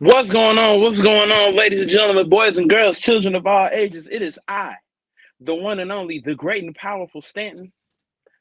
What's going on? What's going on, ladies and gentlemen, boys and girls, children of all ages? It is I, the one and only, the great and powerful Stanton.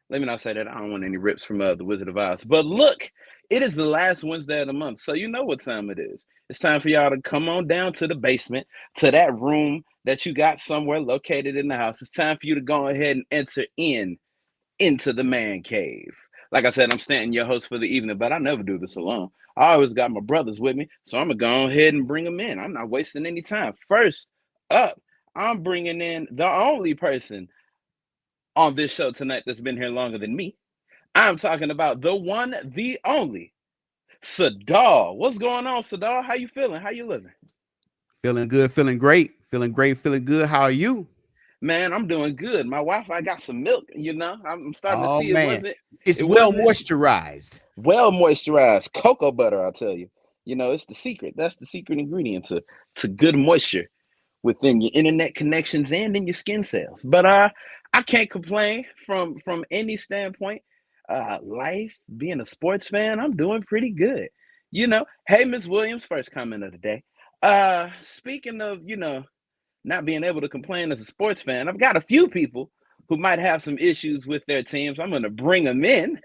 Let me not say that. I don't want any rips from the Wizard of Oz. But look, it is the last Wednesday of the month, so you know what time it is. It's time for y'all to come on down to the basement, to that room that you got somewhere located in the house. It's time for you to go ahead and enter into the man cave. Like I said, I'm Stanton, your host for the evening, but I never do this alone. I always got my brothers with me, so I'm going to go ahead and bring them in. I'm not wasting any time. First up, I'm bringing in the only person on this show tonight that's been here longer than me. I'm talking about the one, the only, Sadal. What's going on, Sadal? How you feeling? How you living? Feeling good, feeling great, feeling great, feeling good. How are you? Man, I'm doing good. My Wi-Fi got some milk, you know. I'm starting to see Man. it It's wasn't moisturized. well moisturized. Cocoa butter, I'll tell you. You know, it's the secret. That's the secret ingredient to good moisture within your internet connections and in your skin cells. But I can't complain from any standpoint. Life, being a sports fan, I'm doing pretty good. You know, hey, Miss Williams, first comment of the day. Speaking of, not being able to complain as a sports fan, I've got a few people who might have some issues with their teams. I'm going to bring them in.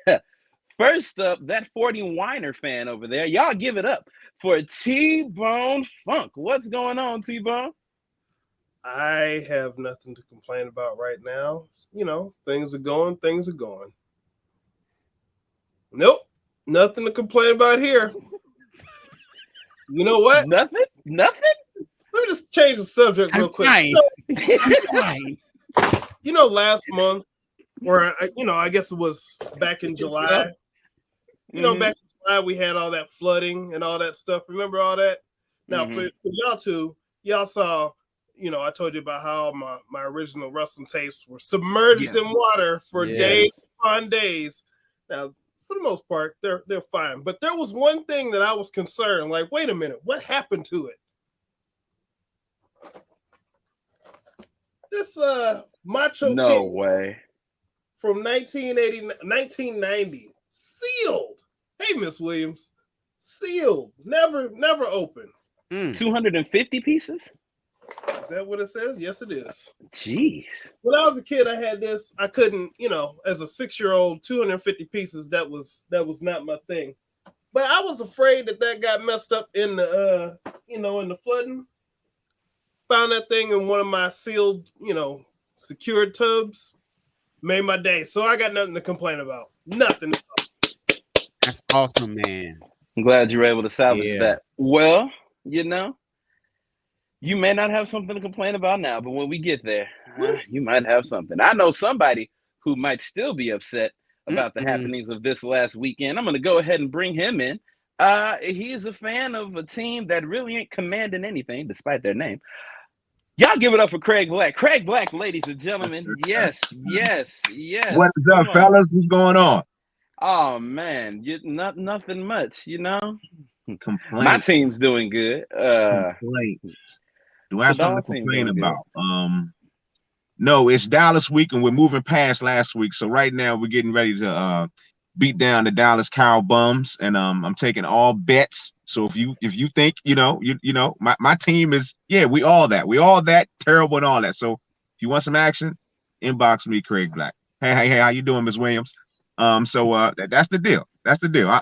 First up, that 40 Whiner fan over there. Y'all give it up for T-Bone Funk. What's going on, T-Bone? I have nothing to complain about right now. You know, things are going. Nope, nothing to complain about here. You know what? Nothing? Let me just change the subject real quick. You know, last month, or I guess it was back in July. Back in July, we had all that flooding and all that stuff. Remember all that? Now, for y'all two, y'all saw, I told you about how my original wrestling tapes were submerged in water for days upon days. Now, for the most part, they're fine. But there was one thing that I was concerned. Like, wait a minute, what happened to it? This macho no case way from 1990, sealed. Hey, Miss Williams, sealed, never opened. 250 pieces? Is that what it says? Yes, it is. Jeez. When I was a kid, I had this. I couldn't, as a 6-year-old, 250 pieces. That was not my thing. But I was afraid that got messed up in the, in the flooding. Found that thing in one of my sealed, secured tubs. Made my day. So I got nothing to complain about. Nothing. That's awesome, man. I'm glad you were able to salvage that. Well, you may not have something to complain about now, but when we get there, you might have something. I know somebody who might still be upset about the happenings of this last weekend. I'm going to go ahead and bring him in. He is a fan of a team that really ain't commanding anything, despite their name. Y'all give it up for Craig Black. Craig Black, ladies and gentlemen. Yes. What is up, fellas? What's going on? Oh, man. Nothing much, Complaints. My team's doing good. Complaints. Do I have something to complain about? No, it's Dallas week, and we're moving past last week. So right now we're getting ready to beat down the Dallas Cowbums, and I'm taking all bets. So if you think my team is we all that terrible and all that. So if you want some action, inbox me, Craig Black. Hey, how you doing, Ms. Williams? So that's the deal.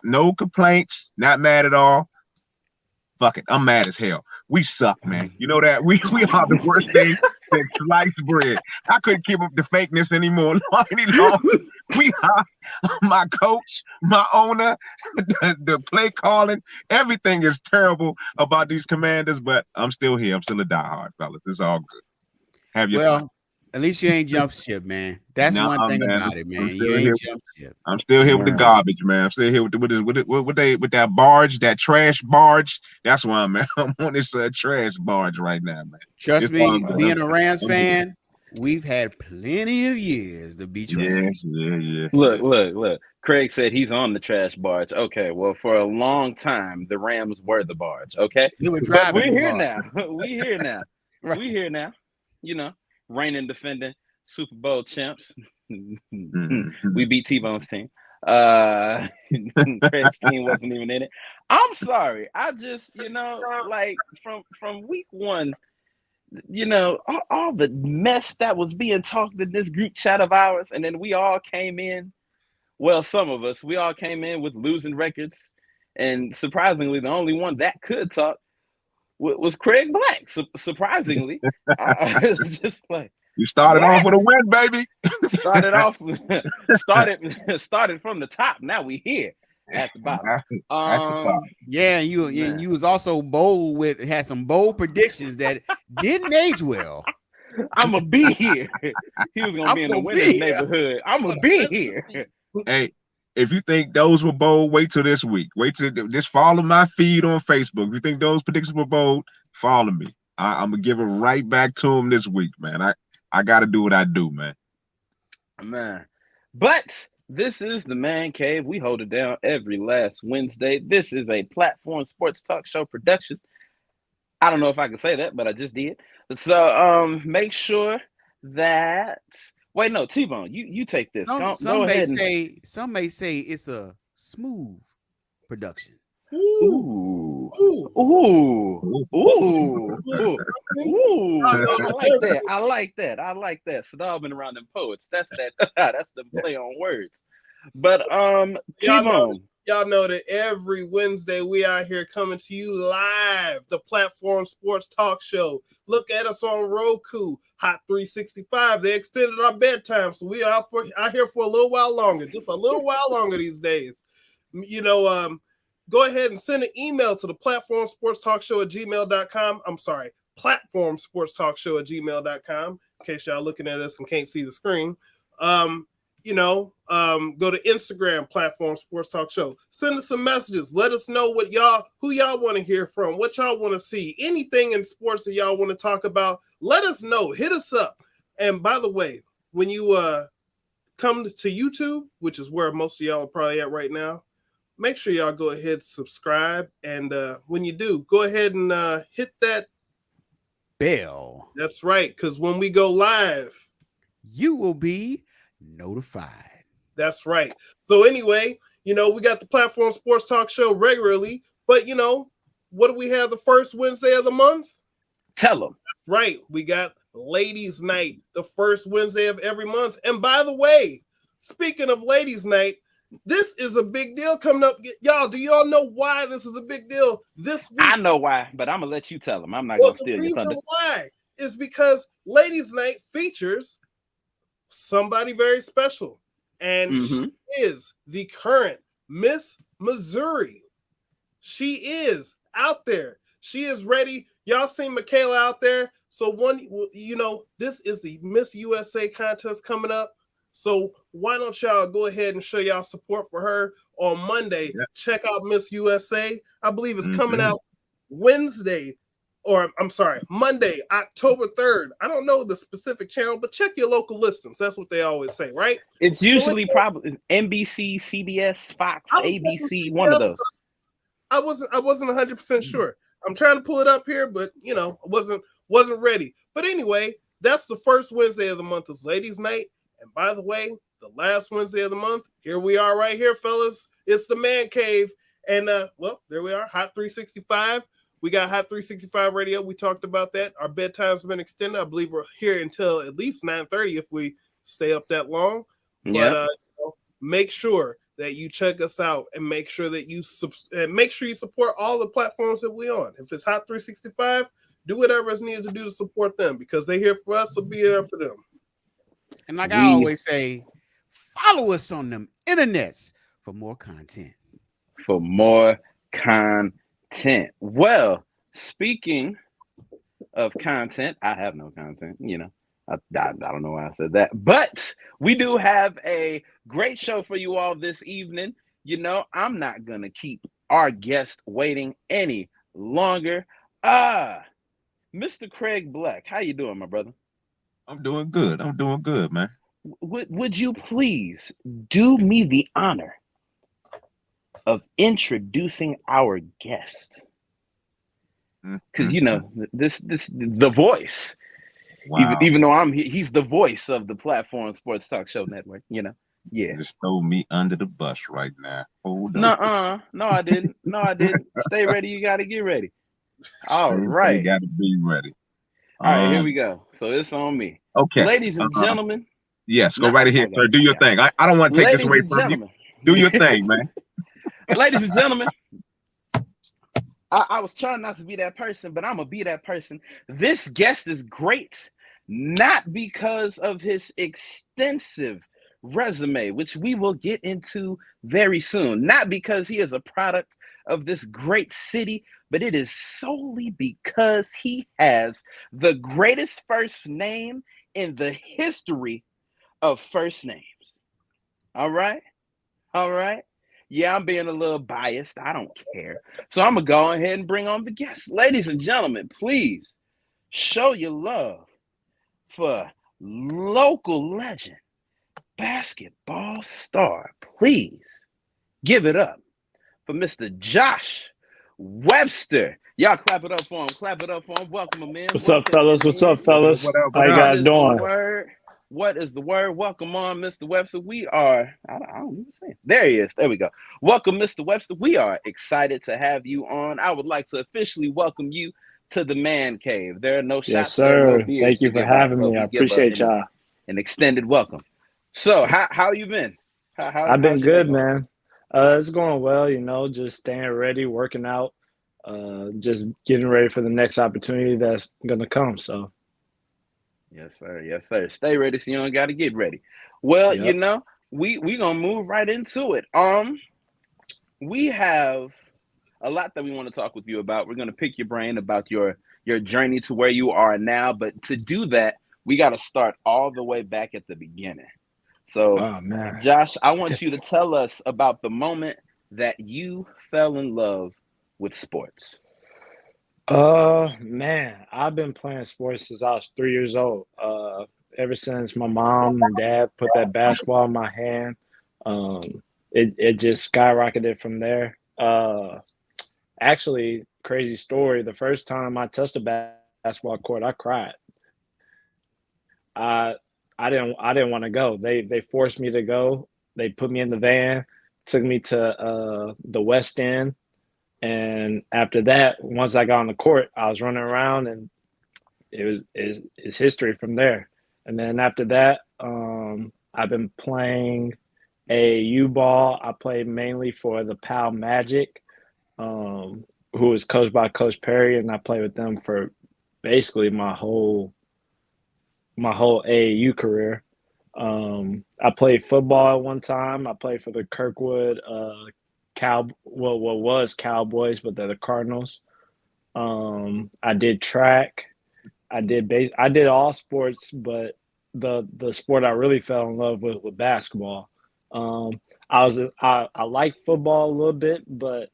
No complaints. Not mad at all. Fuck it, I'm mad as hell. We suck, man. You know that we are the worst thing that sliced bread. I couldn't keep up the fakeness anymore any longer. We are my coach, my owner, the play calling. Everything is terrible about these Commanders, but I'm still here. I'm still a diehard, fellas. It's all good. Have your fun. At least you ain't jump ship, man. That's one thing about it, man. You ain't jump ship. I'm still here with the garbage, man. I'm still here with that barge, that trash barge. That's why I'm on this trash barge right now, man. Trust me, being a Rams fan, we've had plenty of years to be trash. Yeah. Look. Craig said he's on the trash barge. Okay, well, for a long time, the Rams were the barge. Okay, but we're here now. Right. We're here now. Reigning defending Super Bowl champs. We beat T-Bone's team. Craig's team wasn't even in it. I'm sorry. I just, like from week one, all the mess that was being talked in this group chat of ours, and then we all came in. Well, some of us, we all came in with losing records, and surprisingly, the only one that could talk was Craig Black. Surprisingly, I was just like, you started off with a win, baby. started from the top. Now we here at the bottom. Yeah, you was also bold had some bold predictions that didn't age well. I'm gonna be here. He was gonna be in the winner's neighborhood. I'm gonna be here. Hey, if you think those were bold, wait till this week. Wait till just follow my feed on Facebook. If you think those predictions were bold, follow me. I'm gonna give it right back to him this week, man. I gotta do what I do, man. But this is the Man Cave. We hold it down every last Wednesday. This is a Platform Sports Talk Show production. I don't know if I can say that, but I just did. So make sure that. Wait, no, T-Bone, you take this. Some may say it's a smooth production. Ooh. I like that. Sadal been around them poets. That's the play on words. But T-Bone. Y'all know that every Wednesday we out here coming to you live, the Platform Sports Talk Show. Look at us on Roku, Hot 365. They extended our bedtime, so we are out here for a little while longer, just a little while longer these days. Go ahead and send an email to the platformsportstalkshow@gmail.com. I'm sorry, platformsportstalkshow@gmail.com, in case y'all looking at us and can't see the screen. Go to Instagram, Platform Sports Talk Show. Send us some messages. Let us know who y'all want to hear from, what y'all want to see, anything in sports that y'all want to talk about. Let us know. Hit us up. And by the way, when you come to YouTube, which is where most of y'all are probably at right now, make sure y'all go ahead and subscribe. And when you do, go ahead and hit that bell. That's right, because when we go live, you will be notified. That's right. So anyway, we got the Platform Sports Talk Show regularly, but what do we have the first Wednesday of the month? Tell them. That's right. We got Ladies Night, the first Wednesday of every month. And by the way, speaking of Ladies Night, this is a big deal coming up. Y'all, do y'all know why this is a big deal this week? I know why, but I'm gonna let you tell them. I'm not gonna steal your thunder. The reason why is because Ladies Night features somebody very special, and she is the current Miss Missouri. She is out there. She is ready. Y'all seen Michaela out there. So this is the Miss USA contest coming up. So why don't y'all go ahead and show y'all support for her on Monday? Yep. Check out Miss USA. I believe it's coming out Monday, October 3rd. I don't know the specific channel, but check your local listings. That's what they always say, right? It's usually probably NBC, CBS, Fox, ABC, one of those. I wasn't 100% sure. I'm trying to pull it up here, but wasn't ready. But anyway, that's the first Wednesday of the month is Ladies Night. And by the way, the last Wednesday of the month, here we are right here, fellas. It's the Man Cave. And there we are, Hot 365. We got Hot 365 Radio. We talked about that. Our bedtime's been extended. I believe we're here until at least 9:30 if we stay up that long. Yep. But make sure that you check us out and make sure that you support all the platforms that we're on. If it's Hot 365, do whatever is needed to do to support them because they're here for us, so be there for them. And like I always say, follow us on them internets for more content. Well, speaking of content, I have no content, I don't know why I said that, but we do have a great show for you all this evening. I'm not going to keep our guest waiting any longer. Mr. Craig Black, how you doing, my brother? I'm doing good, man. Would you please do me the honor of introducing our guest? Because this the voice. Wow. Even though he's the voice of the Platform Sports Talk Show Network. Yeah. You just throw me under the bus right now. Hold Nuh-uh. No, I didn't. No, I didn't. Stay ready. You got to get ready. All Everybody right. got to be ready. All right, here we go. So it's on me. Okay. Ladies and gentlemen. Yes, go right ahead, sir. Do your thing. I don't want to take this Ladies away and from you. gentlemen. Do your thing, man. Ladies and gentlemen. I was trying not to be that person, but I'm going to be that person. This guest is great, not because of his extensive resume, which we will get into very soon, not because he is a product of this great city, but it is solely because he has the greatest first name in the history of first names. All right? All right? Yeah, I'm being a little biased. I don't care. So I'm going to go ahead and bring on the guests. Ladies and gentlemen, please show your love for local legend, basketball star. Please give it up for Mr. Josh Webster. Y'all clap it up for him. Clap it up for him. Welcome him in. What's up, fellas? What's up, fellas? How you guys doing? What is the word? Welcome on, Mr. Webster. We are, I don't even say. There he is. There we go. Welcome, Mr. Webster. We are excited to have you on. I would like to officially welcome you to the man cave. There are no shots. Yes, sir. No Thank you for having me. I appreciate y'all. An extended welcome. So, how you been? I've been good, man. It's going well, you know, just staying ready, working out, just getting ready for the next opportunity that's gonna come. So yes, sir. Yes, sir. Stay ready, so you don't gotta get ready. Well, you know, we gonna move right into it. We have a lot that we want to talk with you about. We're gonna pick your brain about your journey to where you are now, but to do that, we got to start all the way back at the beginning. So, Josh, I want you to tell us about the moment that you fell in love with sports. Man, I've been playing sports since I was 3 years old. Ever since my mom and dad put that basketball in my hand, it just skyrocketed from there. Actually, crazy story. The first time I touched a basketball court, I cried. I didn't want to go. They forced me to go. They put me in the van, took me to the West End, and after that, once I got on the court, I was running around, and it's history from there. And then after that, I've been playing AAU ball. I played mainly for the Pal Magic, who was coached by Coach Perry, and I played with them for basically my whole AAU career. I played football at one time. I played for the Kirkwood what was Cowboys, but they're the Cardinals. I did track. I did all sports, but the sport I really fell in love with was basketball. I liked football a little bit, but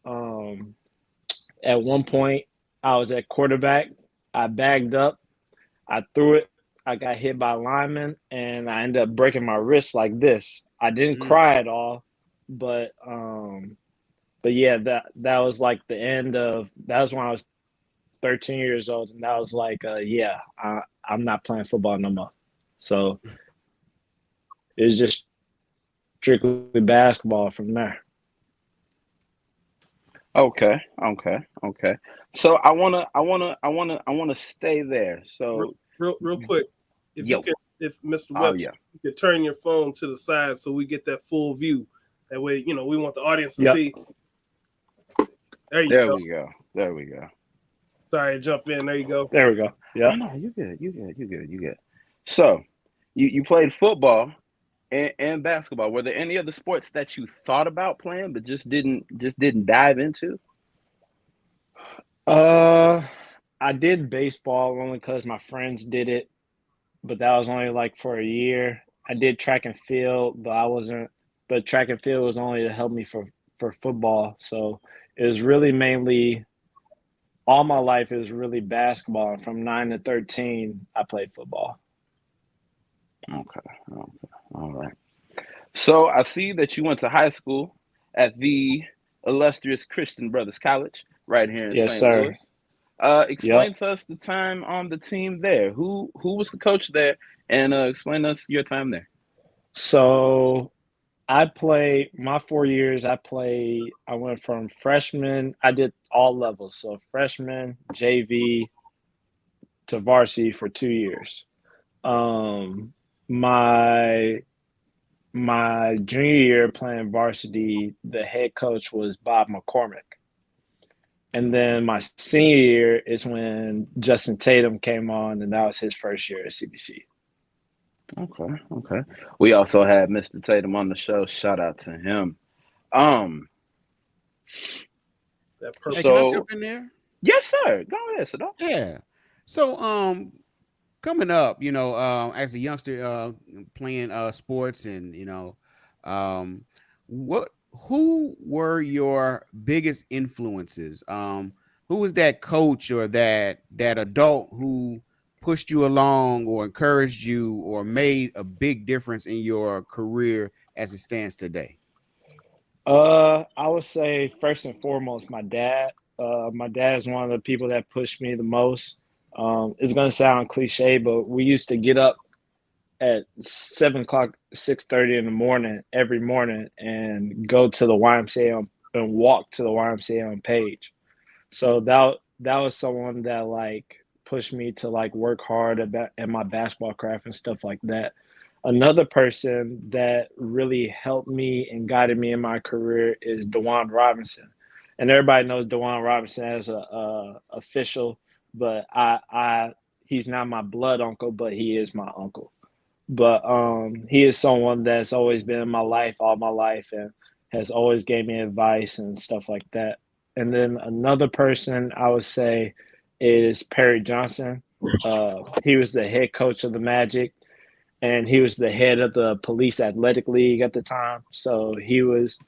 at one point I was at quarterback. I bagged up. I threw it. I got hit by a lineman, and I ended up breaking my wrist like this. I didn't cry at all, but yeah, that was like the end of. That was when I was 13 years old, and that was like, I'm not playing football no more. So it was just strictly basketball from there. Okay. So I wanna stay there. So real quick, if Mr. Webster, you could turn your phone to the side so we get that full view. That way, you know, we want the audience to see. There we go. Sorry to jump in. There you go. There we go. Yeah. No, you good. So you played football and basketball. Were there any other sports that you thought about playing but just didn't dive into? I did baseball only because my friends did it, but that was only like for a year. I did track and field, but track and field was only to help me for football. So it was really mainly all my life is really basketball. And from 9 to 13, I played football. Okay. All right. So I see that you went to high school at the illustrious Christian Brothers College right here in St. Louis. Explain to us the time on the team there. Who was the coach there, and explain to us your time there. So I played my 4 years. I went from freshman. I did all levels. So freshman, JV to varsity for 2 years. Um, my my junior year playing varsity, the head coach was Bob McCormick. And then my senior year is when Justin Tatum came on, and that was his first year at CBC. Okay. We also had Mr. Tatum on the show. Shout out to him. Hey, can I jump in there? Yes, sir. Go ahead, Sadal. Yeah. So, coming up, as a youngster, playing sports, and who were your biggest influences? Who was that coach or that adult who pushed you along or encouraged you or made a big difference in your career as it stands today? I would say first and foremost, my dad. My dad is one of the people that pushed me the most. It's gonna sound cliche, but we used to get up at 7 o'clock, 6:30 in the morning every morning and go to the YMCA and walk to the YMCA on Page. So that was someone that like pushed me to like work hard at my basketball craft and stuff like that. Another person that really helped me and guided me in my career is Dewan Robinson, and everybody knows Dewan Robinson as a official, but I he's not my blood uncle, but he is my uncle. But he is someone that's always been in my life all my life and has always gave me advice and stuff like that. And then another person I would say is Perry Johnson. He was the head coach of the Magic, and he was the head of the Police Athletic League at the time. So he was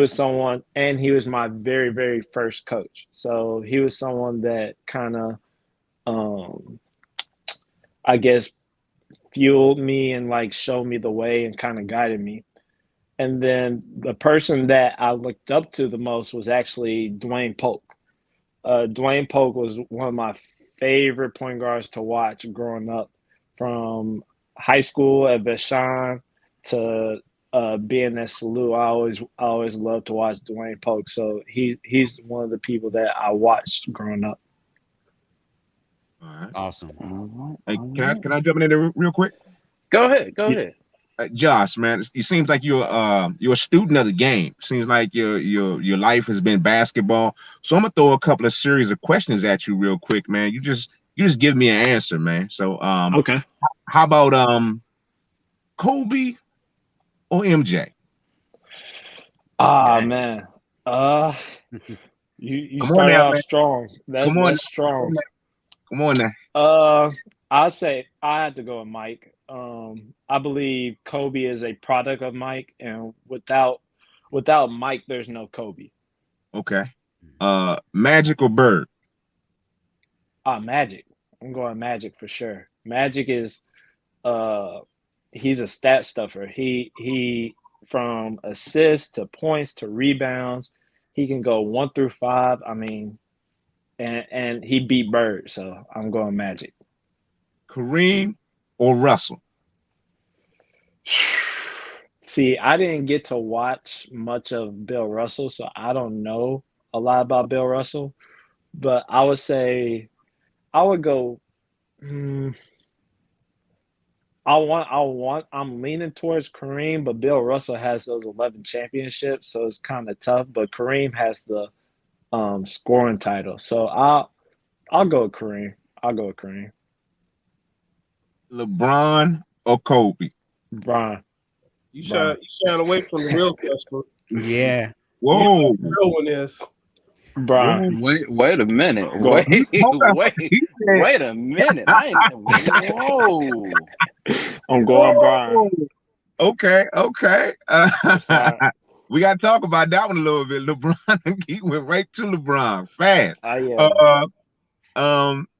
someone, and he was my very very first coach. So he was someone that kind of I guess fueled me and like showed me the way and kind of guided me. And then the person that I looked up to the most was actually Dwayne Polk. Dwayne Polk was one of my favorite point guards to watch growing up, from high school at Vashon to being at Salute. I always loved to watch Dwayne Polk. So he's one of the people that I watched growing up. All right. Awesome. Hey, can I jump in there real quick? Go ahead. Josh, man, it seems like you're a student of the game. Seems like your life has been basketball. So I'm gonna throw a couple of series of questions at you real quick, man. You just give me an answer, man. So Okay. how about Kobe or MJ? Man. You Come on started now, off man. strong. Come on, That's strong. come on now. I say I had to go with Mike. I believe Kobe is a product of Mike, and without Mike, there's no Kobe. Okay. Magic or Bird? Magic. I'm going Magic for sure. Magic is he's a stat stuffer. He from assists to points to rebounds, he can go 1 through 5. I mean, and he beat Bird, so I'm going Magic. Kareem or Russell? See, I didn't get to watch much of Bill Russell, so I don't know a lot about Bill Russell. But I would say I would go. I'm leaning towards Kareem, but Bill Russell has those 11 championships, so it's kind of tough. But Kareem has the scoring title, so I'll go with Kareem. LeBron or Kobe? Brian. You shying away from the real question. Yeah. Whoa. The real one is Brian. Wait a minute. Wait a minute. Whoa. I'm going Brian. Okay. We got to talk about that one a little bit. LeBron, he went right to LeBron fast.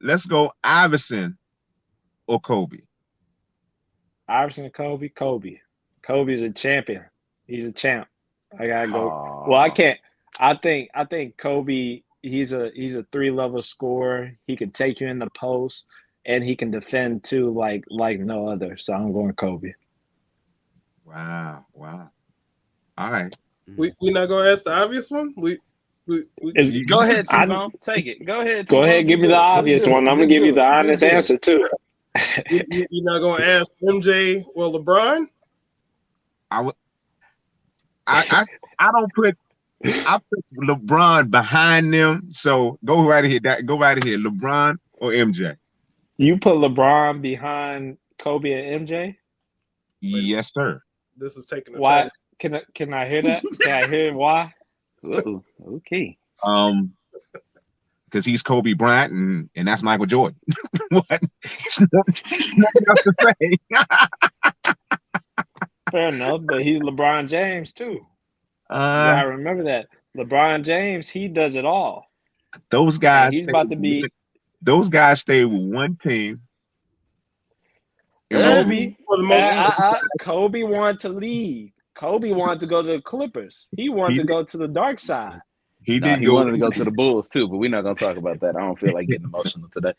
Let's go Iverson or Kobe. Iverson and Kobe. Kobe's a champion. He's a champ. I gotta go. Well, I can't. I think Kobe. He's a 3-level scorer. He can take you in the post, and he can defend too, like no other. So I'm going Kobe. Wow. All right. We're not gonna ask the obvious one. We Go ahead, T-Bone. Take it. Go ahead, Go T-Bone. ahead, give me the obvious one. I'm gonna give you the honest answer too. you're not gonna ask MJ or LeBron. I don't put. I put LeBron behind them. So go right ahead. Go right ahead. LeBron or MJ? You put LeBron behind Kobe and MJ? Yes, sir. This is taking a Why? turn. Can I hear that? Can I hear why? Ooh, okay. Because he's Kobe Bryant and that's Michael Jordan. What? Nothing else to say. Fair enough, but he's LeBron James too. You gotta remember that. LeBron James, he does it all. Those guys, and he's about to be. Those guys stay with one team. Kobe, Kobe wanted to leave. Kobe wanted to go to the Clippers. He wanted to go to the dark side. He wanted to go to the Bulls too, but we're not gonna talk about that. I don't feel like getting emotional today.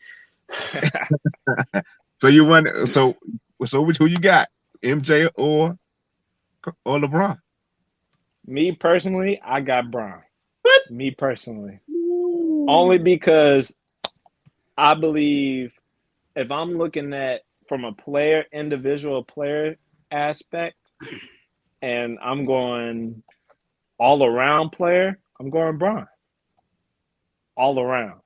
So you want so who you got? MJ or LeBron? Me personally, I got Bron. What? Me personally. Only because I believe if I'm looking at from a individual player aspect, and I'm going all around player, I'm going Bron. All around.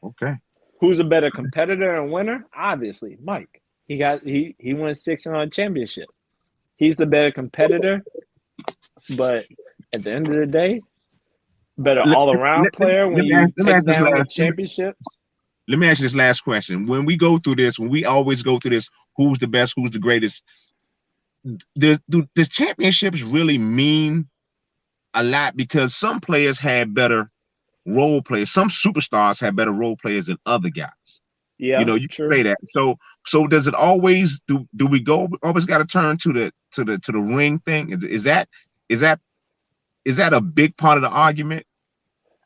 Okay. Who's a better competitor and winner? Obviously, Mike. He won 6 on a championship. He's the better competitor, but at the end of the day, better all-around player when you take down the championships. Let me ask you this last question. When we always go through this, who's the best, who's the greatest, does championships really mean a lot? Because some players had better role players. Some superstars have better role players than other guys. Yeah, you can say that. So does it always do we always got to turn to the ring thing? Is that a big part of the argument?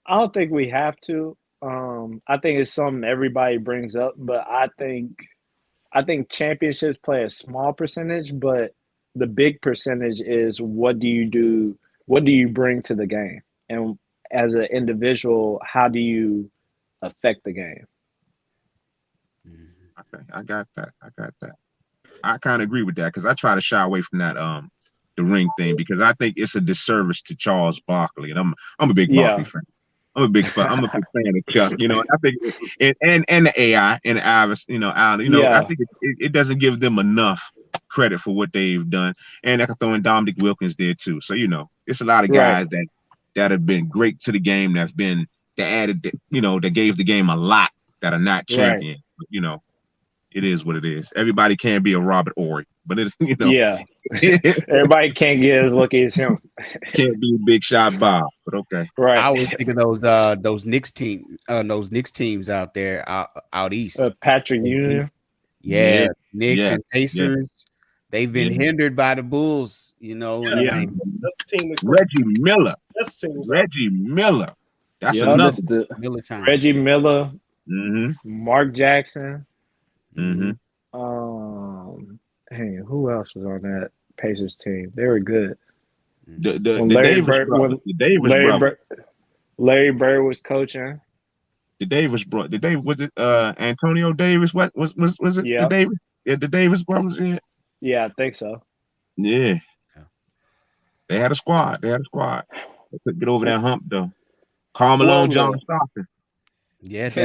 I don't think we have to. I think it's something everybody brings up, but I think championships play a small percentage, but the big percentage is what do you do? What do you bring to the game? And as an individual, how do you affect the game? Okay, I got that. I kind of agree with that because I try to shy away from that the ring thing because I think it's a disservice to Charles Barkley, and I'm a big Barkley fan. I'm a big fan of Chuck. I think and the AI and the Iris. I think it doesn't give them enough credit for what they've done, and I can throw in Dominic Wilkins there too. So it's a lot of guys that have been great to the game. That added that gave the game a lot that are not champion. But, it is what it is. Everybody can't be a Robert Horry, but everybody can't get as lucky as him. Can't be a Big Shot Bob, but okay. Right. I was thinking those Knicks teams out there out east. Patrick Union. Yeah, Knicks and Pacers. They've been hindered by the Bulls, That's the team. Reggie Miller. That's the team. Reggie Miller. That's another Miller time. Reggie Miller. Mm-hmm. Mark Jackson. Mm-hmm. Who else was on that Pacers team? They were good. The Davis brother. Larry Bird was coaching. The Davis brother. Was it Antonio Davis? What was it? Yeah. The Davis? Yeah, the Davis brothers. Yeah, I think so. Yeah. They had a squad. They couldn't get over that hump though. Carmelo, John Stockton. Yes,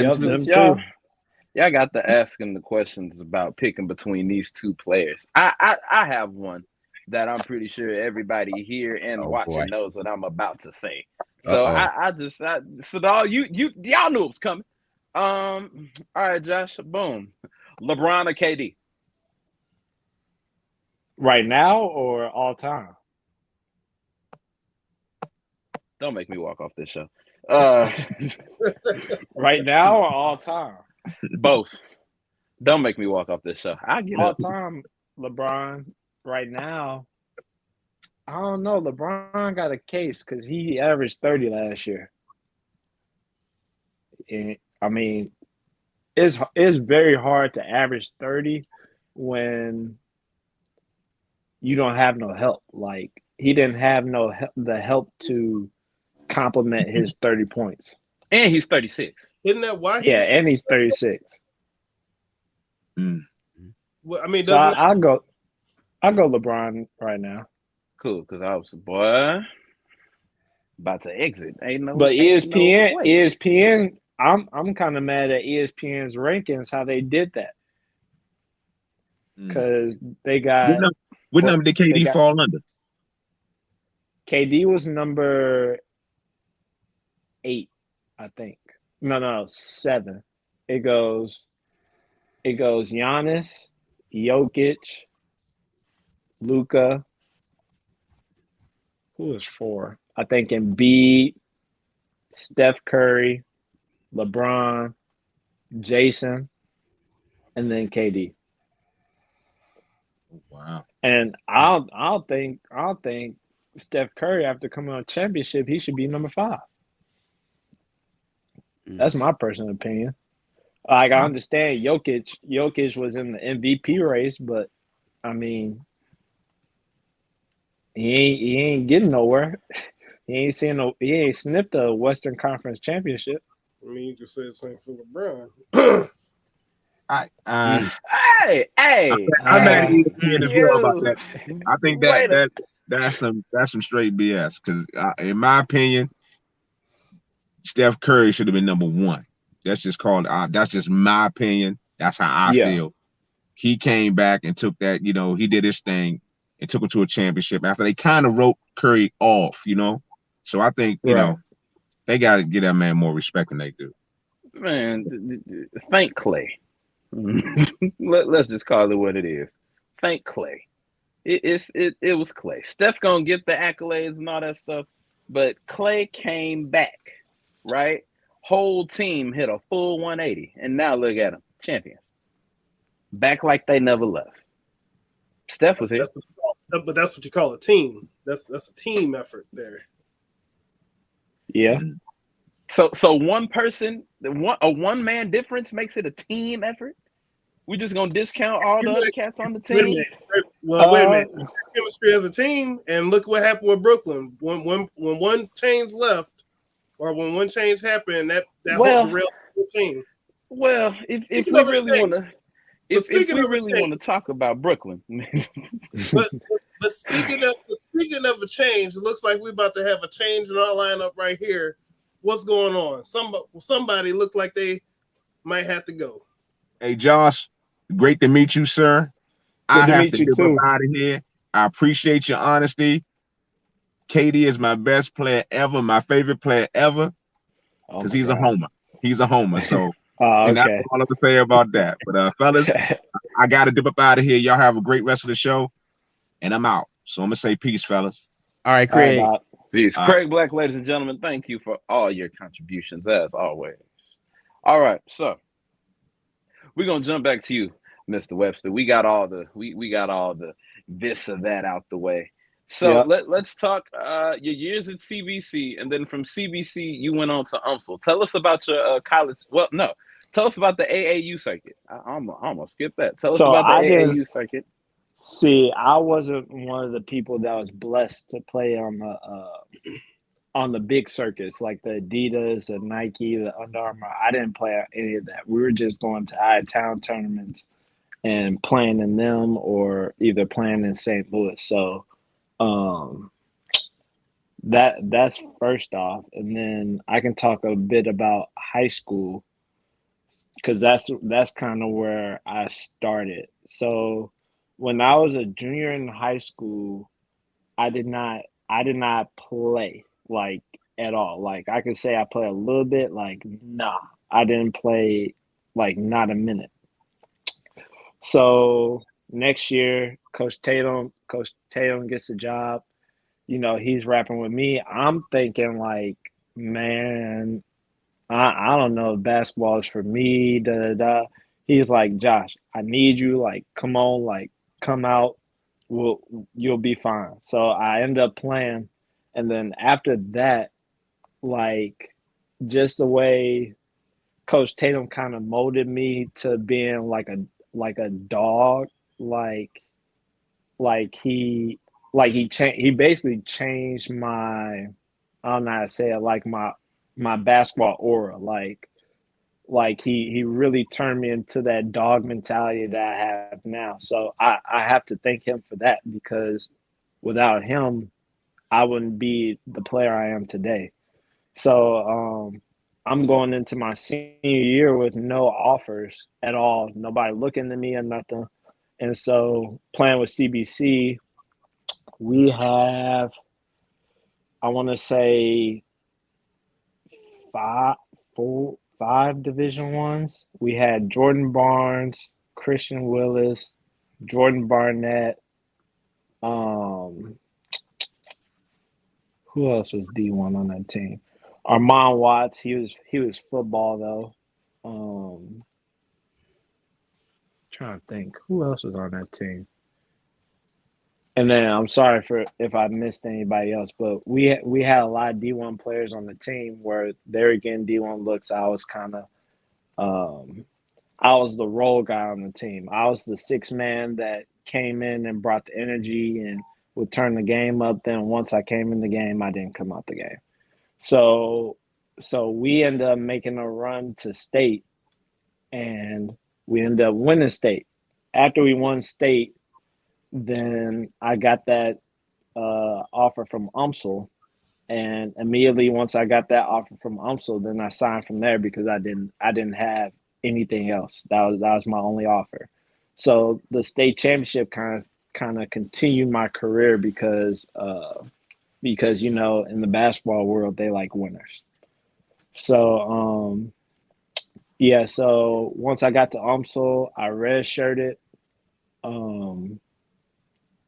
Y'all got to asking the questions about picking between these two players. I have one that I'm pretty sure everybody here and watching knows what I'm about to say. So y'all knew it was coming. All right, Josh, boom. LeBron or KD? Right now or all time? Don't make me walk off this show. Right now or all time? Both. Don't make me walk off this show. I get all up. Time. LeBron. Right now, I don't know. LeBron got a case because he averaged 30 last year. And, I mean, it's very hard to average 30 when you don't have no help. Like he didn't have the help to complement his 30 points. And he's 36. Isn't that why he Yeah, was and he's 36. Well, I mean, So I'll go LeBron right now. Cool, because I was about to exit. Ain't no But ESPN, way. ESPN, I'm kind of mad at ESPN's rankings how they did that because they got what number did KD fall under? KD was number 8, I think. No, 7. It goes Giannis, Jokic, Luka. Who was 4? I think Embiid, Steph Curry, LeBron, Jason, and then KD. Wow. And I'll think Steph Curry, after coming on a championship, he should be number 5. That's my personal opinion. Like I understand Jokic was in the MVP race, but I mean he ain't getting nowhere. He ain't sniffed a Western Conference championship. I mean, you could say the same for LeBron. I'm mad at ESPN as well about that. I think that's some straight BS because in my opinion, Steph Curry should have been number 1. That's just my opinion. That's how I feel. He came back and took that, he did his thing and took him to a championship after they kind of wrote Curry off, So I think, they got to give that man more respect than they do. Man, thank Clay. Let's just call it what it is. Thank Clay. It was Clay. Steph gonna get the accolades and all that stuff, but Clay came back, right? Whole team hit a full 180, and now look at them, champions. Back like they never left. Steph was here. But that's what you call a team. That's a team effort there. Yeah. So one person, a one-man difference makes it a team effort? We just gonna discount all the other cats on the team? Wait a minute. Chemistry as a team, and look what happened with Brooklyn. When one change left, or when one change happened, that whole derailed the team. Well, if we really want to talk about Brooklyn, but speaking of a change, it looks like we're about to have a change in our lineup right here. What's going on? Somebody looked like they might have to go. Hey, Josh, great to meet you, sir. I have to get up out of here. I appreciate your honesty. KD is my best player ever, my favorite player ever, because he's a homer. He's a homer. So, and that's all I can say about that. But, fellas, I got to dip up out of here. Y'all have a great rest of the show, and I'm out. So I'm going to say peace, fellas. All right, Craig. Peace. Craig Black, ladies and gentlemen, thank you for all your contributions, as always. All right, so we're going to jump back to you, Mr. Webster. We got all the this or that out the way. So let's talk your years at CBC, and then from CBC you went on to UMSL. Tell us about your college. Well, no, tell us about the AAU circuit. I almost skipped that. Tell us about the AAU circuit. See, I wasn't one of the people that was blessed to play on the big circuits like the Adidas, the Nike, the Under Armour. I didn't play any of that. We were just going to out-of-town tournaments and playing in them, or either playing in St. Louis. So that's first off, and then I can talk a bit about high school because that's kind of where I started. So when I was a junior in high school, I did not play like at all. Like I could say I play a little bit, like nah, I didn't play like not a minute. So next year, Coach Tatum gets the job. He's rapping with me. I'm thinking like, man, I don't know if basketball is for me. Da da da. He's like, Josh, I need you. Like, come on, like, come out. You'll be fine. So I ended up playing, and then after that, like, just the way Coach Tatum kind of molded me to being like a dog, like he basically changed my, I don't know how to say it, like my basketball aura. Like he really turned me into that dog mentality that I have now. So I have to thank him for that, because without him, I wouldn't be the player I am today. So I'm going into my senior year with no offers at all, nobody looking to me or nothing. And so playing with CBC, we have, I want to say, five Division Ones. We had Jordan Barnes, Christian Willis, Jordan Barnett. Who else was D1 on that team? Armand Watts. He was football though. Trying to think who else was on that team. And then I'm sorry for if I missed anybody else, but we had a lot of D1 players on the team where they're getting D1 looks. I was kind of I was the role guy on the team. I was the sixth man that came in and brought the energy and would turn the game up. Then once I came in the game, I didn't come out the game. So we ended up making a run to state, and we ended up winning state. After we won state, then I got that offer from UMSL, and immediately once I got that offer from UMSL, then I signed from there because I didn't have anything else. That was my only offer. So the state championship kind of continued my career because you know, in the basketball world they like winners. So yeah, so once I got to UMSL, I redshirted.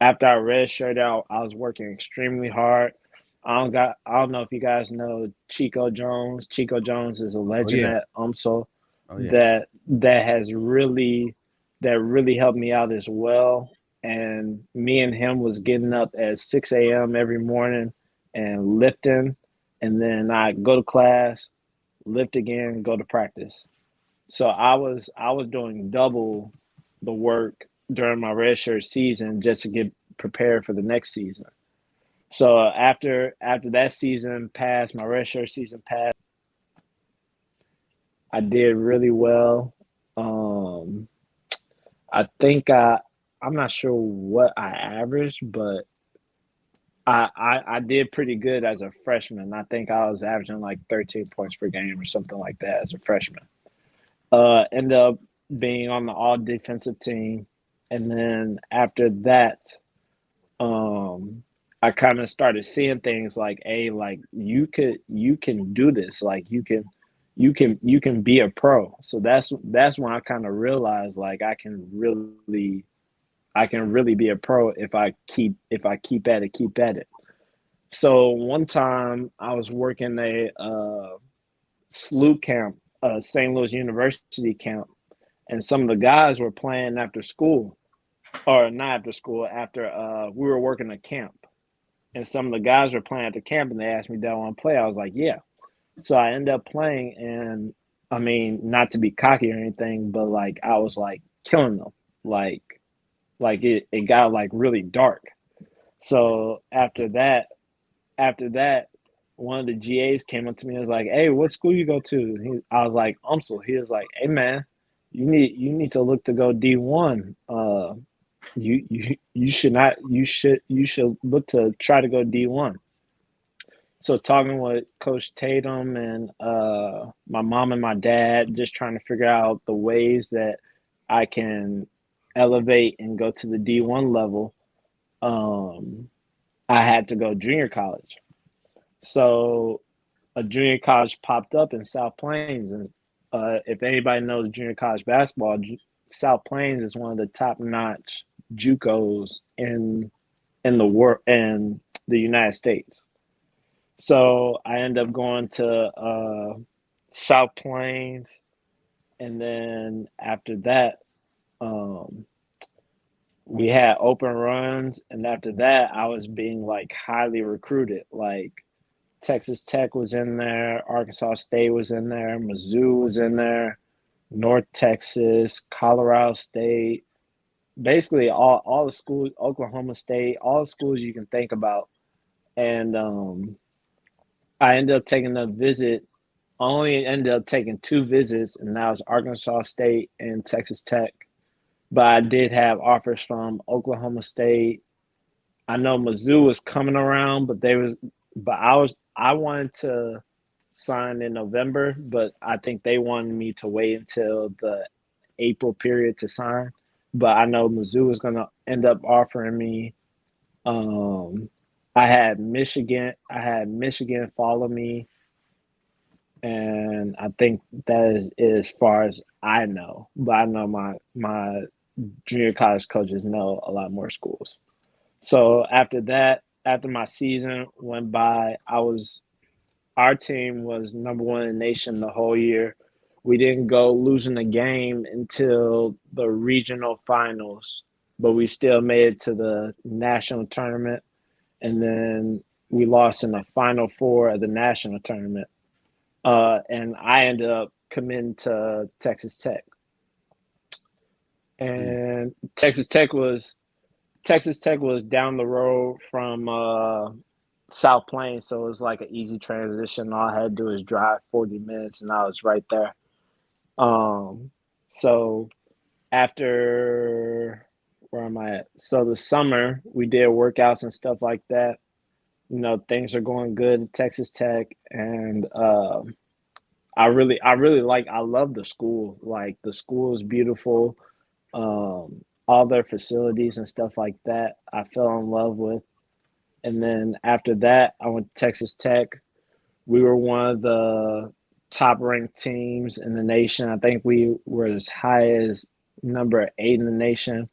After I redshirted out, I was working extremely hard. I don't know if you guys know Chico Jones. Chico Jones is a legend at UMSL that really helped me out as well. And me and him was getting up at 6 a.m. every morning and lifting, and then I go to class, lift again, go to practice. So I was doing double the work during my redshirt season just to get prepared for the next season. So after that season passed, my redshirt season passed, I did really well. I think I'm not sure what I averaged, but I did pretty good as a freshman. I think I was averaging like 13 points per game or something like that as a freshman. Ended up being on the all defensive team. And then after that, I kind of started seeing things like, hey, like you can do this. Like you can be a pro. So that's when I kind of realized like I can really be a pro if I keep at it. So one time I was working a SLU camp, St. Louis University camp, and some of the guys were playing after school, or not after school, after we were working a camp. And some of the guys were playing at the camp, and they asked me, do I want to play? I was like, yeah. So I ended up playing, and I mean, not to be cocky or anything, but like I was like killing them. Like it got like really dark. So after that, one of the GAs came up to me and was like, hey, what school you go to? I was like, UMSL. He was like, hey man, you need to look to go D1. You should look to try to go D1. So talking with Coach Tatum and my mom and my dad, just trying to figure out the ways that I can elevate and go to the D1 level, I had to go junior college. So a junior college popped up in South Plains, and if anybody knows junior college basketball, South Plains is one of the top-notch JUCOs in the world, in the United States. So I ended up going to South Plains, and then after that, we had open runs, and after that, I was being like highly recruited. Like Texas Tech was in there, Arkansas State was in there, Mizzou was in there, North Texas, Colorado State, basically all the schools, Oklahoma State, all the schools you can think about. And I ended up taking a visit. I only ended up taking 2 visits, and that was Arkansas State and Texas Tech. But I did have offers from Oklahoma State. I know Mizzou was coming around, but I wanted to sign in November, but I think they wanted me to wait until the April period to sign. But I know Mizzou was going to end up offering me. Um, I had Michigan. I had Michigan follow me, and I think that is as far as I know. But I know my junior college coaches know a lot more schools. So after that, after my season went by, our team was #1 in the nation the whole year. We didn't go losing a game until the regional finals, but we still made it to the national tournament. And then we lost in the final four of the national tournament. And I ended up committing to Texas Tech. And Texas Tech was down the road from South Plains, so it was like an easy transition. All I had to do was drive 40 minutes, and I was right there. So after where am I at? So the summer we did workouts and stuff like that. You know, things are going good at Texas Tech, and I love the school. Like the school is beautiful. All their facilities and stuff like that, I fell in love with. And then after that, I went to Texas Tech. We were one of the top ranked teams in the nation. I think we were as high as number 8 in the nation.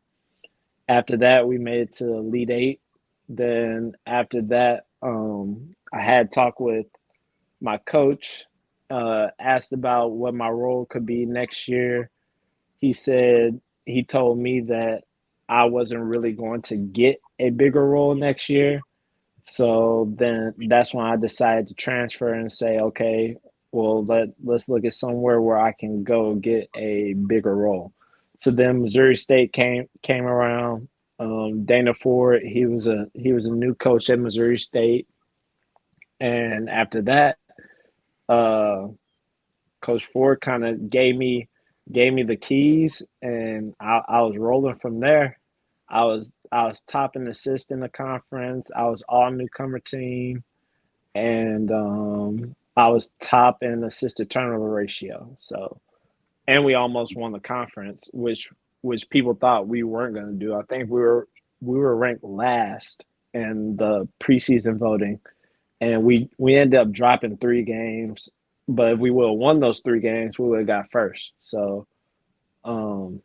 After that, we made it to the Elite Eight. Then after that, I had talk with my coach, asked about what my role could be next year. He told me that I wasn't really going to get a bigger role next year. So then that's when I decided to transfer and say, okay, well, let's look at somewhere where I can go get a bigger role. So then Missouri State came around. Dana Ford, he was a new coach at Missouri State, and after that, uh, Coach Ford kind of gave me the keys, and I was rolling from there. I was top and assist in the conference. I was all newcomer team, and I was top in assist to turnover ratio. So, and we almost won the conference, which people thought we weren't going to do. I think we were ranked last in the preseason voting, and we ended up dropping 3 games. But if we would have won those 3 games, we would have got first. Um,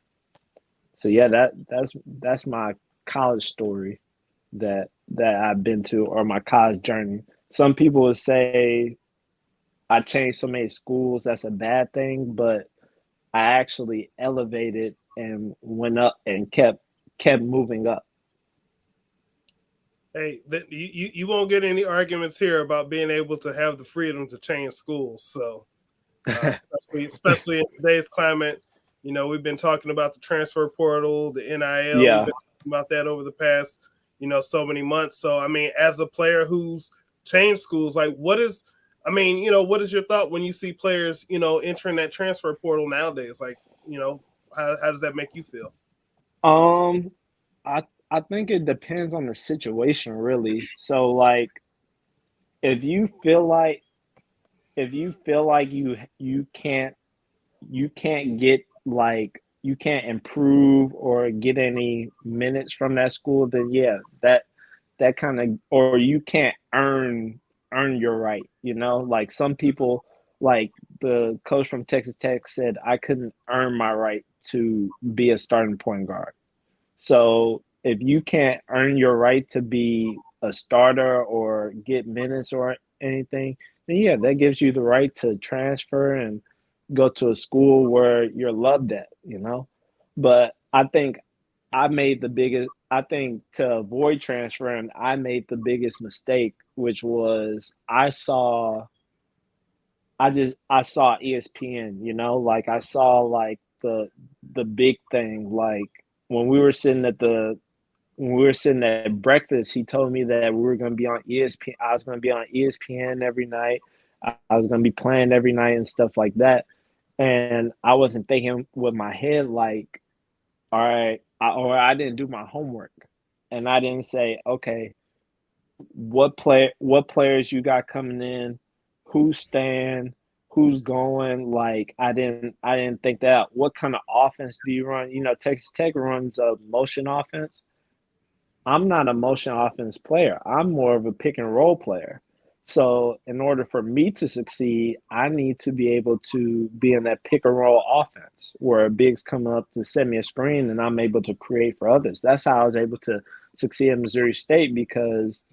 so yeah, that's my college story that I've been to, or my college journey. Some people would say I changed so many schools, that's a bad thing, but I actually elevated and went up and kept moving up. Hey, you won't get any arguments here about being able to have the freedom to change schools. So, especially in today's climate, you know, we've been talking about the transfer portal, the NIL. Yeah. We've been talking about that over the past, so many months. So, I mean, as a player who's changed schools, like what is your thought when you see players, entering that transfer portal nowadays? Like, how does that make you feel? I think it depends on the situation, really. So like if you feel like you can't get, like, you can't improve or get any minutes from that school, then yeah, that kind of, or you can't earn your right, like some people, like the coach from Texas Tech said I couldn't earn my right to be a starting point guard. So if you can't earn your right to be a starter or get minutes or anything, then yeah, that gives you the right to transfer and go to a school where you're loved at. But I think to avoid transferring, I made the biggest mistake, which was I saw ESPN, like I saw like the big thing, like when we were sitting at breakfast, he told me that we were going to be on ESPN. I was going to be on ESPN every night. I was going to be playing every night and stuff like that. And I wasn't thinking with my head like, all right, or I didn't do my homework, and I didn't say, okay, what players you got coming in, who's staying, who's going. Like I didn't think that out. What kind of offense do you run? Texas Tech runs a motion offense. I'm not a motion offense player. I'm more of a pick and roll player. So in order for me to succeed, I need to be able to be in that pick and roll offense where a big's coming up to set me a screen and I'm able to create for others. That's how I was able to succeed at Missouri State, because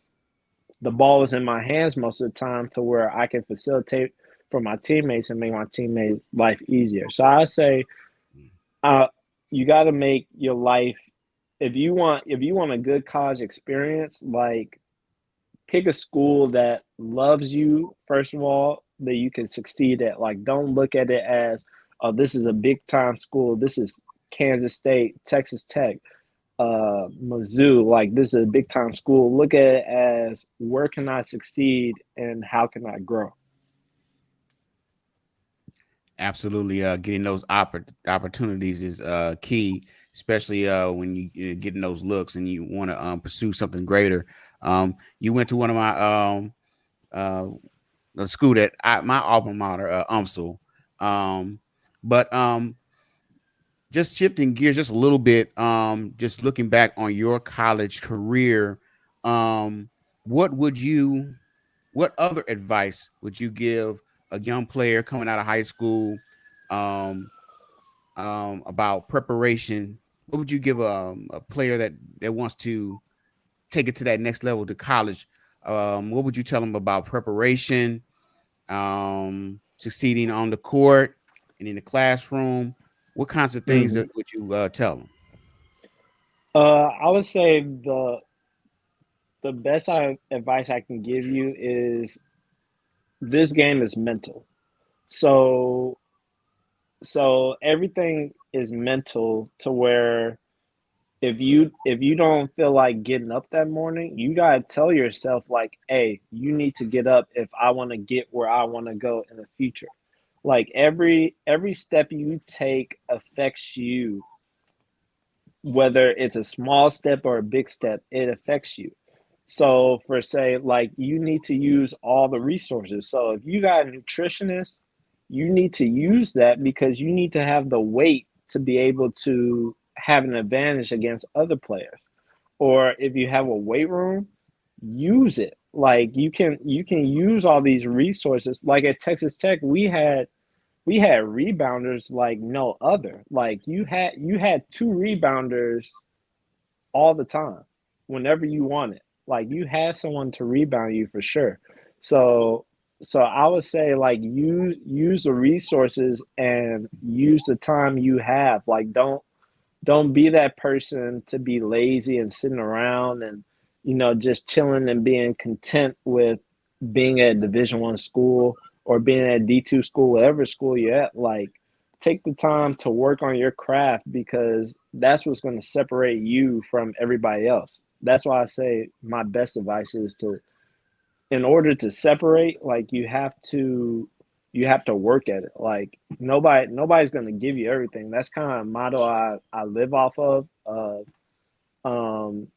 the ball was in my hands most of the time to where I can facilitate for my teammates and make my teammates' life easier. So I say, you got to make your life, if you want a good college experience, like pick a school that loves you, first of all, that you can succeed at. Like, don't look at it as, oh, this is a big time school. This is Kansas State, Texas Tech, Mizzou. Like, this is a big time school. Look at it as, where can I succeed and how can I grow? Absolutely. Getting those opportunities is key, especially when you're getting those looks and you want to pursue something greater. You went to one of my the school that my alma mater, UMSL. But just shifting gears just a little bit, just looking back on your college career, what other advice would you give a young player coming out of high school about preparation? What would you give a player that wants to take it to that next level to college? What would you tell them about preparation, succeeding on the court and in the classroom? What kinds of things would you tell them? I would say the best advice I can give you is, this game is mental. So everything is mental, to where if you don't feel like getting up that morning, you gotta tell yourself like, hey, you need to get up if I want to get where I want to go in the future. Like, every step you take affects you, whether it's a small step or a big step, it affects you. So for say, like, you need to use all the resources. So if you got a nutritionist, you need to use that, because you need to have the weight to be able to have an advantage against other players. Or if you have a weight room, use it. Like, you can use all these resources. Like at Texas Tech, we had rebounders like no other. Like, you had two rebounders all the time, whenever you want it. Like, you had someone to rebound you for sure. So I would say, like, use the resources and use the time you have. Like, don't be that person to be lazy and sitting around and just chilling and being content with being at Division I school or being at D2 school, whatever school you're at. Like, take the time to work on your craft, because that's what's going to separate you from everybody else. That's why I say my best advice is to, in order to separate, like, you have to work at it. Like, nobody's going to give you everything. That's kind of a motto I live off of. Um,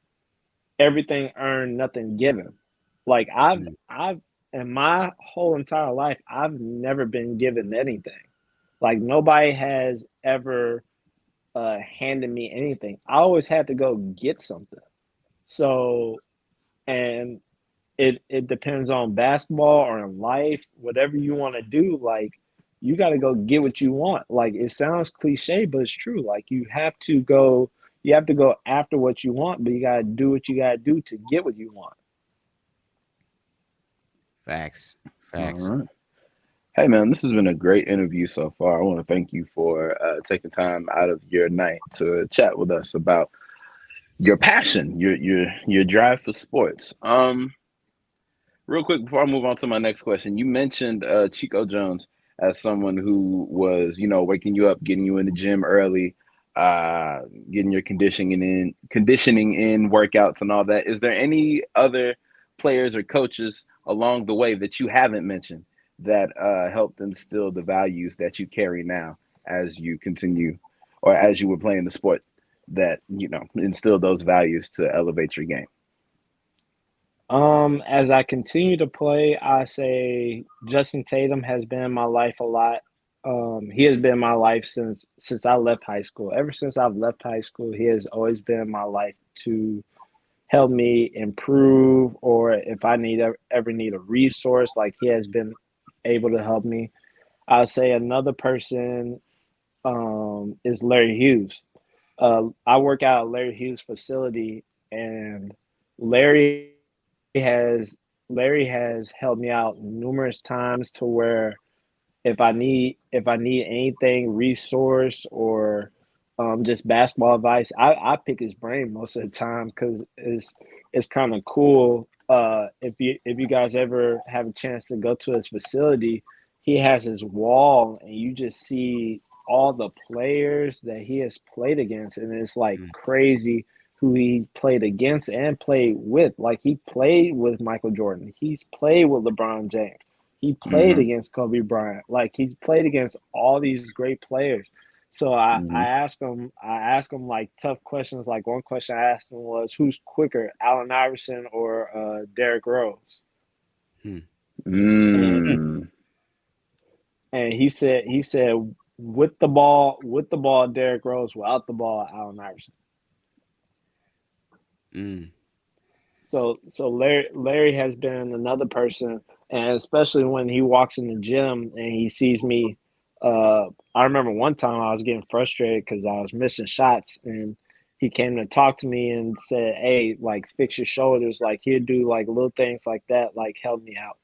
Everything earned, nothing given. Like, I've in my whole entire life, I've never been given anything. Like, nobody has ever handed me anything. I always had to go get something. So, and it depends on basketball or in life, whatever you want to do. Like, you got to go get what you want. Like, it sounds cliche, but it's true. Like, you have to go after what you want, but you got to do what you got to do to get what you want. Facts. All right. Hey, man, this has been a great interview so far. I want to thank you for taking time out of your night to chat with us about your passion, your drive for sports. Real quick before I move on to my next question, you mentioned Chico Jones as someone who was, waking you up, getting you in the gym early. getting your conditioning in workouts and all that. Is there any other players or coaches along the way that you haven't mentioned that helped instill the values that you carry now as you continue or as you were playing the sport that, instill those values to elevate your game? As I continue to play, I say Justin Tatum has been in my life a lot. He has been in my life since I left high school. Ever since I've left high school, he has always been in my life to help me improve, or if I ever need a resource, like he has been able to help me. I'll say another person is Larry Hughes. I work out at Larry Hughes' facility, and Larry Larry has helped me out numerous times to where if I need anything, resource or just basketball advice, I pick his brain most of the time because it's kind of cool. If you guys ever have a chance to go to his facility, he has his wall, and you just see all the players that he has played against, and it's like crazy who he played against and played with. Like he played with Michael Jordan, he's played with LeBron James. He played against Kobe Bryant. Like he's played against all these great players. So I ask him like tough questions. Like one question I asked him was, "Who's quicker, Allen Iverson or Derrick Rose?" And, and he said with the ball, Derrick Rose; without the ball, Allen Iverson. So Larry has been another person, and especially when he walks in the gym and he sees me. I remember one time I was getting frustrated because I was missing shots, and he came to talk to me and said, "Hey, like fix your shoulders." Like he'd do like little things like that, like help me out.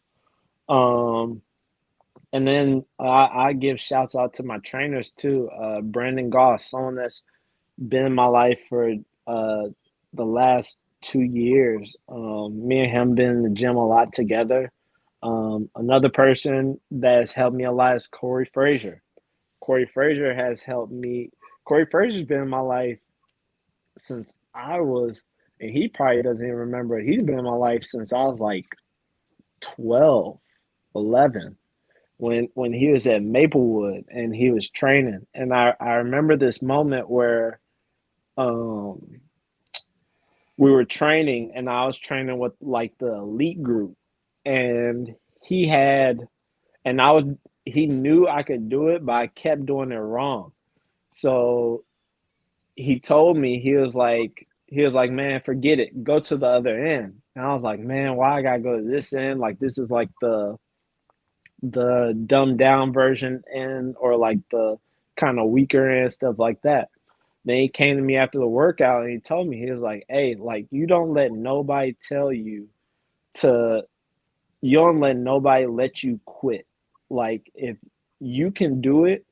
And then I give shouts out to my trainers too. Brandon Goss, someone that's been in my life for the last 2 years. Me and him been in the gym a lot together. Another person that has helped me a lot is Corey Frazier. Corey Frazier has helped me. Corey Frazier's been in my life since I was, and he probably doesn't even remember. He's been in my life since I was like 12, 11, when he was at Maplewood and he was training. And I remember this moment where we were training and I was training with like the elite group, and he had and I was he knew I could do it, but I kept doing it wrong. So he told me, he was like, "Man, forget it. Go to the other end." And I was like, "Man, why I gotta go to this end? Like this is like the dumbed down version end, or like the kind of weaker end, stuff like that." Then he came to me after the workout and he told me, he was like, "Hey, like you don't let nobody to you don't let nobody let you quit. Like if you can do it,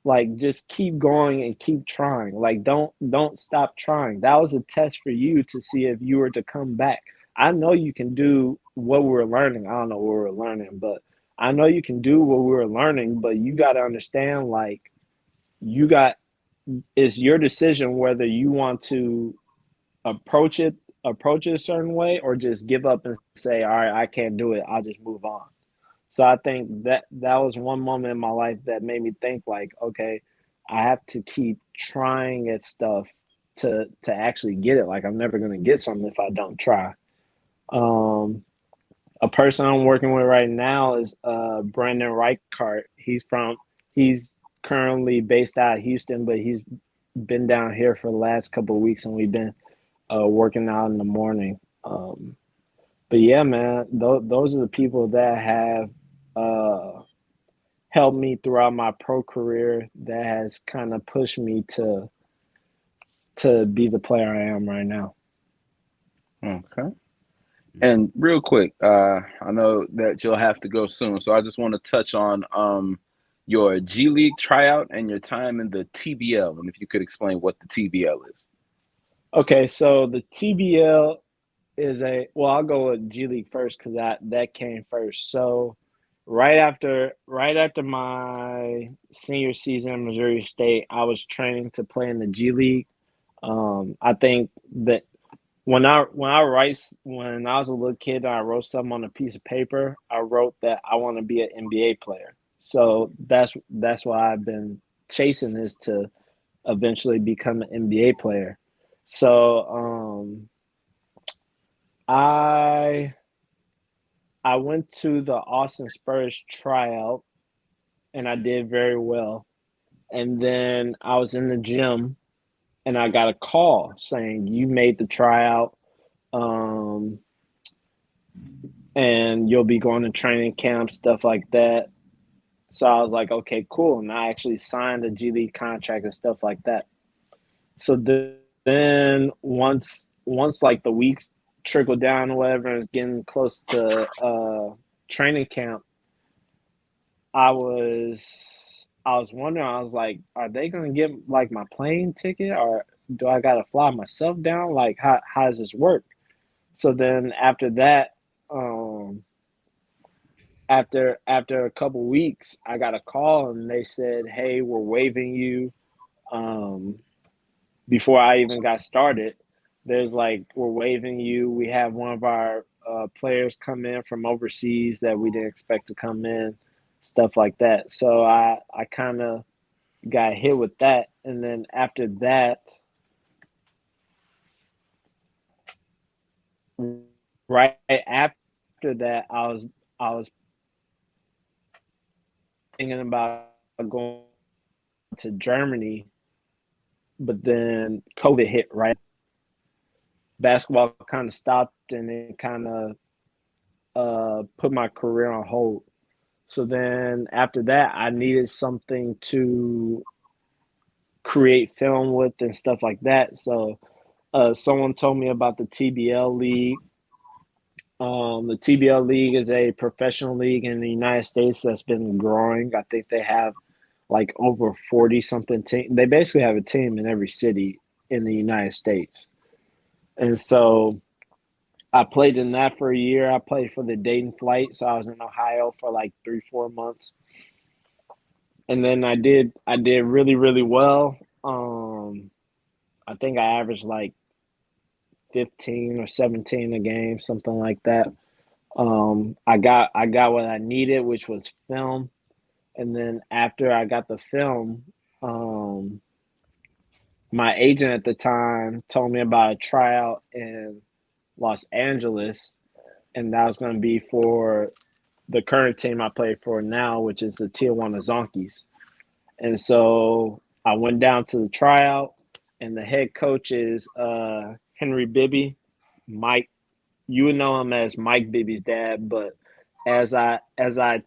like just keep going and keep trying. Like don't stop trying. That was a test for you to see if you were to come back. I know you can do what we were learning. I don't know what we were learning, but I know you can do what we were learning, but you got to understand, like you got it's your decision whether you want to approach it a certain way or just give up and say, all right, I can't do it, I'll just move on." So I think that was one moment in my life that made me think like, okay, I have to keep trying at stuff to actually get it. Like I'm never gonna get something if I don't try. um a person I'm working with right now is Brandon Reichart. He's currently based out of Houston, but he's been down here for the last couple of weeks, and we've been working out in the morning. But yeah, man, those are the people that have helped me throughout my pro career. That has kind of pushed me to be the player I am right now. Okay. And real quick, I know that you'll have to go soon, so I just want to touch on your G League tryout and your time in the TBL, and if you could explain what the TBL is. Okay, so the TBL is I'll go with G League first because that came first. So right after my senior season in Missouri State, I was training to play in the G League. I think that when I was a little kid and I wrote something on a piece of paper, I wrote that I want to be an NBA player. So that's why I've been chasing this to eventually become an NBA player. So I went to the Austin Spurs tryout and I did very well. And then I was in the gym and I got a call saying you made the tryout, and you'll be going to training camp, stuff like that. So I was like, okay, cool. And I actually signed a G League contract and stuff like that. So then once like the weeks trickled down or whatever, and it's getting close to training camp, I was wondering, I was like, are they gonna get like my plane ticket or do I gotta fly myself down? Like how does this work? So then after that, after a couple weeks, I got a call and they said, hey, we're waiving you. Before I even got started, there's like, we're waiving you. We have one of our players come in from overseas that we didn't expect to come in, stuff like that. So I kind of got hit with that. And then after that, right after that, I was thinking about going to Germany, but then COVID hit, right? Basketball kind of stopped and it kind of put my career on hold. So then after that, I needed something to create film with and stuff like that. So someone told me about the TBL League. The TBL League is a professional league in the United States that's been growing. I think they have like over 40 something team. They basically have a team in every city in the United States. And so I played in that for a year. I played for the Dayton Flight. So I was in Ohio for like 3-4 months. And then I did really, really well. I think I averaged like 15 or 17 a game, something like that. I got what I needed, which was film. And then after I got the film, my agent at the time told me about a tryout in Los Angeles, and that was going to be for the current team I play for now, which is the Tijuana Zonkies. And so I went down to the tryout, and the head coach is Henry Bibby. Mike, you would know him as Mike Bibby's dad, but as I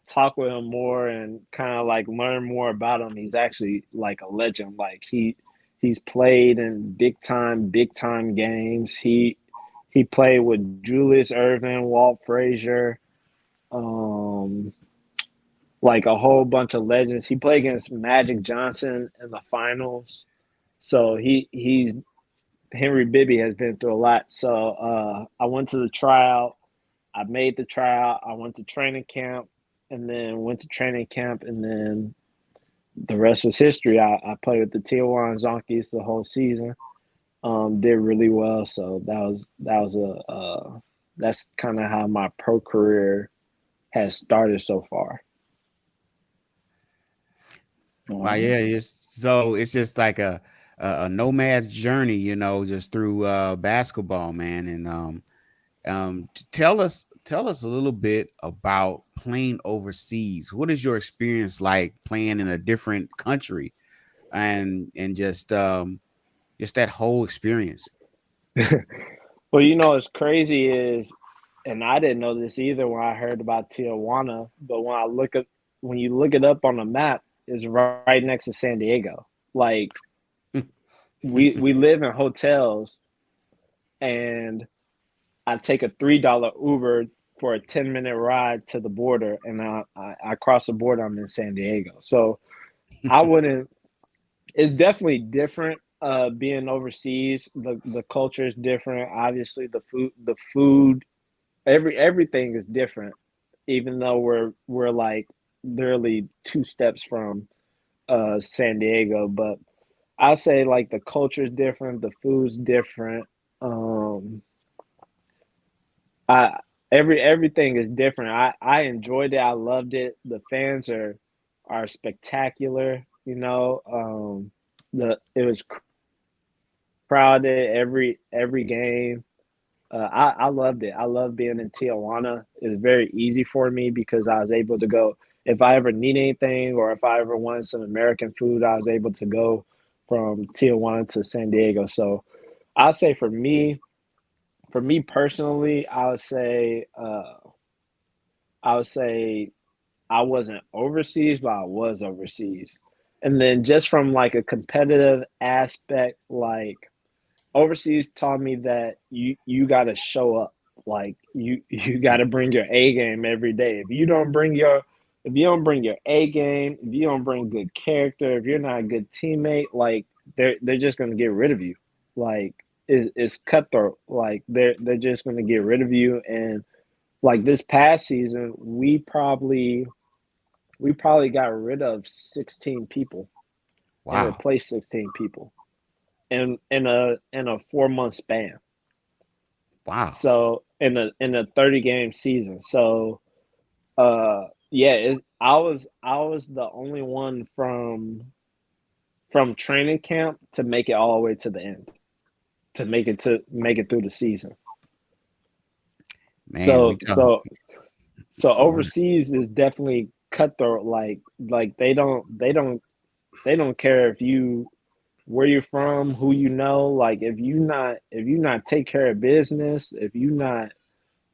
talk with him more and kind of like learn more about him, he's actually like a legend. Like he's played in big time games. He played with Julius Erving, Walt Frazier, like a whole bunch of legends. He played against Magic Johnson in the finals. So he's Henry Bibby has been through a lot. So I went to the tryout. I made the tryout. I went to training camp and then and then the rest was history. I played with the Tijuana Zonkies the whole season. Did really well. So that's kind of how my pro career has started so far. Wow, yeah, it's just like a nomad's journey, just through basketball, man. And tell us a little bit about playing overseas. What is your experience like playing in a different country, and just that whole experience? Well, what's crazy is, and I didn't know this either when I heard about Tijuana, but when you look it up on the map, it's right next to San Diego. Like we live in hotels, and I take a $3 Uber for a 10-minute ride to the border, and I cross the border. I'm in San Diego, so I wouldn't. It's definitely different. Being overseas, the culture is different. Obviously, the food, everything is different. even though we're like literally 2 steps from San Diego, but I say like the culture's different, the food's different. I everything is different. I enjoyed it. I loved it. The fans are spectacular. You know, it was crowded every game. I loved it. I love being in Tijuana. It was very easy for me because I was able to go if I ever need anything or if I ever wanted some American food. I was able to go from Tijuana to San Diego. So I'll say for me personally, I would say I wasn't overseas, but I was overseas. And then just from like a competitive aspect, like overseas taught me that you got to show up. Like you got to bring your A game every day. If you don't bring your A game, if you don't bring good character, if you're not a good teammate, like they're just gonna get rid of you. Like it's cutthroat. Like they're just gonna get rid of you. And like this past season, we probably got rid of 16 people and Wow. replaced 16 people in a 4 month span. Wow. So in a 30 game season. So yeah, I was the only one from training camp to make it all the way to the end, to make it through the season. Man, we So talk. so Sorry. overseas is definitely cutthroat. Like they don't care if you where you're from, who you know. Like if you not take care of business, if you not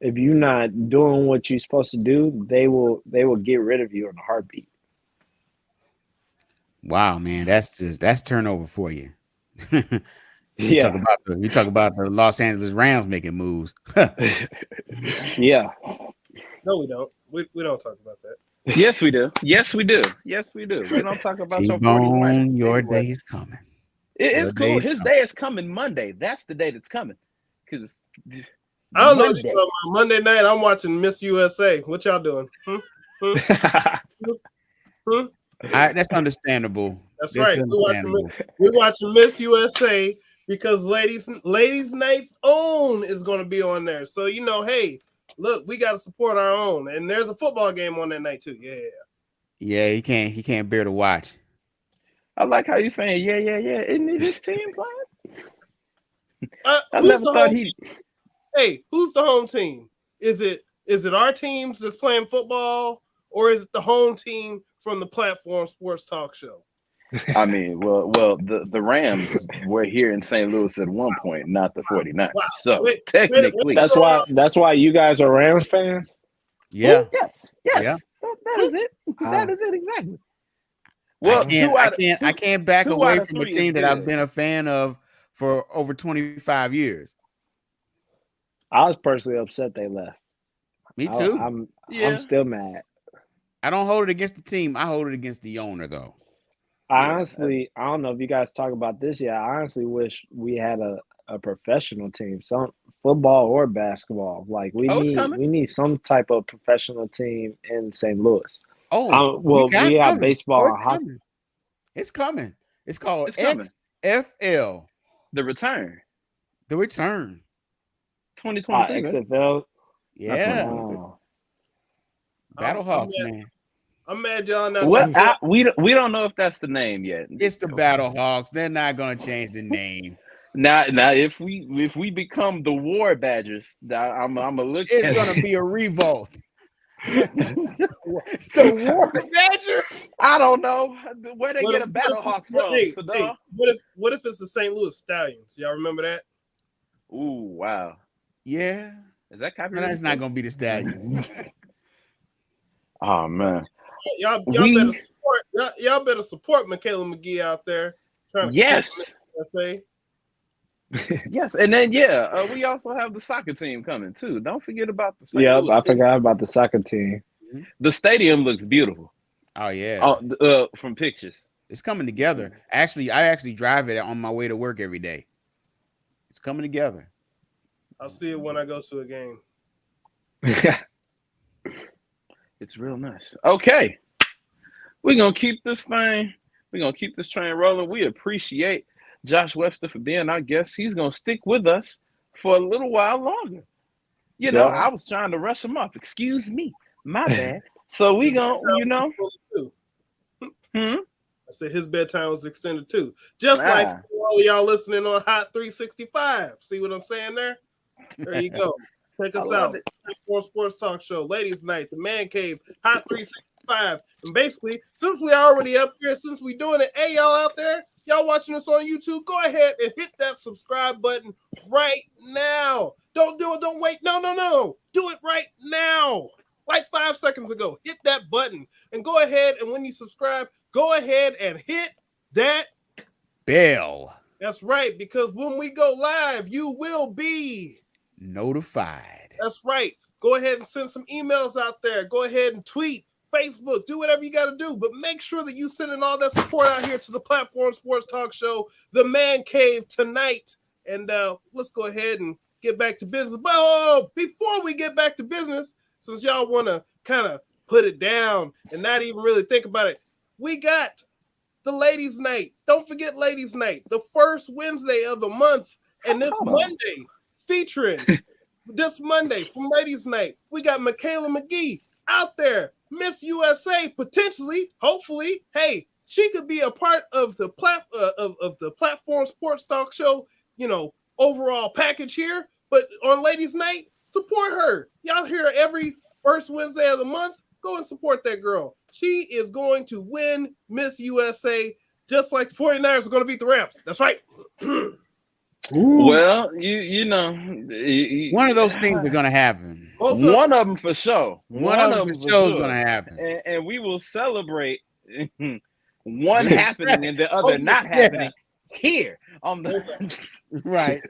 doing what you're supposed to do, they will get rid of you in a heartbeat. Wow, man, that's turnover for you. Yeah. You talk about the Los Angeles Rams making moves. Yeah. No, we don't. We don't talk about that. Yes, we do. Yes, we do. Yes, we do. We don't talk about your 49ers. T-Bone, your Anyway, day is coming. it's Your cool. day's His coming. day is coming Monday. That's the day that's coming. Because I don't know what Monday. you're talking about. Monday night, I'm watching Miss USA. What y'all doing? That's understandable. That's That's right. understandable. We're watching Miss USA because ladies Night's Own is going to be on there. So hey, look, we got to support our own, and there's a football game on that night too. Yeah. Yeah, he can't bear to watch. I like how you saying, yeah. Isn't it his team playing? I Who's never the thought home he. team? Hey, who's the home team? Is it our teams that's playing football, or is it the home team from the platform sports talk show? I mean, well, the Rams were here in St. Louis at one point, not the 49ers. Wow. So Wait, technically, That's why you guys are Rams fans. Yeah. yes, Yeah. that is it. That is it exactly. I Well, can't back two away out of from a three is team that I've good. been a fan of for over 25 years. I was personally upset they left. Me too. I'm still mad. I don't hold it against the team. I hold it against the owner, though. I don't know if you guys talk about this yet. I honestly wish we had a professional team, some football or basketball. Like we need some type of professional team in St. Louis. We have baseball and hockey. It's coming. It's called coming. XFL. The return. 2023. XFL. Yeah. Wow. Battlehawks, man. I'm mad y'all not. Well, we don't know if that's the name yet. It's the Battlehawks. They're not gonna change the name. Now, if we become the War Badgers, I'm gonna look. It's gonna be a revolt. The War Badgers. I don't know where they get a Battlehawk from. What if it's the St. Louis Stallions? Y'all remember that? Ooh, wow. Yeah. Is that copyrighted? That's not gonna be the Stallions. Oh man. Y'all better support Michaela McGee out there. Yes. Yes, and then we also have the soccer team coming too. Don't forget about the St. Louis I forgot about the soccer team. The stadium looks beautiful. Oh yeah. From pictures. It's coming together. Actually, I drive it on my way to work every day. It's coming together. I'll see it when I go to a game. It's real nice. Okay. We're gonna keep this thing. We're gonna keep this train rolling. We appreciate Josh Webster for being our guest. He's gonna stick with us for a little while longer. You know, I was trying to rush him off. Excuse me, my bad. So we gonna, I said his bedtime was extended too. Just like all of y'all listening on Hot 365. See what I'm saying there? There you go. Check us out. Sports Talk Show, Ladies Night, The Man Cave, Hot 365. And basically, since we already up here, since we doing it, hey, y'all out there, y'all watching us on YouTube, go ahead and hit that subscribe button right now. Don't do it. Don't wait. No. Do it right now. Like 5 seconds ago. Hit that button and go ahead. And when you subscribe, go ahead and hit that bell. That's right. Because when we go live, you will be notified. That's right. Go ahead and send some emails out there. Go ahead and tweet, Facebook, do whatever you got to do. But make sure that you sending all that support out here to the Platform Sports Talk Show, The Man Cave tonight. And let's go ahead and get back to business. But before we get back to business, since y'all want to kind of put it down and not even really think about it, we got the Ladies Night. Don't forget Ladies Night, the first Wednesday of the month. And this Monday, featuring this Monday from Ladies Night, we got Michaela McGee out there, Miss USA, potentially, hopefully. Hey, she could be a part of the Platform Sports Talk Show, overall package here. But on Ladies Night, support her. Y'all hear every first Wednesday of the month. Go and support that girl. She is going to win Miss USA, just like the 49ers are going to beat the Rams. That's right. Well, you know, one of those things are going to happen. One of them for sure. One of them for sure is going to happen. And we will celebrate one happening and the other not happening here on the right.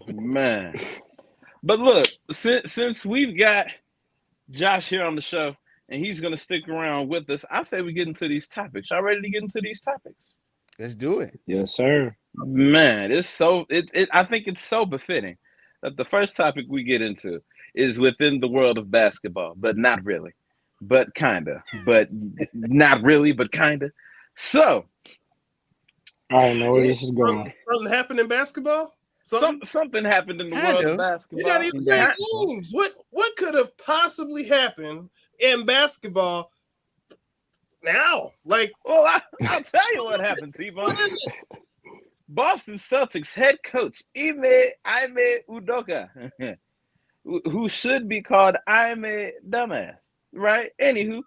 Man. But look, since we've got Josh here on the show and he's going to stick around with us, I say we get into these topics. Y'all ready to get into these topics? Let's do it. Yes, sir. Man, I think it's so befitting that the first topic we get into is within the world of basketball, but not really, but kinda, but not really, but kinda. So I don't know where this is going. Something happened in basketball? Something happened in the world of basketball. You got even games. What could have possibly happened in basketball now? Well, I'll tell you what happened, T-Bone. What is it? Boston Celtics head coach Ime Udoka, who should be called Ime Dumbass, right? Anywho,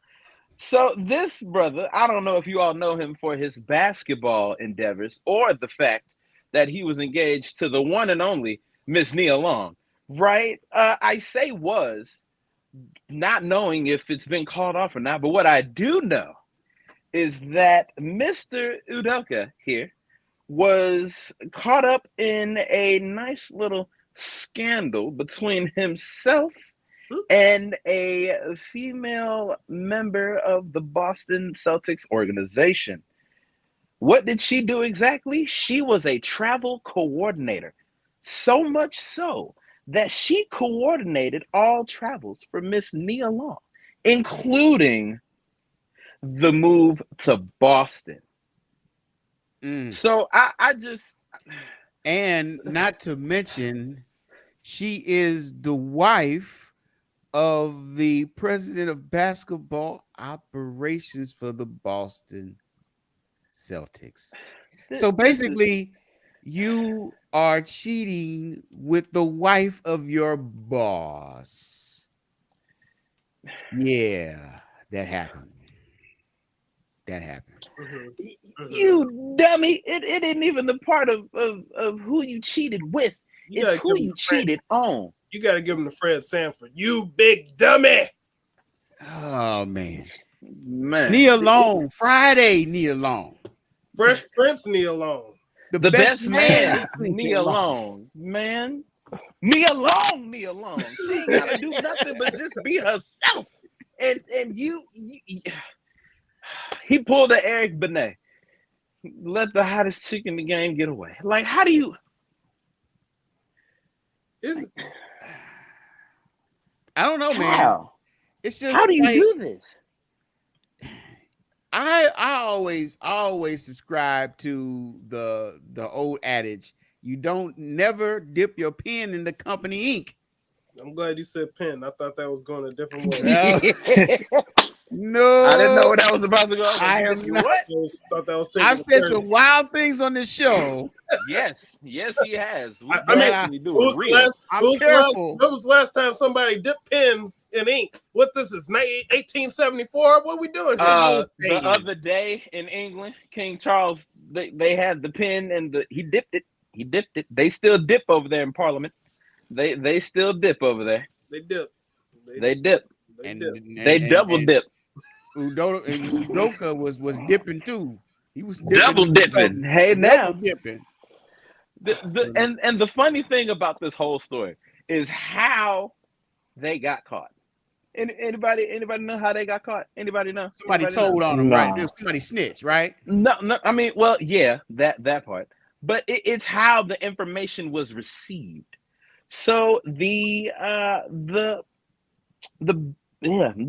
so this brother, I don't know if you all know him for his basketball endeavors or the fact that he was engaged to the one and only Miss Nia Long, right? I say was, not knowing if it's been called off or not, but what I do know is that Mr. Udoka here was caught up in a nice little scandal between himself and a female member of the Boston Celtics organization. What did she do exactly? She was a travel coordinator, so much so that she coordinated all travels for Miss Nia Long, including the move to Boston. So I just, and not to mention, she is the wife of the president of basketball operations for the Boston Celtics. So basically, you are cheating with the wife of your boss. Yeah, that happened. You dummy. It isn't even the part of who you cheated with. It's who you cheated on. You got to give him to Fred Sanford. You big dummy. Oh, man. Nia Long. Friday, Nia Long. Fresh Prince, Nia Long. The best man, Nia Long. Man. Nia Long, Nia Long. She ain't got to do nothing but just be herself. And you he pulled the Eric Benet. Let the hottest chick in the game get away. Like, how do you? I don't know, man. How? It's just how do you do this? I always subscribe to the old adage: you don't never dip your pen in the company ink. I'm glad you said pen. I thought that was going a different way. No, I didn't know where that was about to go. I am not. What? Thought that was I've said some wild things on this show. Yes, he has. We I mean, actually do a reel. Careful. When was the last time somebody dipped pens in ink? What this is, 1874? What are we doing here? The other day in England, King Charles, they had the pen and he dipped it. He dipped it. They still dip over there in Parliament. They still dip over there. They dip. They dip. They double dip. Udoka was dipping too. He was double dipping. Hey, now dipping. And the funny thing about this whole story is how they got caught. Anybody know how they got caught? Anybody know? Somebody told on them, right? There was somebody snitched, right? No. I mean, well, yeah, that part. But it's how the information was received. So the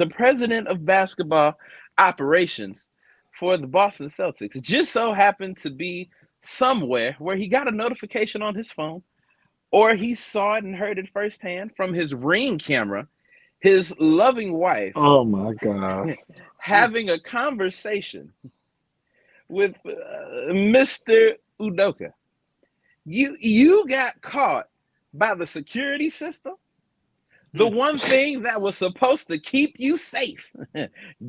president of basketball operations for the Boston Celtics just so happened to be somewhere where he got a notification on his phone, or he saw it and heard it firsthand from his Ring camera, his loving wife, oh my God, having a conversation with Mr. Udoka. You got caught by the security system. The one thing that was supposed to keep you safe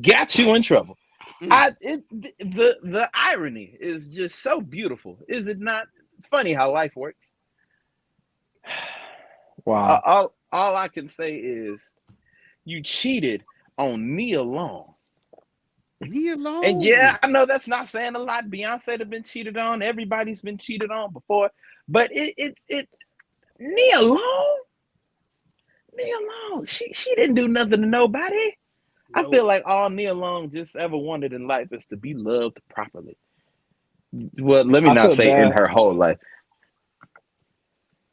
got you in trouble. The irony is just so beautiful, is it not? It's funny how life works. Wow. All I can say is you cheated on me alone. Me alone. And yeah, I know that's not saying a lot. Beyonce have been cheated on. Everybody's been cheated on before. But it me alone. Me alone. She didn't do nothing to nobody. I feel like all Nia Long just ever wanted in life is to be loved properly. Well, let me not say in her whole life.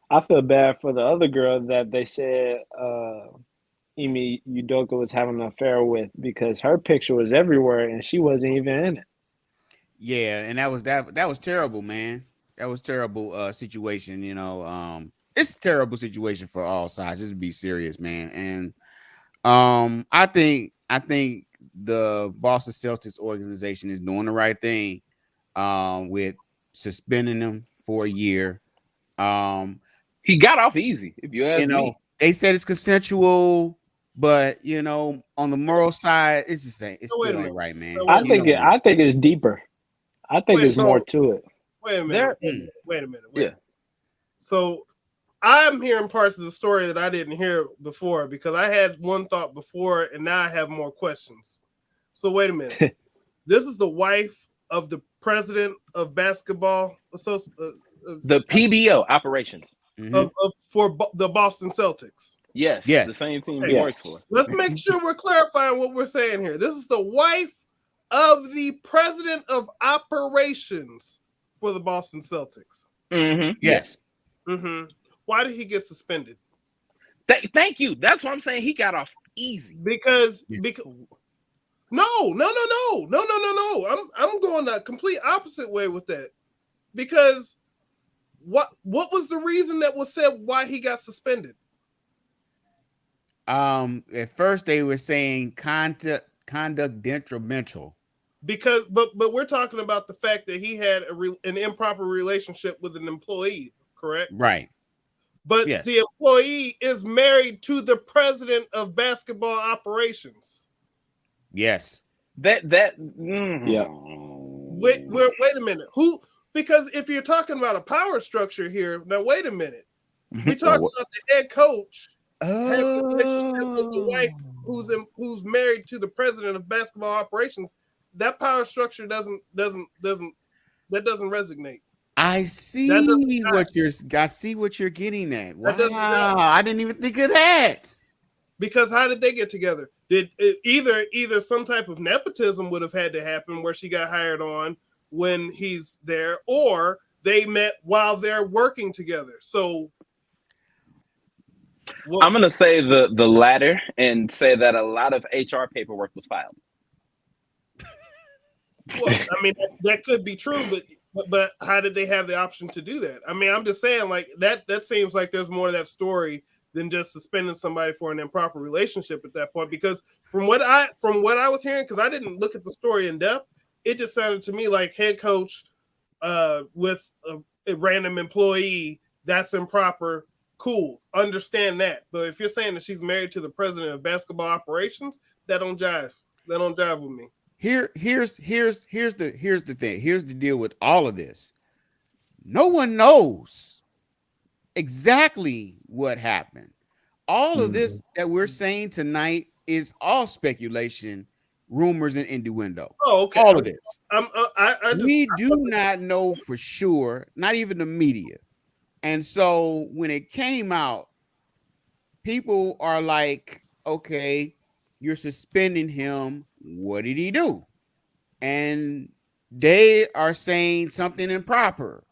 I feel bad for the other girl that they said Emi Udoka was having an affair with, because her picture was everywhere and she wasn't even in it. Yeah, and that was terrible, man. That was terrible situation, you know. It's a terrible situation for all sides. Just be serious, man. And I think the Boston Celtics organization is doing the right thing with suspending him for a year. He got off easy, if you ask me. They said it's consensual, but on the moral side, it's the same. It's still ain't right, man. I think it's deeper. I think there's more to it. Wait a minute. Wait a minute. Yeah. So I'm hearing parts of the story that I didn't hear before, because I had one thought before and now I have more questions. So wait a minute. This is the wife of the president of basketball the PBO operations for the Boston Celtics. Yes, the same team he works for. Let's make sure we're clarifying what we're saying here. This is the wife of the president of operations for the Boston Celtics. Mm-hmm. Yes. Mm-hmm. Why did he get suspended? Thank you. That's what I'm saying. He got off easy. Because no. I'm going the complete opposite way with that. Because what was the reason that was said why he got suspended? At first they were saying conduct detrimental. Because but we're talking about the fact that he had an improper relationship with an employee, correct? Right. But the employee is married to the president of basketball operations. Yes. Yeah. Wait a minute. Who? Because if you're talking about a power structure here, now wait a minute. We're talking about the head coach having a relationship with the wife who's married to the president of basketball operations. That power structure doesn't resonate. I see what you're getting at. Wow, I didn't even think of that. Because how did they get together? Did either some type of nepotism would have had to happen where she got hired on when he's there, or they met while they're working together. So I'm gonna say the latter and say that a lot of HR paperwork was filed. Well, I mean, that could be true, but how did they have the option to do that? I mean, I'm just saying, like that seems like there's more to that story than just suspending somebody for an improper relationship at that point. Because from what I was hearing, because I didn't look at the story in depth, it just sounded to me like head coach with a random employee, that's improper. Cool, understand that. But if you're saying that she's married to the president of basketball operations, that don't jive. That don't jive with me. Here's the thing. Here's the deal with all of this. No one knows exactly what happened. All of this that we're saying tonight is all speculation, rumors, and innuendo. Oh, okay. All of this. We do not know for sure, not even the media. And so when it came out, people are like, okay, you're suspending him. What did he do? And they are saying something improper.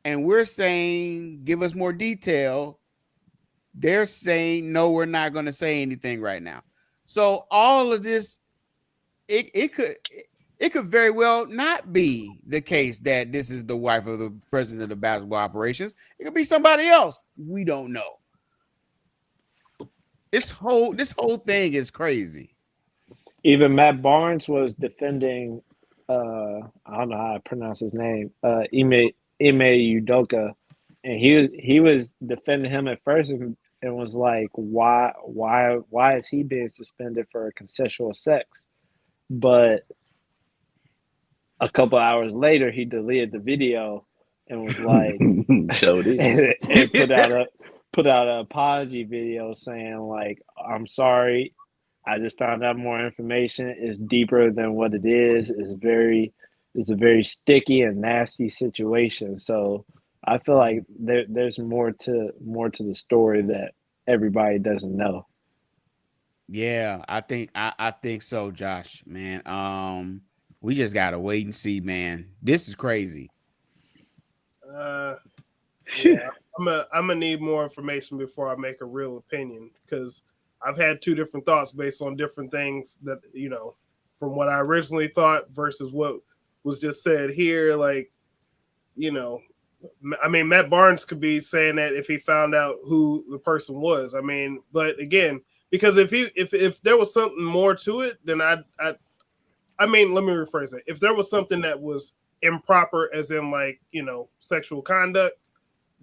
And we're saying, give us more detail. They're saying, no, we're not going to say anything right now. So all of this, it could very well not be the case that this is the wife of the president of the basketball operations. It could be somebody else. We don't know. This whole thing is crazy. Even Matt Barnes was defending, I don't know how to pronounce his name, Ime Udoka, and he was defending him at first and was like, why is he being suspended for consensual sex? But a couple hours later, he deleted the video and was like, showed it, and put out an apology video saying like, I'm sorry, I just found out more information. It's deeper than what it is. It's a very sticky and nasty situation. So I feel like there's more to the story that everybody doesn't know. Yeah, I think so, Josh, man. We just gotta wait and see, man. This is crazy. Yeah, I'm gonna need more information before I make a real opinion, because I've had two different thoughts based on different things that, from what I originally thought versus what was just said here. Like, I mean, Matt Barnes could be saying that if he found out who the person was. I mean, but again, because if there was something more to it, then I mean, let me rephrase it. If there was something that was improper, as in like, sexual conduct,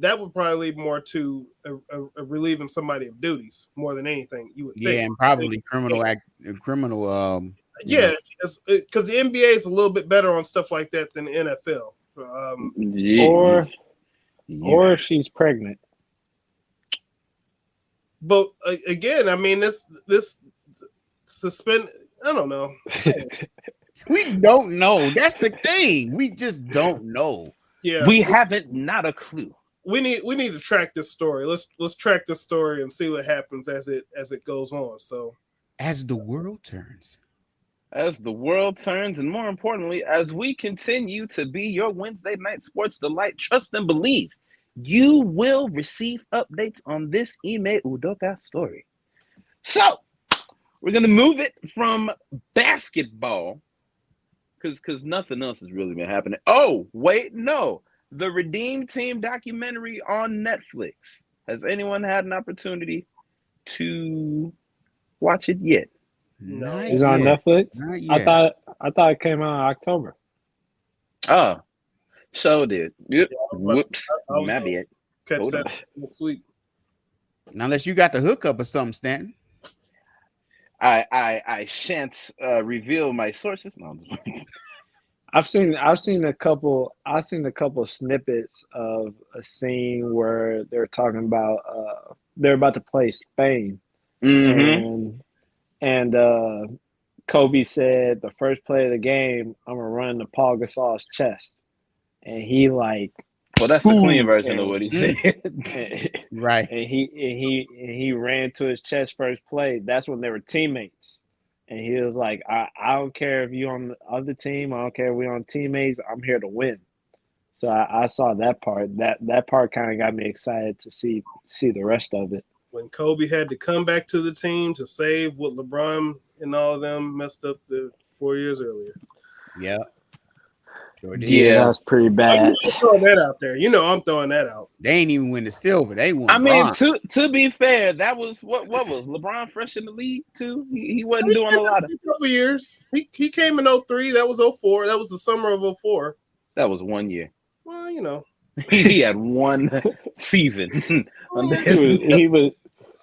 that would probably lead more to a relieving somebody of duties more than anything, you would think. Yeah, and probably criminal. Yeah, because the NBA is a little bit better on stuff like that than the NFL. Or if she's pregnant. But again, I mean, this suspend. I don't know. We don't know. That's the thing. We just don't know. Yeah, we haven't, not a clue. We need to track this story. Let's track this story and see what happens as it goes on. So, as the world turns, and more importantly, as we continue to be your Wednesday night sports delight, trust and believe, you will receive updates on this Ime Udoka story. So we're gonna move it from basketball, because nothing else has really been happening. Oh, wait, no. The Redeem Team documentary on Netflix. Has anyone had an opportunity to watch it yet? No. It's on Netflix? Not yet. I thought it came out in October. Oh, so did. Yep. Yeah, Whoops. My bad. Catch that next week. Unless you got the hookup or something, Stanton. I shan't reveal my sources. No, I've seen a couple snippets of a scene where they're talking about they're about to play Spain, and Kobe said the first play of the game, I'm gonna run to Paul Gasol's chest, and he like, well, that's the clean version of what he said, right? And he ran to his chest first play. That's when they were teammates. And he was like, I don't care if you're on the other team. I don't care if we're on teammates. I'm here to win. So I saw that part. That part kind of got me excited to see the rest of it. When Kobe had to come back to the team to save what LeBron and all of them messed up the 4 years earlier. Yeah. Sure did. Yeah, that's pretty bad. Throw that out there. You know, I'm throwing that out. They ain't even win the silver. They won. I mean, bronze. to be fair, that was what was LeBron fresh in the league too? He wasn't doing a lot of. A couple years. He came in 03. That was 04. That was the summer of 04. That was 1 year. Well, you know, he had one season.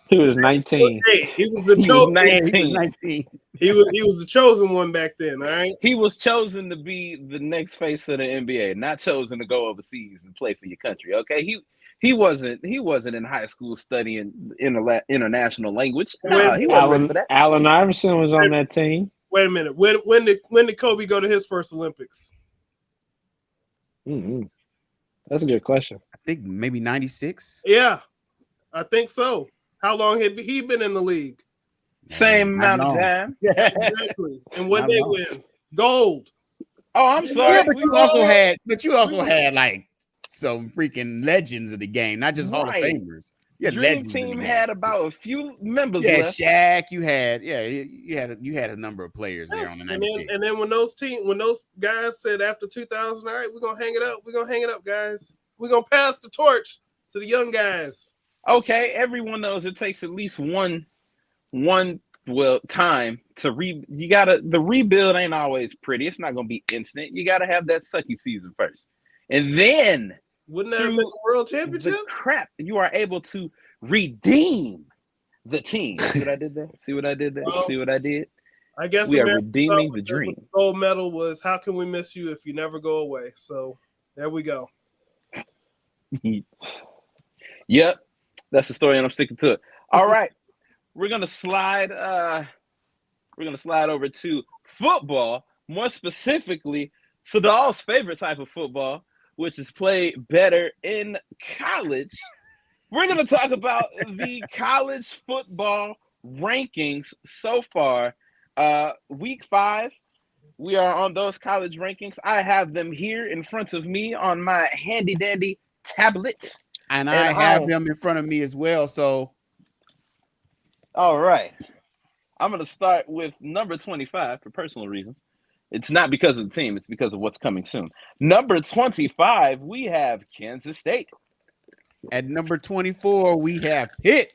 He was 19. Hey, he was the chosen. 19. He was the chosen one back then. All right. He was chosen to be the next face of the NBA, not chosen to go overseas and play for your country. Okay, he wasn't in high school studying international language. No, he wasn't ready for that. Allen Iverson was on that team. Wait a minute. When did Kobe go to his first Olympics? Mm-hmm. That's a good question. I think maybe 96. Yeah, I think so. How long had he been in the league? Same amount of time. Exactly. And what they win? Gold. Oh, I'm sorry. Yeah, but you also had like some freaking legends of the game, not just Hall of Famers. Dream Team had about a few members left. Shaq, you had a number of players there on the 96. And then when those guys said after 2000, all right, we're gonna hang it up, guys. We're gonna pass the torch to the young guys. Okay, everyone knows it takes at least one time to the rebuild ain't always pretty. It's not gonna be instant. You gotta have that sucky season first. And then wouldn't that have been the world championship? Crap, you are able to redeem the team. See what I did there? See what I did there? See what I did? I guess we are redeeming the dream. The gold medal was how can we miss you if you never go away? So there we go. Yep. That's the story, and I'm sticking to it. All right. We're gonna slide over to football, more specifically Sadal's favorite type of football, which is played better in college. We're gonna talk about the college football rankings so far. Week 5, we are on those college rankings. I have them here in front of me on my handy dandy tablet. And I have them in front of me as well. So, all right. I'm going to start with number 25 for personal reasons. It's not because of the team. It's because of what's coming soon. Number 25, we have Kansas State. At number 24, we have Pitt.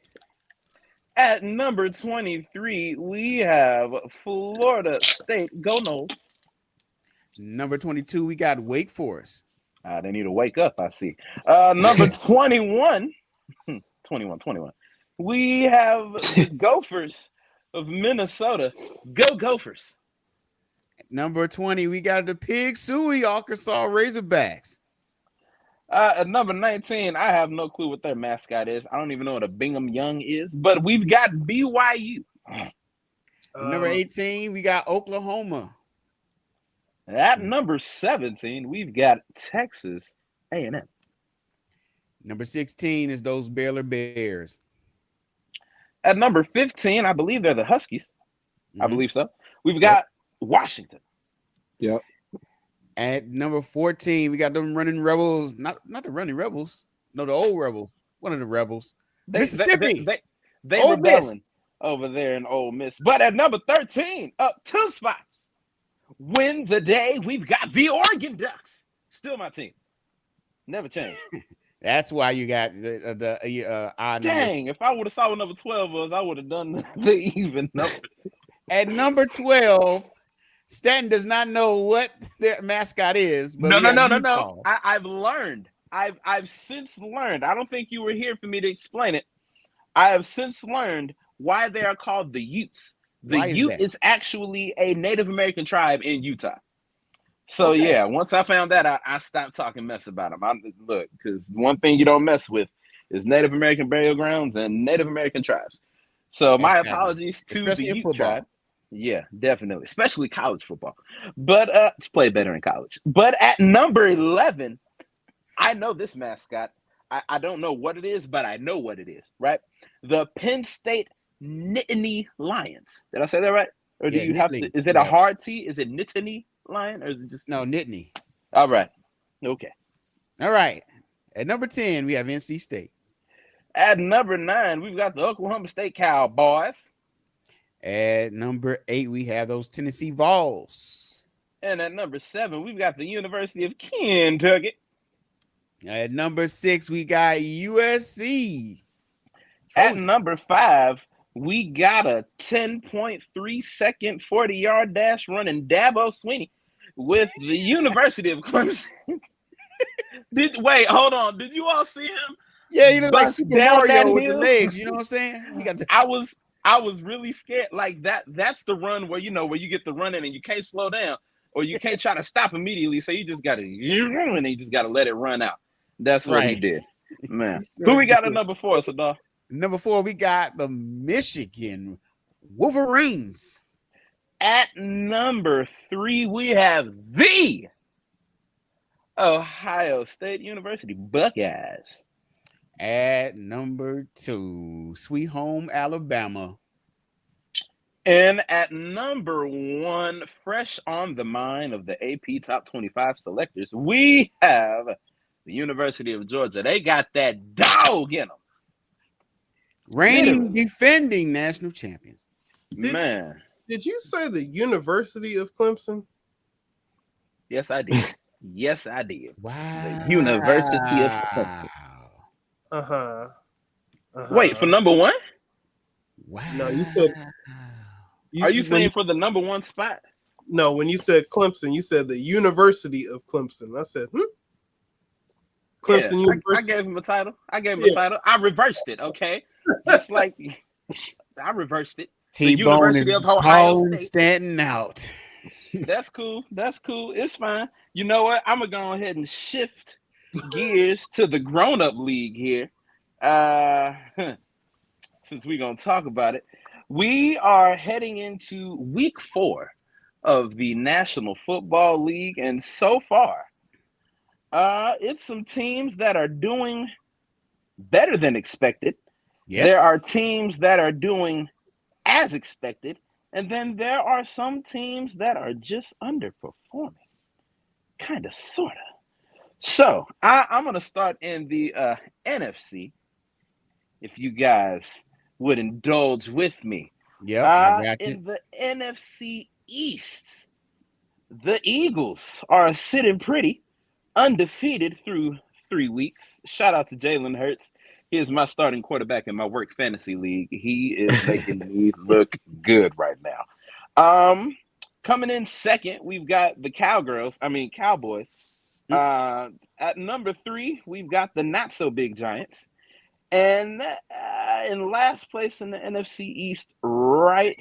At number 23, we have Florida State. Go Noles. Number 22, we got Wake Forest. They need to wake up, I see. Number 21, 21. We have the Gophers of Minnesota. Go Gophers. Number 20, we got the Pig Suey Arkansas Razorbacks. At number 19, I have no clue what their mascot is. I don't even know what a Bingham Young is, but we've got BYU. Number 18, we got Oklahoma. At number 17, we've got Texas A&M. Number 16 is those Baylor Bears. At number 15, I believe they're the Huskies. I believe so. We've got Washington. Yep. At number 14, we got them running Rebels. Not the running Rebels. No, the old Rebels. One of the Rebels. Mississippi. They rebelling over there in Ole Miss. But at number 13, up 2 spots. Win the day, we've got the Oregon Ducks. Still my team. Never changed. That's why you got the odd Dang, numbers. if I would have saw what number 12 was, I would have done the even numbers. At number 12, Stanton does not know what their mascot is. But No. I've learned. I've since learned. I don't think you were here for me to explain it. I have since learned why they are called the Utes. The Ute is actually a Native American tribe in Utah. So, yeah, once I found that, I stopped talking mess about them. Look, because one thing you don't mess with is Native American burial grounds and Native American tribes. So my apologies to the Ute tribe. Yeah, definitely, especially college football. But it's played better in college. But at number 11, I know this mascot. I don't know what it is, but I know what it is, right? The Penn State Nittany Lions. Did I say that right? Or do you have to? Is it a hard T? Is it Nittany Lion, or is it just Nittany? All right. Okay. All right. At number 10, we have NC State. At number 9, we've got the Oklahoma State Cowboys. At number 8, we have those Tennessee Vols. And at number 7, we've got the University of Kentucky. At number 6, we got USC. At number 5, we got a 10.3 second 40-yard dash running Dabo Swinney with the University of Clemson. Wait, hold on. Did you all see him? Yeah, he looked like Super Mario with the hill? legs. You know what I'm saying? He got the... I was really scared. Like that's the run where where you get the running and you can't slow down or you can't try to stop immediately. So you just gotta and you just gotta let it run out. That's what he did. Man. Who we got at number 4, Sadar? Number 4, we got the Michigan Wolverines. At number 3, we have the Ohio State University Buckeyes. At number 2, Sweet Home Alabama. And at number 1, fresh on the mind of the AP Top 25 selectors, we have the University of Georgia. They got that dog in them. Reigning, defending national champions. Did you say the University of Clemson? Yes, I did. Yes, I did. Wow. The University of Clemson. Uh-huh. Wait, for number 1? Wow. No, you said... Are you saying for the number 1 spot? No, when you said Clemson, you said the University of Clemson. I said, Clemson University. I gave him a title. I reversed it, okay? Just like I reversed it. T-Bone is of Ohio State. Standing out. That's cool. It's fine. You know what? I'm going to go ahead and shift gears to the grown-up league here. Since we're going to talk about it. We are heading into week 4 of the National Football League. And so far, it's some teams that are doing better than expected. Yes. There are teams that are doing as expected. And then there are some teams that are just underperforming. Kind of, sort of. So I'm going to start in the NFC. If you guys would indulge with me. Yeah. In the NFC East, the Eagles are sitting pretty, undefeated through 3 weeks. Shout out to Jalen Hurts. He is my starting quarterback in my work fantasy league. He is making me look good right now. Coming in second, we've got the Cowboys. At number 3, we've got the not so big Giants. And in last place in the NFC East, right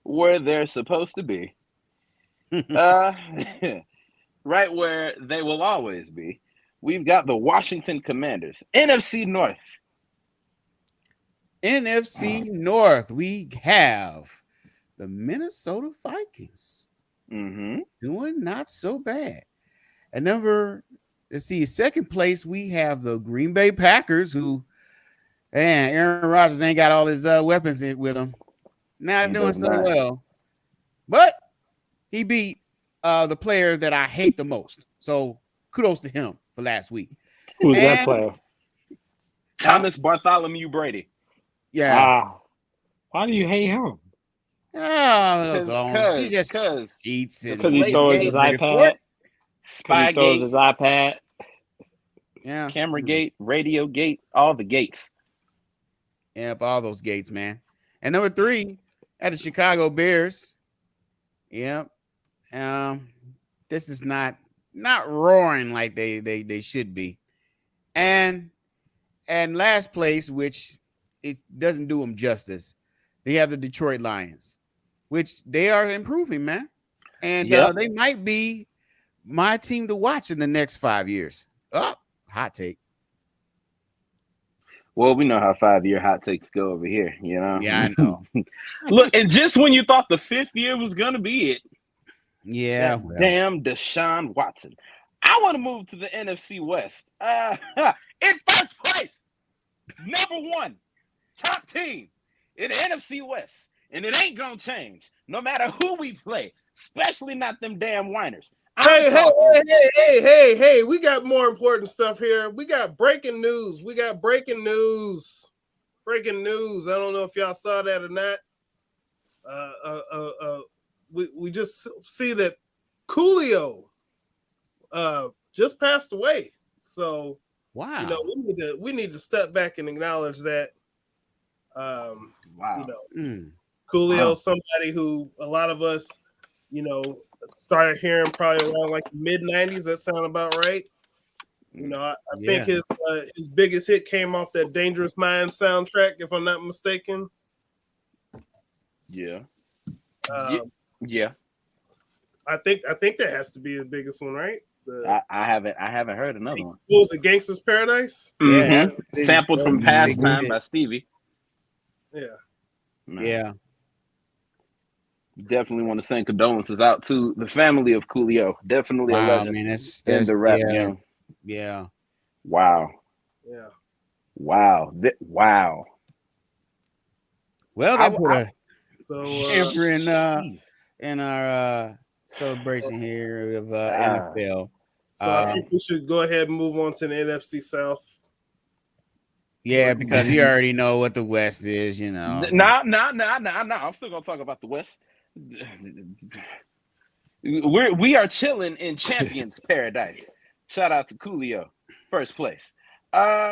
where they're supposed to be, right where they will always be, we've got the Washington Commanders. NFC North. North, we have the Minnesota Vikings. Doing not so bad. And second place, we have the Green Bay Packers, who... And Aaron Rodgers ain't got all his weapons with him. Not doing so well. But he beat the player that I hate the most. So kudos to him for last week. Who's that player? Thomas Bartholomew Brady. Yeah. Wow. Why do you hate him? Oh, he just cheats. Because he throws his iPad. Spygate. He throws his iPad. Yeah. Camera gate, radio gate, all the gates. Yep, all those gates, man. And number 3, at the Chicago Bears. Yep. This is not roaring like they should be. And last place, which it doesn't do them justice, they have the Detroit Lions, which they are improving, man. And they might be my team to watch in the next 5 years. Oh, hot take. Well, we know how 5-year hot takes go over here, you know? Yeah, I know. Look, and just when you thought the 5th year was going to be it. Yeah. Damn Deshaun Watson. I want to move to the NFC West. In first place, number 1, top team in the NFC West. And it ain't going to change no matter who we play, especially not them damn whiners. Hey, we got more important stuff here. We got breaking news. Breaking news. I don't know if y'all saw that or not. We just see that Coolio just passed away. So wow, you know, we need to step back and acknowledge that. Wow. You know, Coolio, somebody who a lot of us, you know, started hearing probably around like the mid '90s. That sound about right. You know, I think his biggest hit came off that Dangerous Minds soundtrack, if I'm not mistaken. Yeah. Yeah. I think that has to be the biggest one, right? I haven't heard another one. What was it, Gangsta's Paradise? Yeah, sampled from Pastime by Stevie. Yeah. Yeah. Definitely want to send condolences out to the family of Coolio. Definitely a legend, man, that's in the rap game. Yeah. Wow. Yeah. Wow. Wow. Well, that put a camper in our celebration here of NFL. So I think we should go ahead and move on to the NFC South. Yeah, because we already know what the West is, you know. Nah. I'm still gonna talk about the West. We are chilling in champions paradise. Shout out to Coolio, first place.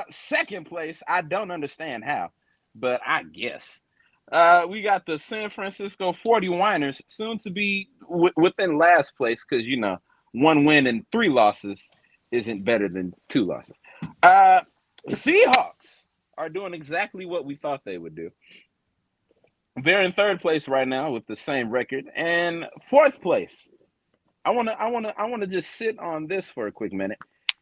Second place, I don't understand how, but I guess. We got the San Francisco 49ers, soon to be within last place, because you know 1 win and 3 losses isn't better than 2 losses. Seahawks are doing exactly what we thought they would do. They're in third place right now with the same record, and fourth place. I wanna just sit on this for a quick minute.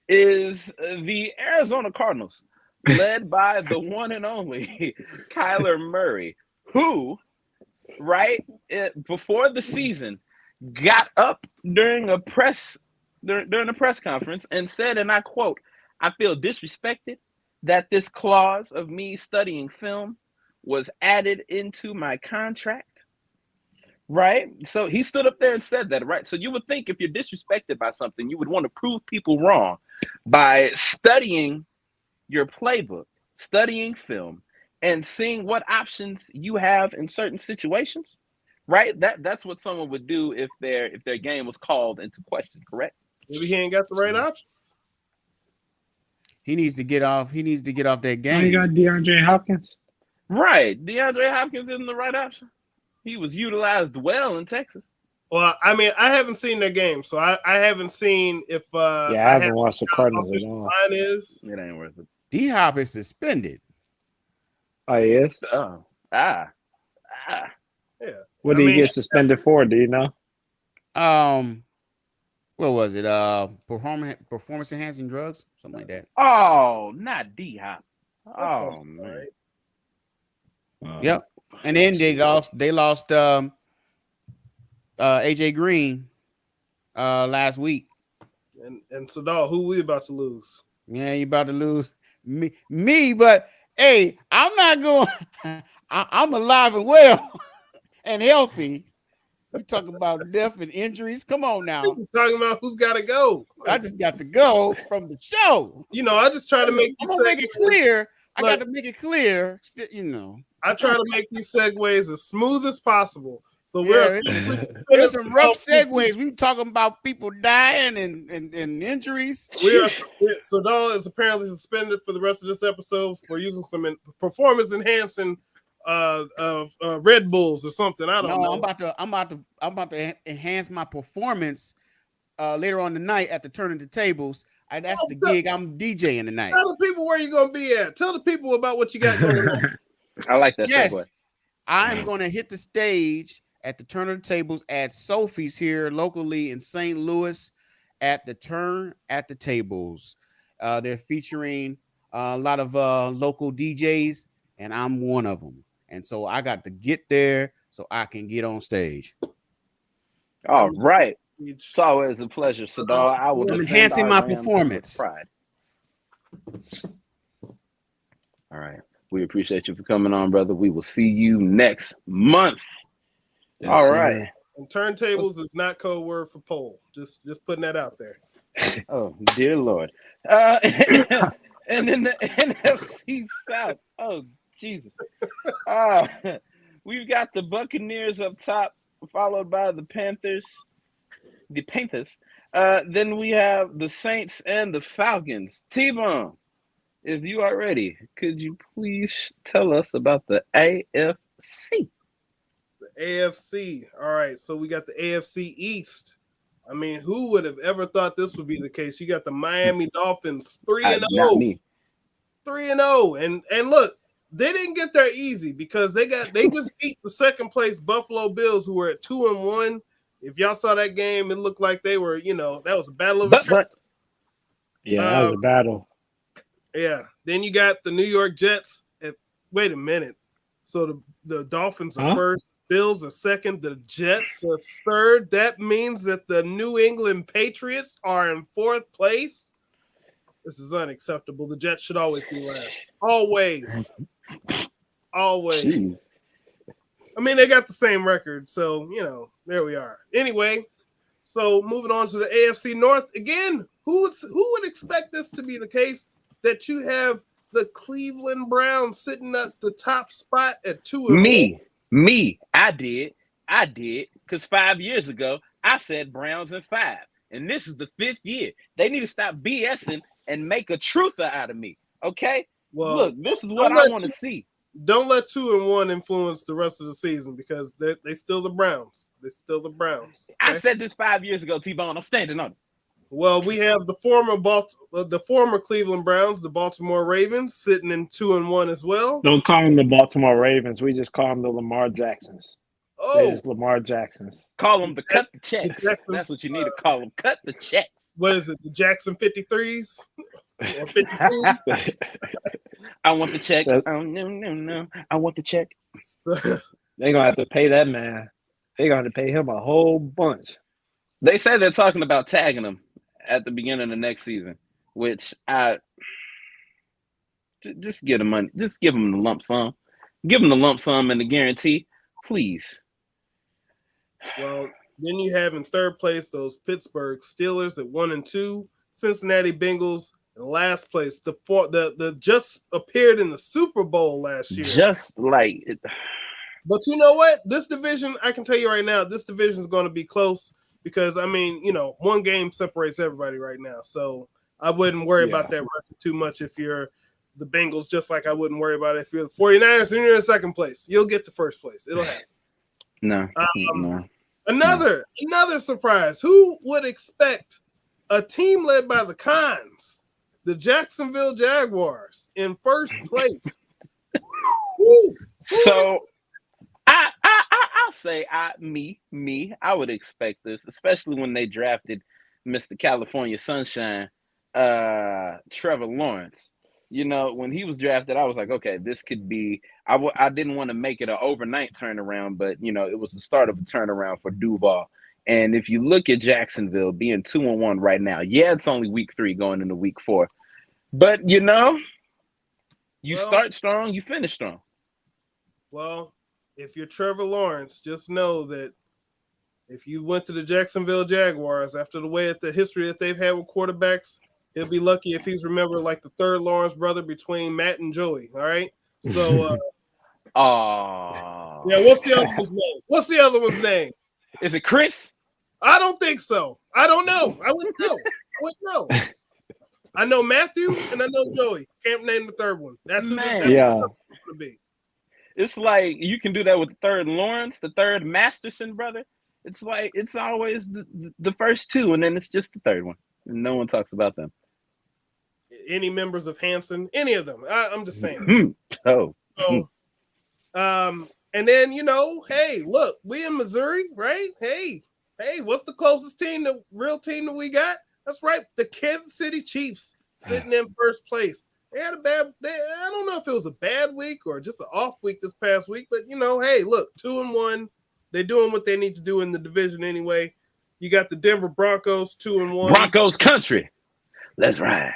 Is the Arizona Cardinals, led by the one and only Kyler Murray, who, before the season, got up during a press conference and said, and I quote, "I feel disrespected that this clause of me studying film was added into my contract." Right? So he stood up there and said that, right? So you would think if you're disrespected by something, you would want to prove people wrong by studying your playbook, studying film, and seeing what options you have in certain situations, right? That's what someone would do if their game was called into question, correct? Maybe he ain't got the right options. He needs to get off. He needs to get off that game. You got DeAndre Hopkins. Right. DeAndre Hopkins isn't the right option. He was utilized well in Texas. Well, I mean, I haven't seen their game, so I haven't seen if I haven't watched the Cardinals at all. Line is. It ain't worth it. D-Hop is suspended. Oh, he is? Oh. Yeah. What did he get suspended for? Do you know? What was it? Performance enhancing drugs, something like that. Oh, not D-Hop. Oh man. Right. Yep. And then they lost AJ Green last week. And Sadal, who we about to lose? Yeah, you about to lose me, but hey, I'm not going. I'm alive and well and healthy. You talking about death and injuries? Come on now. We're just talking about who's got to go. I just got to go from the show. You know, I just try to make. I'm gonna make it clear. I got to make it clear. You know, I try to make these segues as smooth as possible. So there's some rough segues. We talking about people dying and injuries. Sadal is apparently suspended for the rest of this episode for using some performance enhancing Red Bulls or something. I don't know. I'm about to enhance my performance later on tonight at the Turn of the Tables. That's the gig I'm DJing tonight. Tell the people where you're gonna be at. Tell the people about what you got going on. I like that. Yes, segue. I'm gonna hit the stage at the Turn of the Tables at Sophie's here locally in St. Louis at the Turn at the Tables. They're featuring a lot of local DJs, and I'm one of them. And so I got to get there so I can get on stage. All right. It's always a pleasure, Sadal. I will enhancing my performance. Pride. All right. We appreciate you for coming on, brother. We will see you next month. Yes, all right. And turntables is not code word for pole. Just putting that out there. Oh, dear Lord. And in the NFC South, oh, Jesus. We've got the Buccaneers up top, followed by the Panthers. the Panthers. Then we have the Saints and the Falcons. T-Bone, if you are ready, could you please tell us about the AFC? The AFC. All right, so we got the AFC East. I mean, who would have ever thought this would be the case? You got the Miami Dolphins 3-0. Not me. 3-0. And look, they didn't get there easy because they just beat the second place Buffalo Bills, who were at 2-1. If y'all saw that game, it looked like they were, that was a battle of that was a battle. Yeah. Then you got the New York Jets wait a minute. So the Dolphins are first, Bills are second, the Jets are third. That means that the New England Patriots are in fourth place. This is unacceptable. The Jets should always be last. Always. Jeez. I mean, they got the same record, so, there we are. Anyway, so moving on to the AFC North. Again, who would expect this to be the case, that you have the Cleveland Browns sitting at the top spot at 2-1? Me. I did. Because 5 years ago, I said Browns in 5. And this is the 5th year. They need to stop BSing and make a truther out of me. Okay? Well, look, this is what I want to see. Don't let 2-1 influence the rest of the season, because they still the Browns. They're still the Browns. Okay? I said this 5 years ago, T-Bone. I'm standing on it. Well, we have the former Cleveland Browns, the Baltimore Ravens, sitting in 2-1 as well. Don't call them the Baltimore Ravens. We just call them the Lamar Jacksons. Oh, it's Lamar Jacksons. Call them the cut the checks. That's what you need to call them. Cut the checks. What is it? The Jackson 53s or 52? I want the check. Oh no. I want the check. They're gonna have to pay that man. They're gonna have to pay him a whole bunch. They say they're talking about tagging him at the beginning of the next season, which I just get him money. Just give him the lump sum. Give him the lump sum and the guarantee, please. Well, then you have in third place those Pittsburgh Steelers at 1-2, Cincinnati Bengals in last place. The just appeared in the Super Bowl last year. Just like it. But you know what? This division, I can tell you right now, this division is going to be close because, I mean, one game separates everybody right now. So I wouldn't worry about that record too much if you're the Bengals, just like I wouldn't worry about it if you're the 49ers and you're in second place. You'll get to first place. It'll happen. No. Another surprise. Who would expect a team led by the Cons, the Jacksonville Jaguars, in first place? So I'll say I would expect this, especially when they drafted Mr. California Sunshine, Trevor Lawrence. When he was drafted, I was like, okay, this could be. I didn't want to make it an overnight turnaround, but it was the start of a turnaround for Duval. And if you look at Jacksonville being 2-1 right now, it's only week 3 going into week 4, but start strong, you finish strong. Well, if you're Trevor Lawrence, just know that if you went to the Jacksonville Jaguars after the history that they've had with quarterbacks, he'll be lucky if he's remembered like the third Lawrence brother between Matt and Joey. All right. So, what's the other one's name? Is it Chris? I don't think so. I don't know. I wouldn't know. I know Matthew and I know Joey. Can't name the third one. That's who that's going to be. It's like you can do that with the third Lawrence, the third Masterson brother. It's like it's always the first 2, and then it's just the third one, and no one talks about them. Any members of Hanson, any of them. I'm just saying. And then hey, look, we in Missouri, right? Hey, what's the closest real team that we got? That's right, the Kansas City Chiefs sitting in first place. They had I don't know if it was a bad week or just an off week this past week, but hey, look, 2-1. They're doing what they need to do in the division anyway. You got the Denver Broncos 2-1. Broncos country. Let's ride.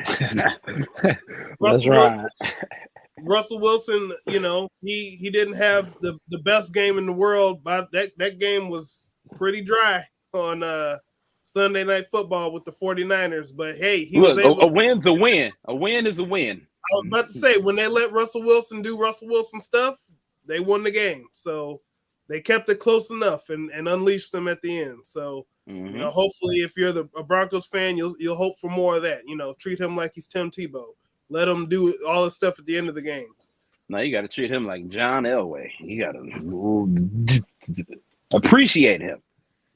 Russell Wilson, he didn't have the best game in the world, but that game was pretty dry on Sunday Night Football with the 49ers. But hey, a win's a win. A win is a win. I was about to say, when they let Russell Wilson do Russell Wilson stuff, they won the game. So they kept it close enough and unleashed them at the end. So You know, hopefully, if you're a Broncos fan, you'll hope for more of that. You know, treat him like he's Tim Tebow. Let him do all the stuff at the end of the game. No, you got to treat him like John Elway. You got to appreciate him,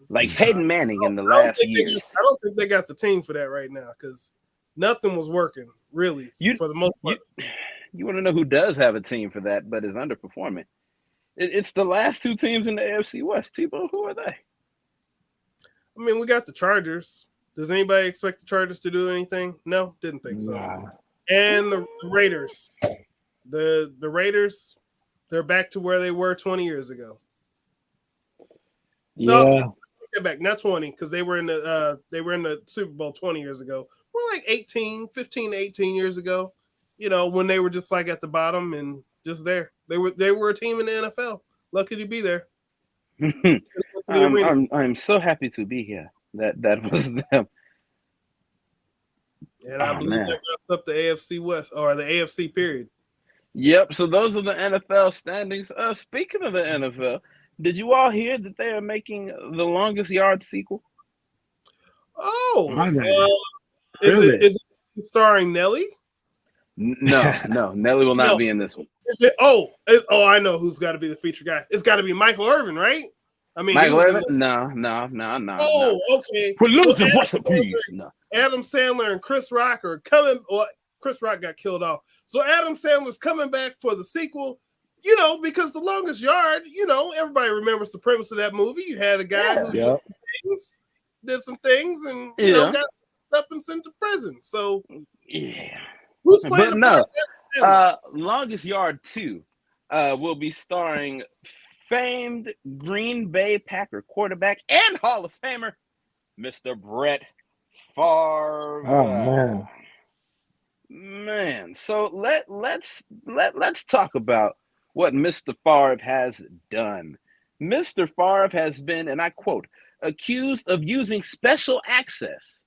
like Peyton Manning in the last years. I don't think they got the team for that right now because nothing was working really for the most part. You want to know who does have a team for that, but is underperforming? It's the last two teams in the AFC West. Tebow, who are they? I mean, we got the Chargers. Does anybody expect the Chargers to do anything? No, didn't think so. Nah. And the Raiders. The Raiders, they're back to where they were 20 years ago. Yeah. No, get back, not 20, because they were in the Super Bowl 20 years ago. We're like 15 to 18 years ago. You know, when they were just like at the bottom and just there. They were a team in the NFL. Lucky to be there. I'm so happy to be here. That was them. And I believe that wraps up the AFC West or the AFC period. Yep. So those are the NFL standings. Speaking of the NFL, did you all hear that they are making the Longest Yard sequel? Oh, is it starring Nelly? No, Nelly will not be in this one. Is it? I know who's got to be the feature guy. It's got to be Michael Irvin, right? I mean, Michael Irvin? No. Okay. We're losing recipes. No. Adam Sandler and Chris Rock are coming. Well, Chris Rock got killed off, so Adam Sandler's coming back for the sequel. You know, because The Longest Yard. You know, everybody remembers the premise of that movie. You had a guy who did some things, and you know, got up and sent to prison. So who's playing? Longest Yard 2 will be starring famed Green Bay Packer quarterback and Hall of Famer, Mr. Brett Favre. Oh man. So let's talk about what Mr. Favre has done. Mr. Favre has been, and I quote, accused of using special access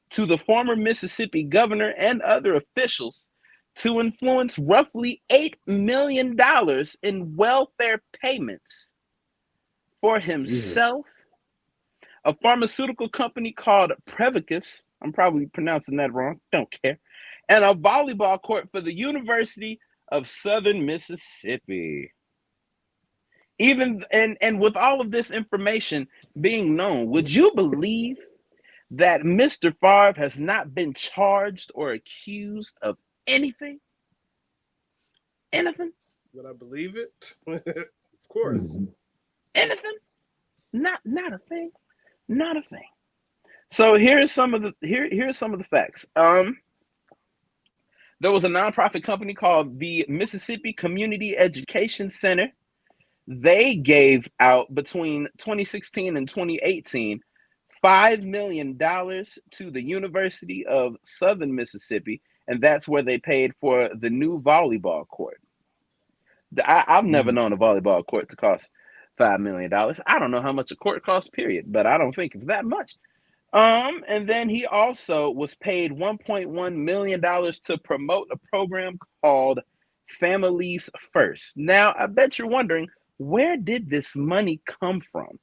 to the former Mississippi governor and other officials to influence roughly $8 million in welfare payments for himself, a pharmaceutical company called Prevacus, I'm probably pronouncing that wrong, don't care, and a volleyball court for the University of Southern Mississippi. Even and with all of this information being known, would you believe that Mr. Favre has not been charged or accused of anything? Anything? Would I believe it? Of course. Anything? Not a thing. Not a thing. So here's some of the facts. There was a nonprofit company called the Mississippi Community Education Center. They gave out between 2016 and 2018 $5 million to the University of Southern Mississippi, and that's where they paid for the new volleyball court. I've never known a volleyball court to cost $5 million. I don't know how much a court costs, period, but I don't think it's that much. And then he also was paid $1.1 million to promote a program called Families First. Now, I bet you're wondering, where did this money come from?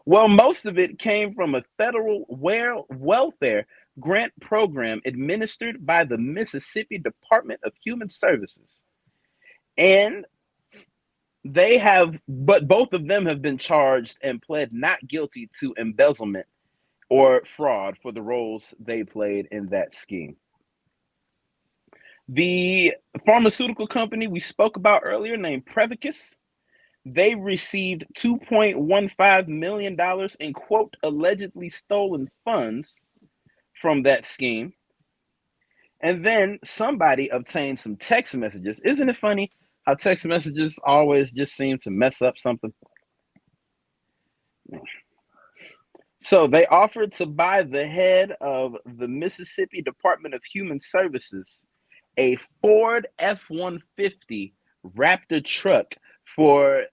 Well, most of it came from a federal welfare grant program administered by the Mississippi Department of Human Services. And both of them have been charged and pled not guilty to embezzlement or fraud for the roles they played in that scheme. The pharmaceutical company we spoke about earlier, named Prevacus, they received $2.15 million in, quote, allegedly stolen funds from that scheme. And then somebody obtained some text messages. Isn't it funny how text messages always just seem to mess up something? So they offered to buy the head of the Mississippi Department of Human Services a Ford F-150 Raptor truck for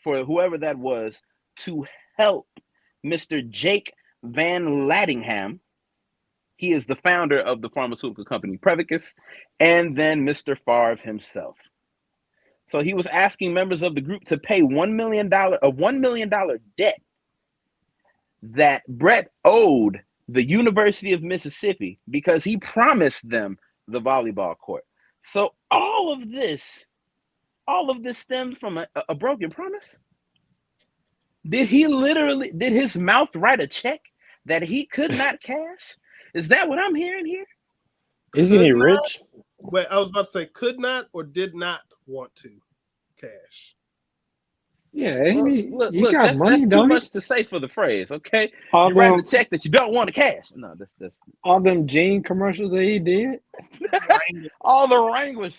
whoever that was, to help Mr. Jake Van Lattingham. He is the founder of the pharmaceutical company Prevacus, and then Mr. Favre himself. So he was asking members of the group to pay $1 million debt that Brett owed the University of Mississippi because he promised them the volleyball court. So all of this stemmed from a broken promise? Did his mouth write a check that he could not cash? Is that what I'm hearing here? Isn't he rich? Wait, I was about to say could not or did not want to cash. Yeah, Look, got money, that's too much to say for the phrase, okay? You're writing a check that you don't want to cash. No, that's all them jean commercials that he did. all the Wranglers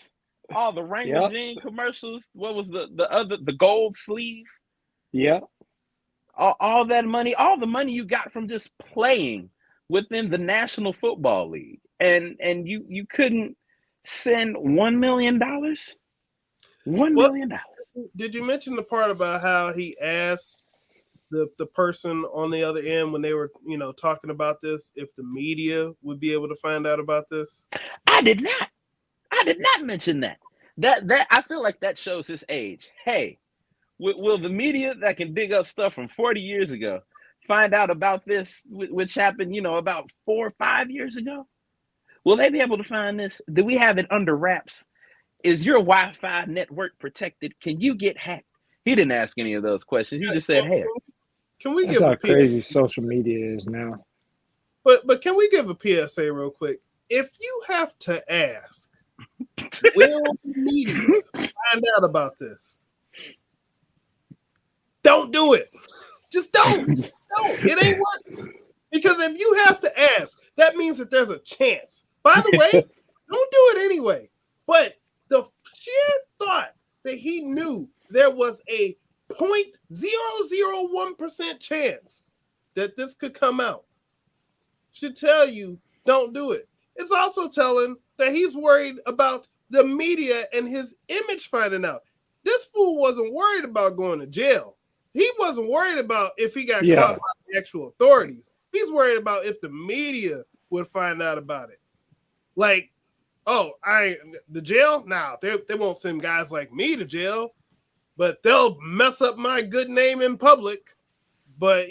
jean commercials. What was the gold sleeve? Yeah. All that money, all the money you got from just playing within the National Football League, and you couldn't send $1 million. $1 million. Did you mention the part about how he asked the person on the other end when they were, talking about this, if the media would be able to find out about this? I did not mention that. That I feel like that shows his age. Hey, will the media that can dig up stuff from 40 years ago find out about this, which happened, about 4 or 5 years ago? Will they be able to find this? Do we have it under wraps? Is your Wi-Fi network protected? Can you get hacked? He didn't ask any of those questions. He just said, "Hey, can we That's give how a crazy social media is now." But can we give a PSA real quick? If you have to ask, will the media find out about this? Don't do it. Just don't. Don't. It ain't working. Because if you have to ask, that means that there's a chance. By the way, don't do it anyway. But the sheer thought that he knew there was a 0.001% chance that this could come out should tell you don't do it. It's also telling that he's worried about the media and his image finding out. This fool wasn't worried about going to jail. He wasn't worried about if he got caught by the actual authorities. He's worried about if the media would find out about it. Like, the jail? Nah, they won't send guys like me to jail, but they'll mess up my good name in public. But,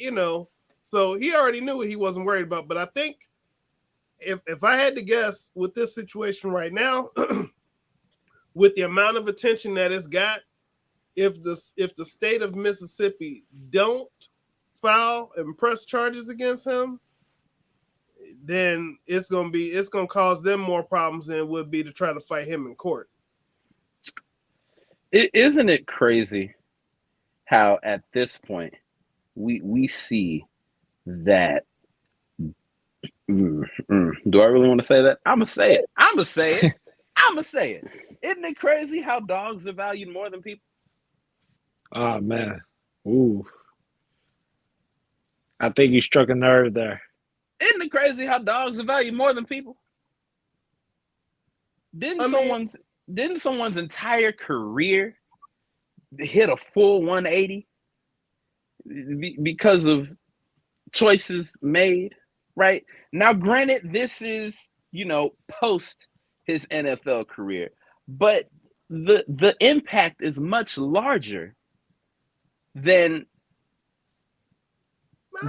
so he already knew what he wasn't worried about. But I think if I had to guess with this situation right now, with the amount of attention that it's got, if the state of Mississippi don't file and press charges against him, then it's gonna cause them more problems than it would be to try to fight him in court. Isn't it crazy how at this point we see that? Do I really want to say that? I'm gonna say it. Isn't it crazy how dogs are valued more than people? Oh man, ooh! I think you struck a nerve there. Isn't it crazy how dogs are valued more than people? Didn't someone's entire career hit a full 180 because of choices made? Right now, granted, this is post his NFL career, but the impact is much larger than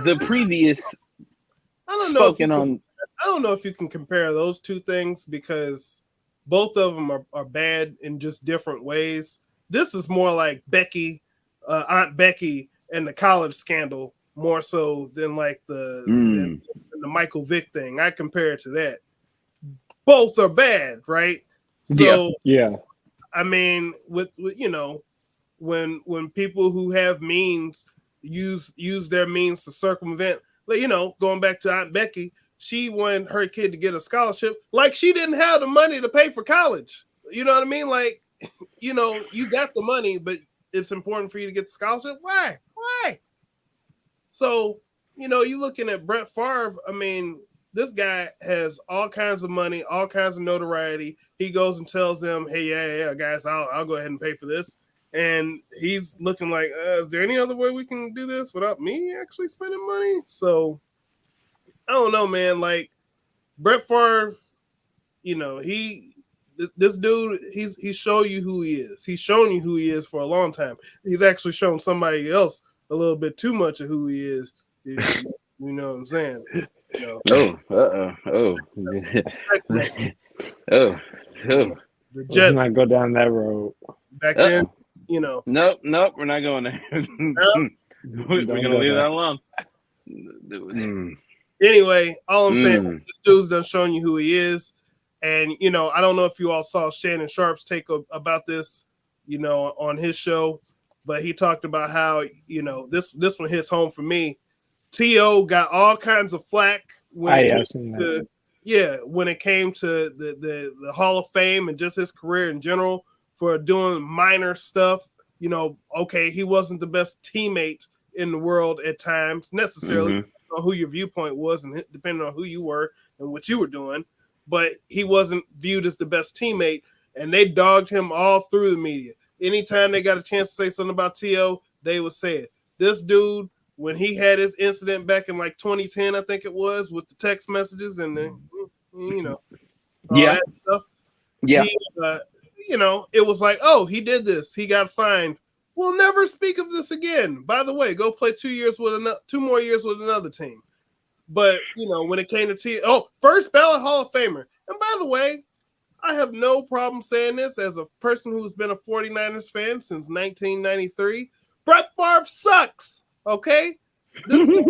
the previous. I don't know if you can compare those two things because both of them are bad in just different ways. This is more like Becky, Aunt Becky, and the college scandal more so than like than the Michael Vick thing. I compare it to that. Both are bad, right? So yeah. I mean, with when people who have means use their means to circumvent, going back to Aunt Becky, she wanted her kid to get a scholarship, like she didn't have the money to pay for college. You know what I mean? Like, you got the money, but it's important for you to get the scholarship. Why? So, you're looking at Brett Favre. I mean, this guy has all kinds of money, all kinds of notoriety. He goes and tells them, hey, yeah, guys, I'll go ahead and pay for this. And he's looking like, is there any other way we can do this without me actually spending money? So I don't know, man. Like Brett Favre, this dude, he's shown you who he is. He's shown you who he is for a long time. He's actually shown somebody else a little bit too much of who he is, You know what I'm saying? You know. the Let's Jets not go down that road. back then, you know. Nope, we're not going there. We're gonna leave that alone. Anyway, all I'm saying is this dude's done showing you who he is. And, you know, I don't know if you all saw Shannon Sharp's take about this, you know, on his show, but he talked about how, you know, this one hits home for me. T.O. got all kinds of flack when it came to the Hall of Fame and just his career in general for doing minor stuff. You know, okay, he wasn't the best teammate in the world at times necessarily, on who your viewpoint was and depending on who you were and what you were doing, but he wasn't viewed as the best teammate, and they dogged him all through the media. Anytime they got a chance to say something about T.O., they would say it. This dude, when he had his incident back in like 2010, I think it was, with the text messages and the, you know, all that stuff. Yeah. He, you know, it was like, oh, he did this. He got fined. We'll never speak of this again. By the way, go play 2 more years with another team. But, you know, when it came to first ballot Hall of Famer. And by the way, I have no problem saying this as a person who's been a 49ers fan since 1993. Brett Favre sucks, okay? This and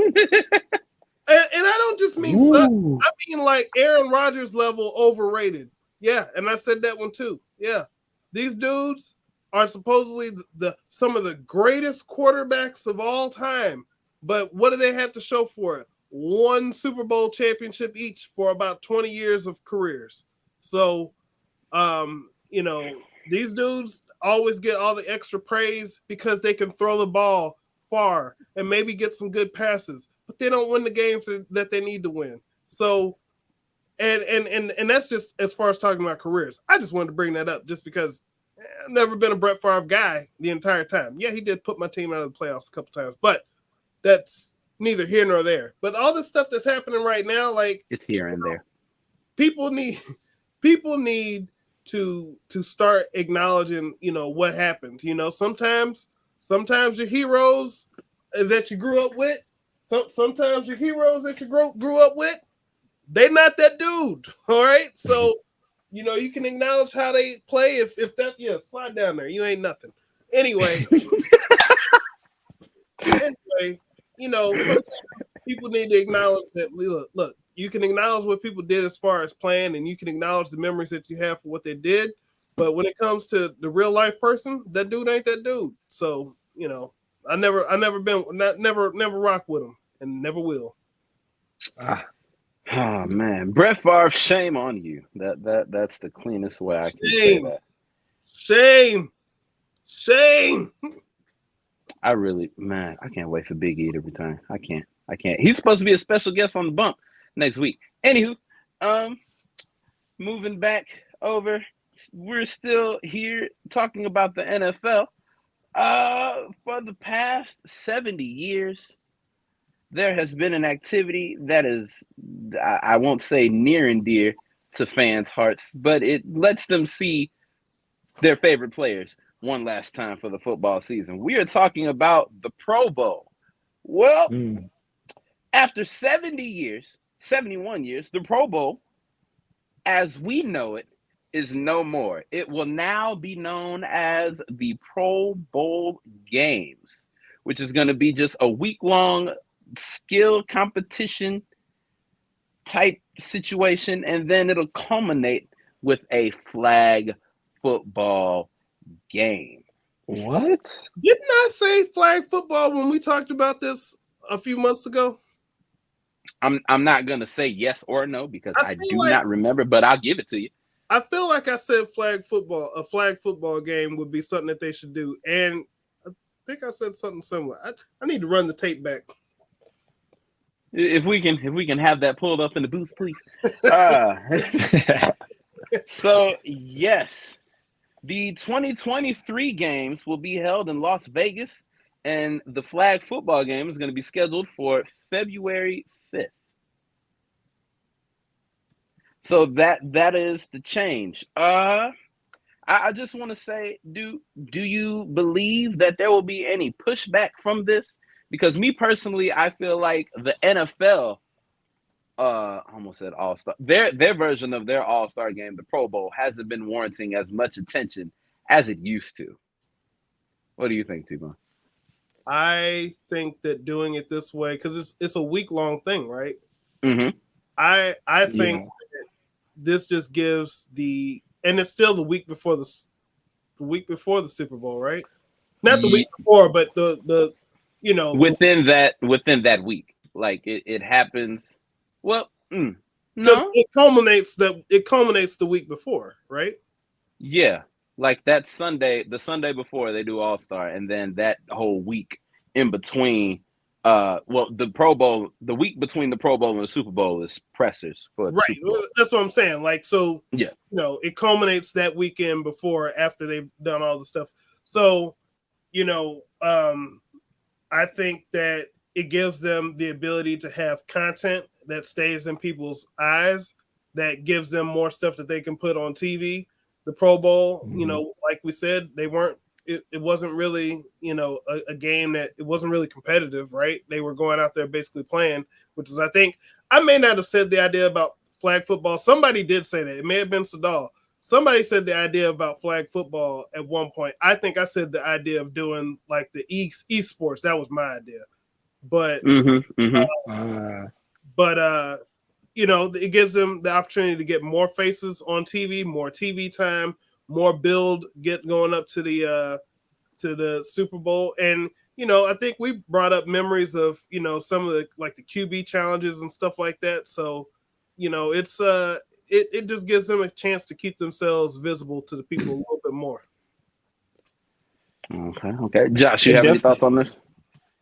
I don't just mean sucks. I mean like Aaron Rodgers level overrated. Yeah, and I said that one too. Yeah. These dudes are supposedly some of the greatest quarterbacks of all time. But what do they have to show for it? One Super Bowl championship each for about 20 years of careers. So, you know, these dudes always get all the extra praise because they can throw the ball far and maybe get some good passes, but they don't win the games that they need to win. So, and that's just as far as talking about careers. I just wanted to bring that up just because I've never been a Brett Favre guy the entire time. Yeah, he did put my team out of the playoffs a couple times, but that's neither here nor there. But all this stuff that's happening right now, like, it's here and there. People need to start acknowledging, you know, what happened. You know, sometimes your heroes that you grew up with, sometimes your heroes that you grew up with, they're not that dude. All right, so you know you can acknowledge how they play. If that, slide down there. You ain't nothing. Anyway, you know, sometimes people need to acknowledge that. Look, you can acknowledge what people did as far as playing, and you can acknowledge the memories that you have for what they did. But when it comes to the real life person, that dude ain't that dude. So, you know, I never rock with him and never will. Oh man, Brett Favre, shame on you. That's the cleanest way I can say that. Shame. I can't wait for Big E to return. I can't. He's supposed to be a special guest on the bump next week. Anywho, moving back over, we're still here talking about the NFL. For the past 70 years, there has been an activity that is, I won't say near and dear to fans' hearts, but it lets them see their favorite players one last time for the football season. We are talking about the Pro Bowl. Well, after 71 years, the Pro Bowl, as we know it, is no more. It will now be known as the Pro Bowl Games, which is going to be just a week-long skill competition type situation, and then it'll culminate with a flag football game. What? Didn't I say flag football when we talked about this a few months ago? I'm not gonna say yes or no because I do not remember, but I'll give it to you. I feel like I said flag football. A flag football game would be something that they should do, and I think I said something similar. I need to run the tape back. If we can have that pulled up in the booth, please. So yes, the 2023 games will be held in Las Vegas, and the flag football game is going to be scheduled for February 5th. So that is the change. I just want to say, do you believe that there will be any pushback from this? Because me personally, I feel like the NFL, I almost said All-Star, their version of their All-Star game, the Pro Bowl, hasn't been warranting as much attention as it used to. What do you think, T-Bone? I think that doing it this way, because it's a week-long thing, right? Mm-hmm. I think that this just gives and it's still the week before the Super Bowl, right? Not the week before, but the within that week, like it happens. Well, because no, it culminates the week before, right? Yeah, like that Sunday, the Sunday before they do All-Star, and then that whole week in between. The Pro Bowl, the week between the Pro Bowl and the Super Bowl is pressers for the Super Bowl. That's what I'm saying. Like, so yeah, it culminates that weekend before, after they've done all the stuff. So, I think that it gives them the ability to have content that stays in people's eyes, that gives them more stuff that they can put on TV. The Pro Bowl, like we said, it wasn't really, a game that it wasn't really competitive, right? They were going out there basically playing, which is, I think, I may not have said the idea about flag football. Somebody did say that. It may have been Sadal. Somebody said the idea about flag football at one point. I think I said the idea of doing like the esports. That was my idea. But it gives them the opportunity to get more faces on TV, more TV time, more build going up to the Super Bowl. And I think we brought up memories of some of the QB challenges and stuff like that. So it's it just gives them a chance to keep themselves visible to the people a little bit more. Okay. Josh, you have any thoughts on this?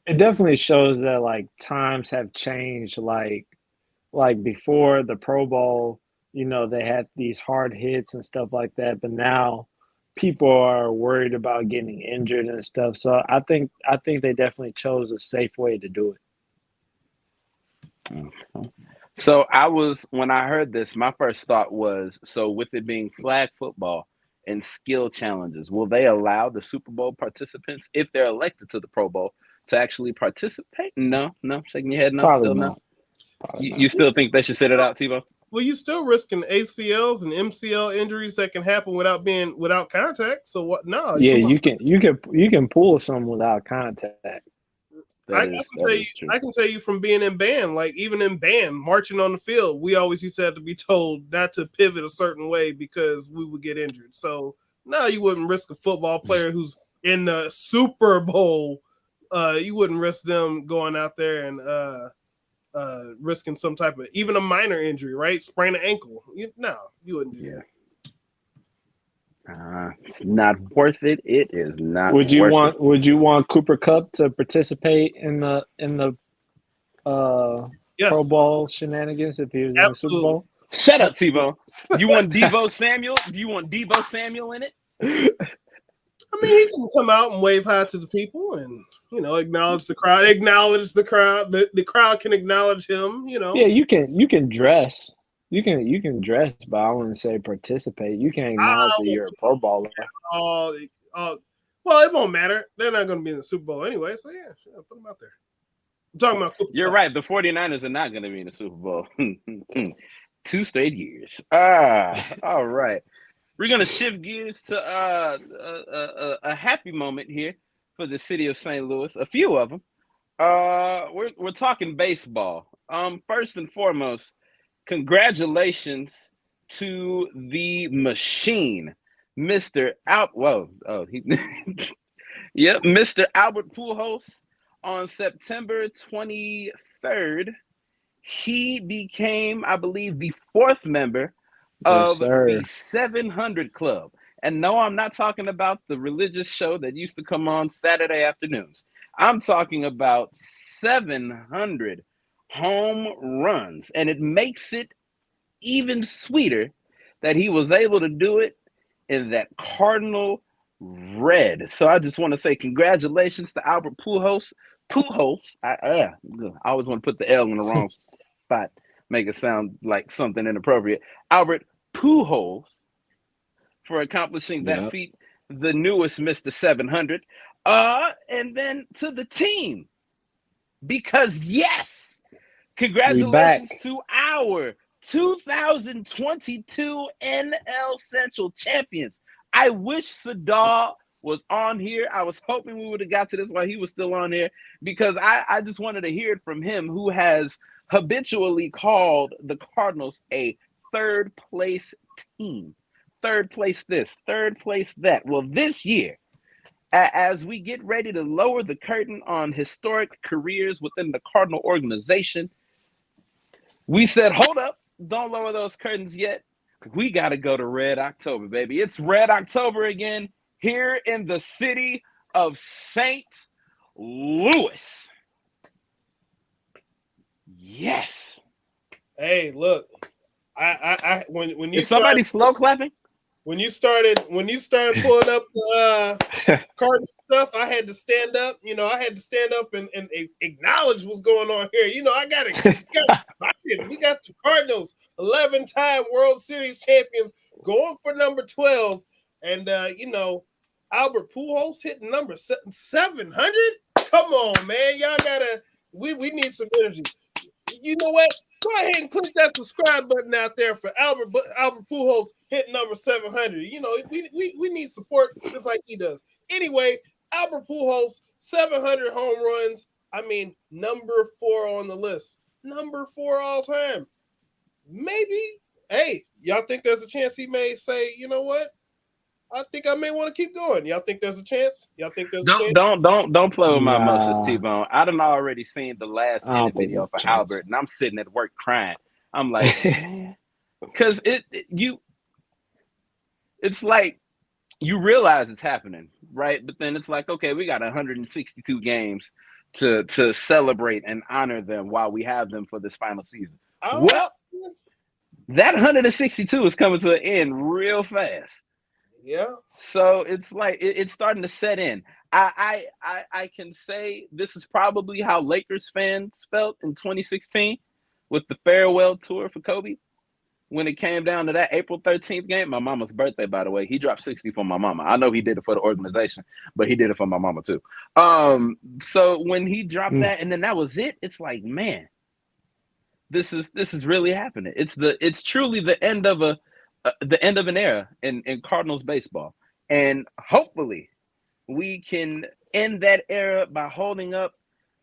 It definitely shows that like times have changed. Like before the Pro Bowl, they had these hard hits and stuff like that, but now people are worried about getting injured and stuff. So I think they definitely chose a safe way to do it. Okay. So when I heard this, my first thought was, so with it being flag football and skill challenges, will they allow the Super Bowl participants, if they're elected to the Pro Bowl, to actually participate? No, shaking your head, no, Probably still not. no. You still think they should sit it out, Tebow? Well, you're still risking ACLs and MCL injuries that can happen without contact. So what? No. Yeah, you can pull some without contact. I can tell you from being in band, like even in band, marching on the field, we always used to have to be told not to pivot a certain way because we would get injured. So no, you wouldn't risk a football player who's in the Super Bowl. You wouldn't risk them going out there and risking some type of even a minor injury, right? Sprain an ankle. You wouldn't do that. It's not worth it. It is not. Would you want Cooper Kupp to participate in the Pro Bowl shenanigans if he was in the Super Bowl? Shut up, Tebow. You want Deebo Samuel? Do you want Deebo Samuel in it? I mean, he can come out and wave hi to the people and acknowledge the crowd. The crowd can acknowledge him. Yeah, you can dress. You can dress, but I wouldn't say participate. You can acknowledge that you're a Pro Bowler. Well, it won't matter. They're not going to be in the Super Bowl anyway, so yeah, put them out there. I'm talking about Cooper You're Kupp. right. The 49ers are not going to be in the Super Bowl. 2 straight years. All right. We're going to shift gears to a happy moment here for the city of St. Louis. A few of them. We're talking baseball. First and foremost, congratulations to the machine, Mr. Mr. Albert Pujols. On September 23rd, he became, I believe, the 4th member of the 700 Club. And no, I'm not talking about the religious show that used to come on Saturday afternoons. I'm talking about 700 home runs. And it makes it even sweeter that he was able to do it in that Cardinal red. So I just want to say congratulations to Albert Pujols. I always want to put the L in the wrong spot, make it sound like something inappropriate. Albert Pujols for accomplishing that feat, the newest Mr. 700. And then to the team, Because yes, congratulations to our 2022 NL Central champions. I wish Sadal was on here. I was hoping we would have got to this while he was still on here, because I just wanted to hear it from him, who has habitually called the Cardinals a third place team. Third place this, third place that. Well, this year, as we get ready to lower the curtain on historic careers within the Cardinal organization, we said, hold up, don't lower those curtains yet. We got to go to Red October, baby. It's Red October again here in the city of St. Louis. Yes. Hey, look, when you Is somebody slow clapping? When you started pulling up the Cardinal stuff, I had to stand up. You know, I had to stand up and acknowledge what's going on here. You know, I got excited. We got the Cardinals, 11-time World Series champions, going for number 12, and you know, Albert Pujols hitting number 700. Come on, man, y'all gotta. We need some energy. You know what? Go ahead and click that subscribe button out there for Albert Pujols hitting number 700. You know, we need support just like he does. Anyway, Albert Pujols, 700 home runs. I mean, number 4 on the list. Number 4 all time. Maybe, hey, y'all think there's a chance he may say, you know what? I think I may want to keep going. Y'all think there's a chance? Y'all think there's a chance? Don't play with my emotions, T-Bone. I done already seen the last video for Albert, and I'm sitting at work crying. I'm like, because it's like you realize it's happening, right? But then it's like, okay, we got 162 games to celebrate and honor them while we have them for this final season. Well, that 162 is coming to an end real fast. Yeah. So it's like it's starting to set in. I can say this is probably how Lakers fans felt in 2016 with the farewell tour for Kobe. When it came down to that April 13th game, my mama's birthday, by the way, he dropped 60 for my mama. I know he did it for the organization, but he did it for my mama too. So when he dropped that, and then that was it, it's like, man, this is really happening. It's truly the end of an era in Cardinals baseball, and hopefully we can end that era by holding up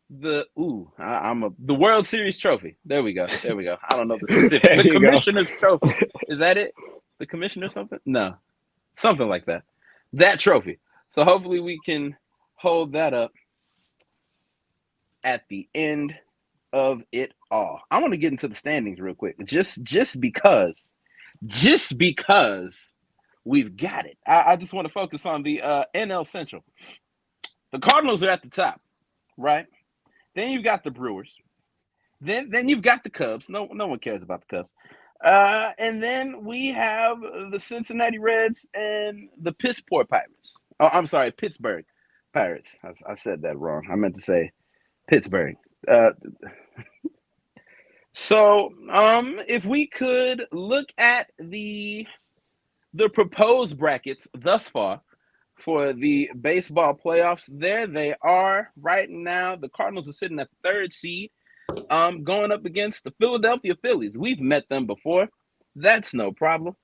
the World Series trophy. There we go. I don't know the specific. The commissioner's trophy. Is that it? The commissioner something? No, something like that. That trophy. So hopefully we can hold that up at the end of it all. I want to get into the standings real quick, just because we've got it. I just want to focus on the NL Central. The Cardinals are at the top, right? Then you've got the Brewers. Then you've got the Cubs. No one cares about the Cubs. And then we have the Cincinnati Reds and the Pittsburgh Pirates. Oh, I'm sorry, Pittsburgh Pirates. I said that wrong. I meant to say Pittsburgh. So if we could look at the proposed brackets thus far for the baseball playoffs, there they are right now. The Cardinals are sitting at the 3rd seed, going up against the Philadelphia Phillies. We've met them before. That's no problem.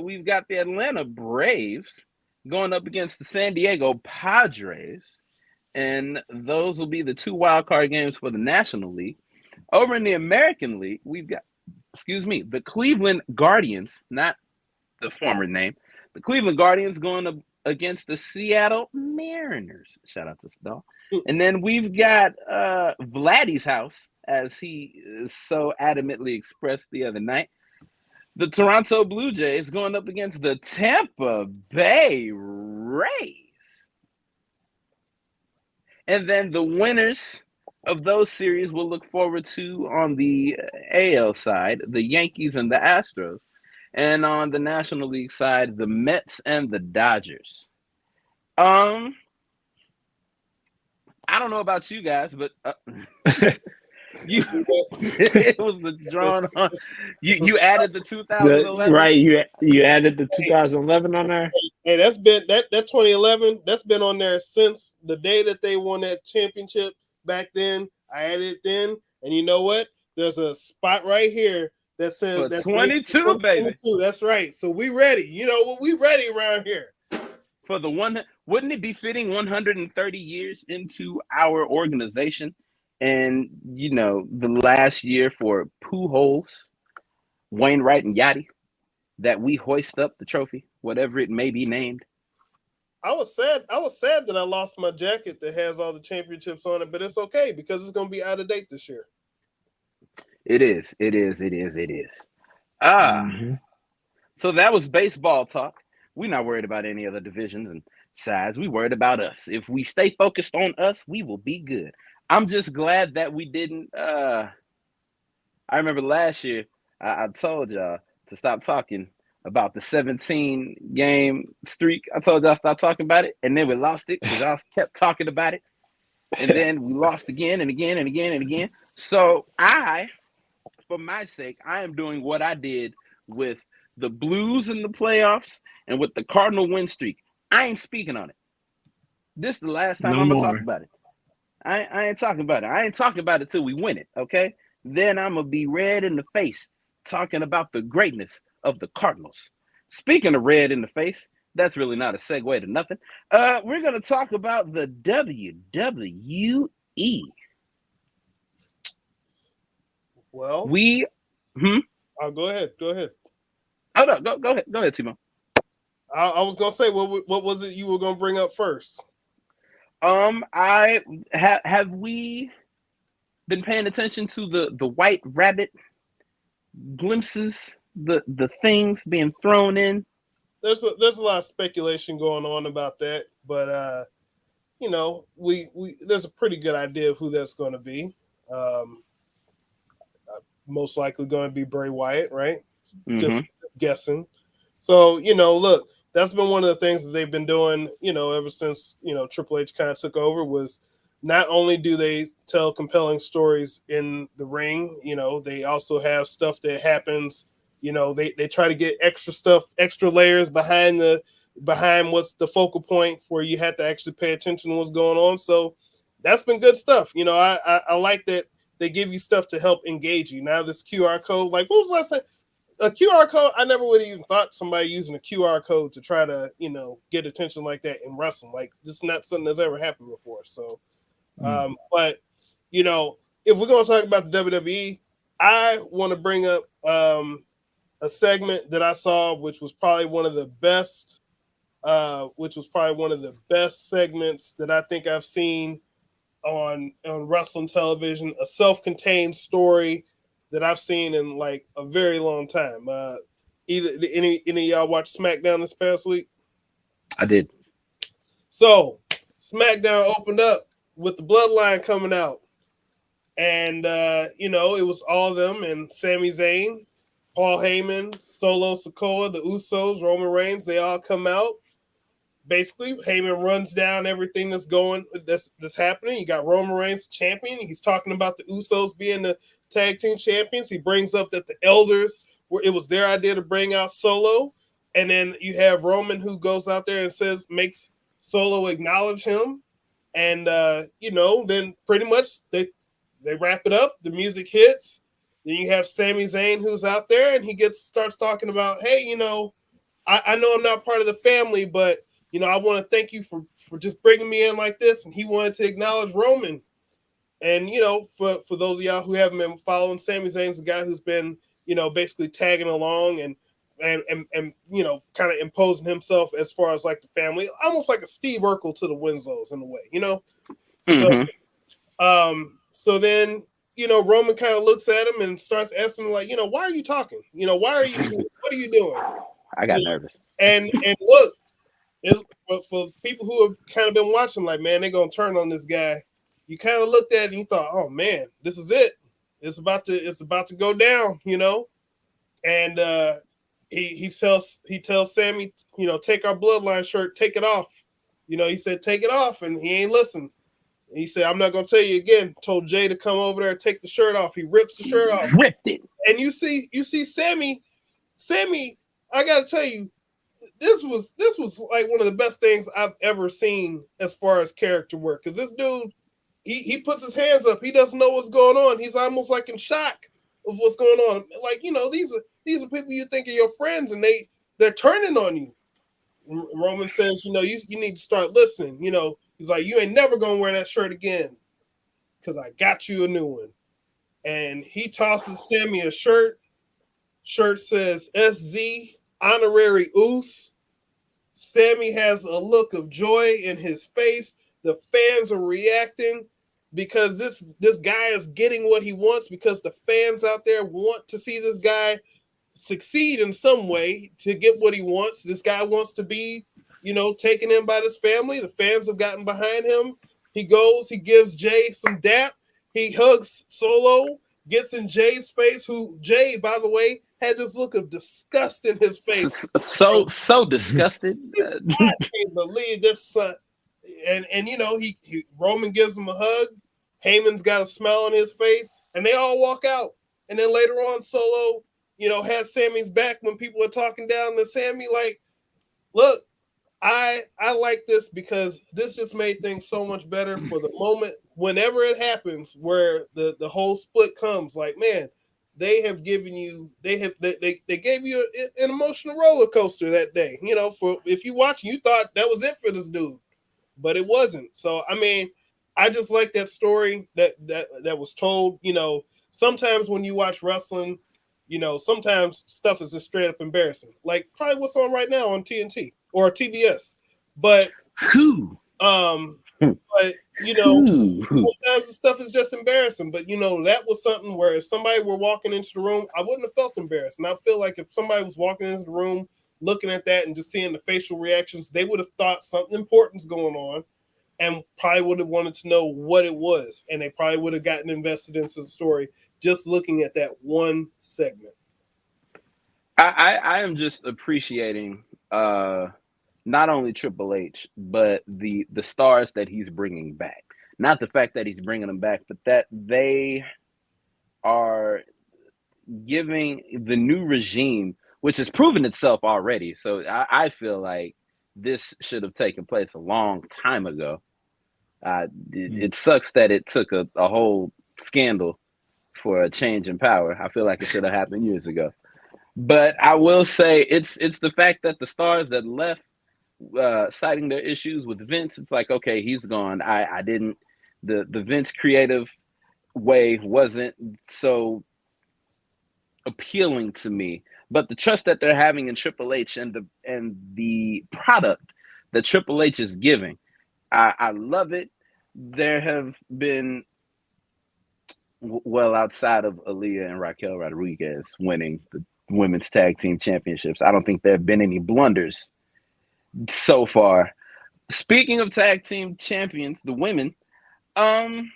We've got the Atlanta Braves going up against the San Diego Padres, and those will be the 2 wild card games for the National League. Over in the American League, we've got, the Cleveland Guardians, not the former name, the Cleveland Guardians going up against the Seattle Mariners. Shout out to Sadal. And then we've got Vladdy's house, as he so adamantly expressed the other night. The Toronto Blue Jays going up against the Tampa Bay Rays. And then the winners of those series we'll look forward to on the AL side, the Yankees and the Astros. And on the National League side, the Mets and the Dodgers. I don't know about you guys, but it was the drawn on. You added the 2011, right? You added the 2011 on there. Hey, that's been that 2011. That's been on there since the day that they won that championship. back then. I added it then, and you know what? There's a spot right here that says For that's 22, baby. 22. That's right. So we ready. You know what? We ready around here. For the one, wouldn't it be fitting 130 years into our organization? And you know, the last year for Pujols, Wainwright, and Yachty, that we hoist up the trophy, whatever it may be named. I was sad that I lost my jacket that has all the championships on it, but it's okay because it's going to be out of date this year. It is. So that was baseball talk. We're not worried about any other divisions and sides. We worried about us. If we stay focused on us, we will be good. I'm just glad that we didn't. I remember last year I told y'all to stop talking about the 17 game streak. I told y'all stop talking about it, and then we lost it because y'all kept talking about it, and then we lost again and again and again and again. So for my sake, I am doing what I did with the Blues in the playoffs and with the Cardinal win streak. I ain't speaking on it. This is the last time I'm gonna talk about it. I ain't talking about it. I ain't talking about it till we win it, okay? Then I'm gonna be red in the face talking about the greatness of the Cardinals. Speaking of red in the face, that's really not a segue to nothing. We're gonna talk about the WWE. Well, Oh, go ahead. Oh no, go ahead, Timo. I was gonna say, what was it you were gonna bring up first? Have we been paying attention to the White Rabbit glimpses, the things being thrown in? There's a lot of speculation going on about that, but you know, we there's a pretty good idea of who that's going to be. Most likely going to be Bray Wyatt, right? Just guessing. So, you know, look, that's been one of the things that they've been doing, you know, ever since, you know, Triple H kind of took over, was not only do they tell compelling stories in the ring, you know, they also have stuff that happens, you know, they try to get extra stuff, extra layers behind what's the focal point where you have to actually pay attention to what's going on. So that's been good stuff. You know, I like that they give you stuff to help engage you. Now this QR code, like what was the last time? A QR code, I never would have even thought somebody using a QR code to try to, you know, get attention like that in wrestling. Like, this is not something that's ever happened before. So, but, you know, if we're going to talk about the WWE, I want to bring up a segment that I saw, which was probably one of the best segments that I think I've seen on wrestling television, a self-contained story that I've seen in like a very long time. Either any of y'all watch SmackDown this past week? I did. So SmackDown opened up with the Bloodline coming out, and you know, it was all of them and Sami Zayn, Paul Heyman, Solo Sikoa, the Usos, Roman Reigns. They all come out. Basically, Heyman runs down everything that's happening. You got Roman Reigns champion. He's talking about the Usos being the tag team champions. He brings up that the elders it was their idea to bring out Solo, and then you have Roman who goes out there and makes Solo acknowledge him, and you know, then pretty much they wrap it up. The music hits. Then you have Sami Zayn who's out there, and he starts talking about, hey, you know, I know I'm not part of the family, but you know, I want to thank you for just bringing me in like this. And he wanted to acknowledge Roman. And, you know, for those of y'all who haven't been following, Sami Zayn's a guy who's been, you know, basically tagging along and you know, kind of imposing himself as far as like the family, almost like a Steve Urkel to the Winslow's in a way, you know? So then, you know, Roman kind of looks at him and starts asking him, like, you know, why are you talking? You know, what are you doing? I got nervous. And look, but for people who have kind of been watching, like, man, they're gonna turn on this guy. You kind of looked at it and you thought, oh man, this is it. It's about to go down, you know. And he tells Sammy, you know, take our Bloodline shirt, take it off. You know, he said take it off, and he ain't listen. He said, I'm not gonna tell you again. Told Jay to come over there and take the shirt off. He rips the shirt off. Ripped it. And you see Sammy. I gotta tell you, this was like one of the best things I've ever seen as far as character work. Because this dude, he puts his hands up. He doesn't know what's going on. He's almost like in shock of what's going on. Like, these are people you think are your friends, and they're turning on you. Roman says, you need to start listening. He's like, you ain't never gonna wear that shirt again, because I got you a new one. And he tosses Sammy a shirt. Shirt says SZ honorary Oos. Sammy has a look of joy in his face. The fans are reacting because this guy is getting what he wants, because the fans out there want to see this guy succeed in some way to get what he wants. This guy wants to be, taken in by this family. The fans have gotten behind him. He goes, he gives Jay some dap. He hugs Solo, gets in Jay's face, who Jay, by the way, had this look of disgust in his face. So disgusted. I can't believe this. And Roman gives him a hug. Heyman's got a smile on his face, and they all walk out. And then later on, Solo, has Sammy's back when people are talking down to Sammy. Like, look, I like this because this just made things so much better for the moment. Whenever it happens, where the whole split comes, like, man, they have given you, they gave you an emotional roller coaster that day. For if you watch, you thought that was it for this dude, but it wasn't. So I mean, I just like that story that was told. Sometimes when you watch wrestling, sometimes stuff is just straight up embarrassing, like probably what's on right now on TNT or TBS. But but sometimes the stuff is just embarrassing. But that was something where if somebody were walking into the room, I wouldn't have felt embarrassed. And I feel like if somebody was walking into the room, looking at that and just seeing the facial reactions, they would have thought something important's going on, and probably would have wanted to know what it was. And they probably would have gotten invested into the story just looking at that one segment. I am just appreciating not only Triple H, but the stars that he's bringing back. Not the fact that he's bringing them back, but that they are giving the new regime, which has proven itself already. So I feel like this should have taken place a long time ago. It sucks that it took a whole scandal for a change in power. I feel like it should have happened years ago. But I will say it's the fact that the stars that left, citing their issues with Vince, it's like, okay, he's gone. I didn't, the Vince creative way wasn't so appealing to me, but the trust that they're having in Triple H and the product that Triple H is giving, I love it. There have been, well, outside of Aaliyah and Raquel Rodriguez winning the women's tag team championships, I don't think there have been any blunders so far. Speaking of tag team champions, the women, I'm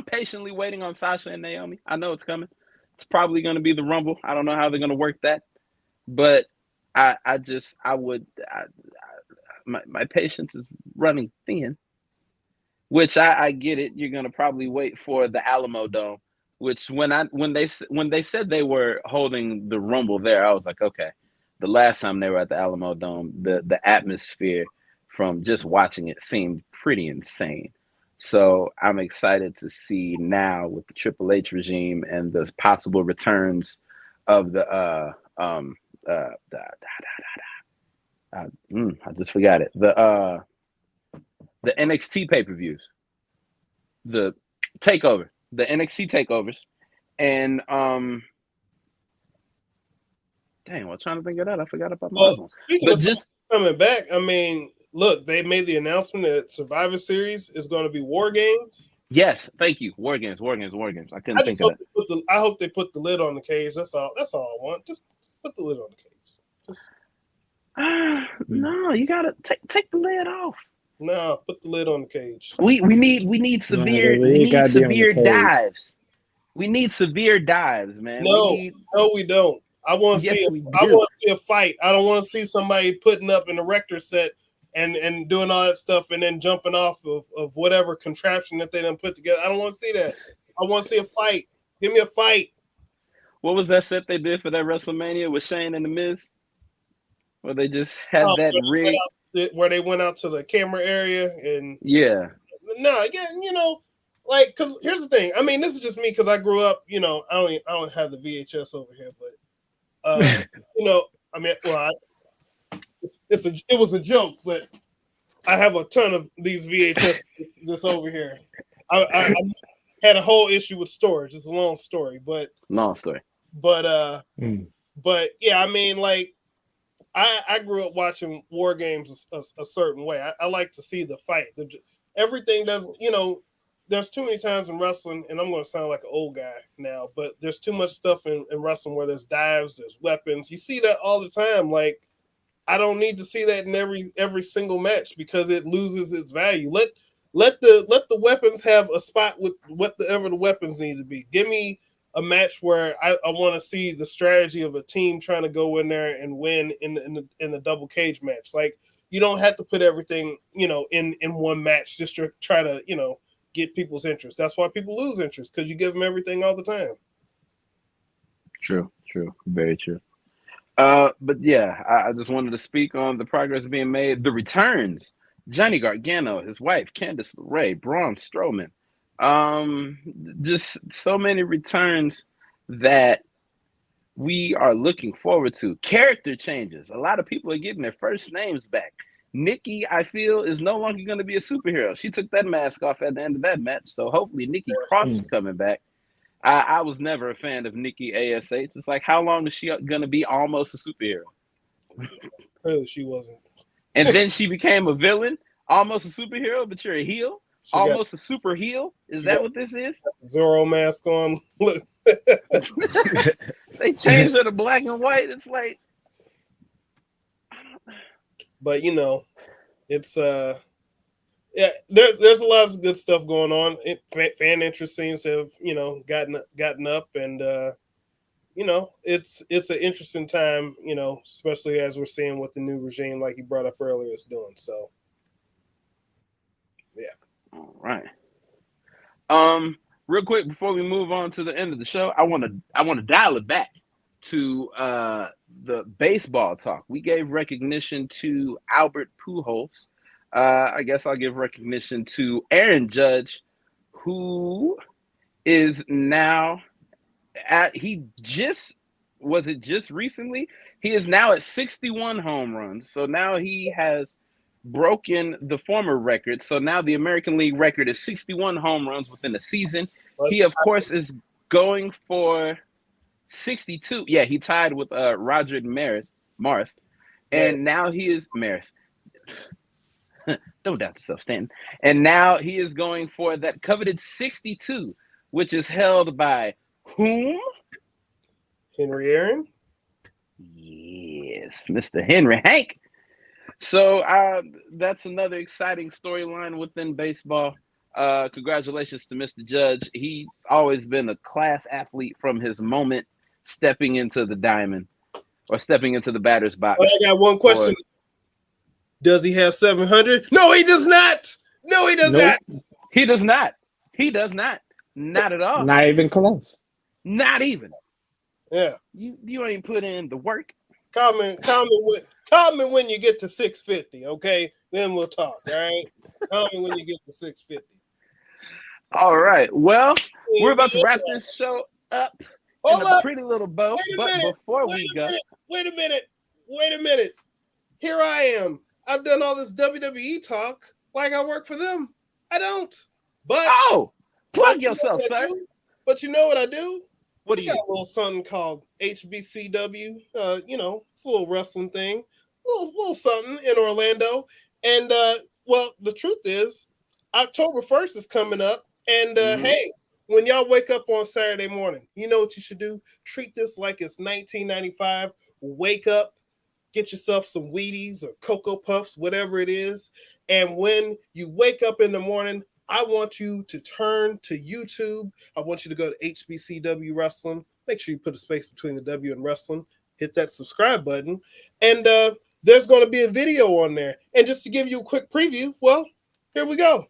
patiently waiting on Sasha and Naomi. I know it's coming. It's probably going to be the Rumble. I don't know how they're going to work that, but my patience is running thin, which I get it. You're going to probably wait for the Alamo Dome, which when they said they were holding the Rumble there, I was like, okay. The last time they were at the Alamo Dome, the atmosphere from just watching it seemed pretty insane. So I'm excited to see now with the Triple H regime and the possible returns of I just forgot it. The NXT pay-per-views, the takeover, the NXT takeovers, and dang, I was trying to think of that. I forgot about my one. Speaking of just coming back, I mean, look, they made the announcement that Survivor Series is going to be War Games. Yes, thank you. War Games. I couldn't think of that. I hope they put the lid on the cage. That's all I want. Just put the lid on the cage. No, you gotta take the lid off. No, put the lid on the cage. We need severe dives. We need severe dives, man. No, we don't. I want to see a fight. I don't want to see somebody putting up an erector set and doing all that stuff and then jumping off of whatever contraption that they done put together. I don't want to see that. I want to see a fight. Give me a fight. What was that set they did for that WrestleMania with Shane and The Miz? Where they just had that rig? Where they went out to the camera area and... Yeah. no, again, like, because here's the thing. I mean, this is just me because I grew up. I don't have the VHS over here, but I mean, well, it was a joke, but I have a ton of these VHS just over here. I had a whole issue with storage. It's a long story, but but yeah, I mean, like, I grew up watching war games a certain way. I like to see the fight. Everything doesn't, there's too many times in wrestling, and I'm going to sound like an old guy now, but there's too much stuff in wrestling where there's dives, there's weapons. You see that all the time. Like, I don't need to see that in every single match because it loses its value. Let the weapons have a spot with whatever the weapons need to be. Give me a match where I want to see the strategy of a team trying to go in there and win in the double cage match. Like, you don't have to put everything, in one match just to try to, get people's interest. That's why people lose interest, because you give them everything all the time. True, very true. But yeah, I just wanted to speak on the progress being made, the returns. Johnny Gargano, his wife Candice LeRae, Braun Strowman, just so many returns that we are looking forward to. Character changes. A lot of people are getting their first names back. Nikki, I feel, is no longer going to be a superhero. She took that mask off at the end of that match, so hopefully Nikki Cross is coming back. I was never a fan of Nikki ASH. It's like, how long is she going to be almost a superhero? Clearly she wasn't. And then she became a villain, almost a superhero, but you're a heel? Almost a super heel? Is that what this is? Zorro mask on. They changed her to black and white. It's like, but it's yeah, there's a lot of good stuff going on. Fan interest seems to have gotten up, and it's an interesting time, especially as we're seeing what the new regime, like you brought up earlier, is doing. So yeah. All right. Real quick before we move on to the end of the show, I want to dial it back to the baseball talk. We gave recognition to Albert Pujols. I guess I'll give recognition to Aaron Judge, who is now just recently? He is now at 61 home runs. So now he has broken the former record. So now the American League record is 61 home runs within a season. He, of course, is going for 62. Yeah, he tied with Roger Maris. And now he is Maris. Don't doubt yourself, Stanton. And now he is going for that coveted 62, which is held by whom? Henry Aaron? Yes, Mr. Henry Hank. So that's another exciting storyline within baseball. Congratulations to Mr. Judge. He's always been a class athlete from his moment stepping into the diamond or stepping into the batter's box. Well, I got one question. Does he have 700? No, he does not. No, he does not. He does not. He does not. Not at all. Not even close. Not even. Yeah. You ain't put in the work. Call me when you get to 650, okay? Then we'll talk, all right? Call me when you get to 650. All right. Well, we're about to wrap this show up in a pretty little bow. But before we go. Wait a minute. Here I am. I've done all this WWE talk like I work for them. I don't. But plug yourself, sir. But you know what I do? What do you got a little something called HBCW. It's a little wrestling thing. A little something in Orlando. And well, the truth is, October 1st is coming up. And hey, when y'all wake up on Saturday morning, you know what you should do? Treat this like it's 1995. Wake up. Get yourself some Wheaties or Cocoa Puffs, whatever it is. And when you wake up in the morning, I want you to turn to YouTube. I want you to go to HBCW Wrestling. Make sure you put a space between the W and wrestling. Hit that subscribe button. And there's going to be a video on there. And just to give you a quick preview, well, here we go.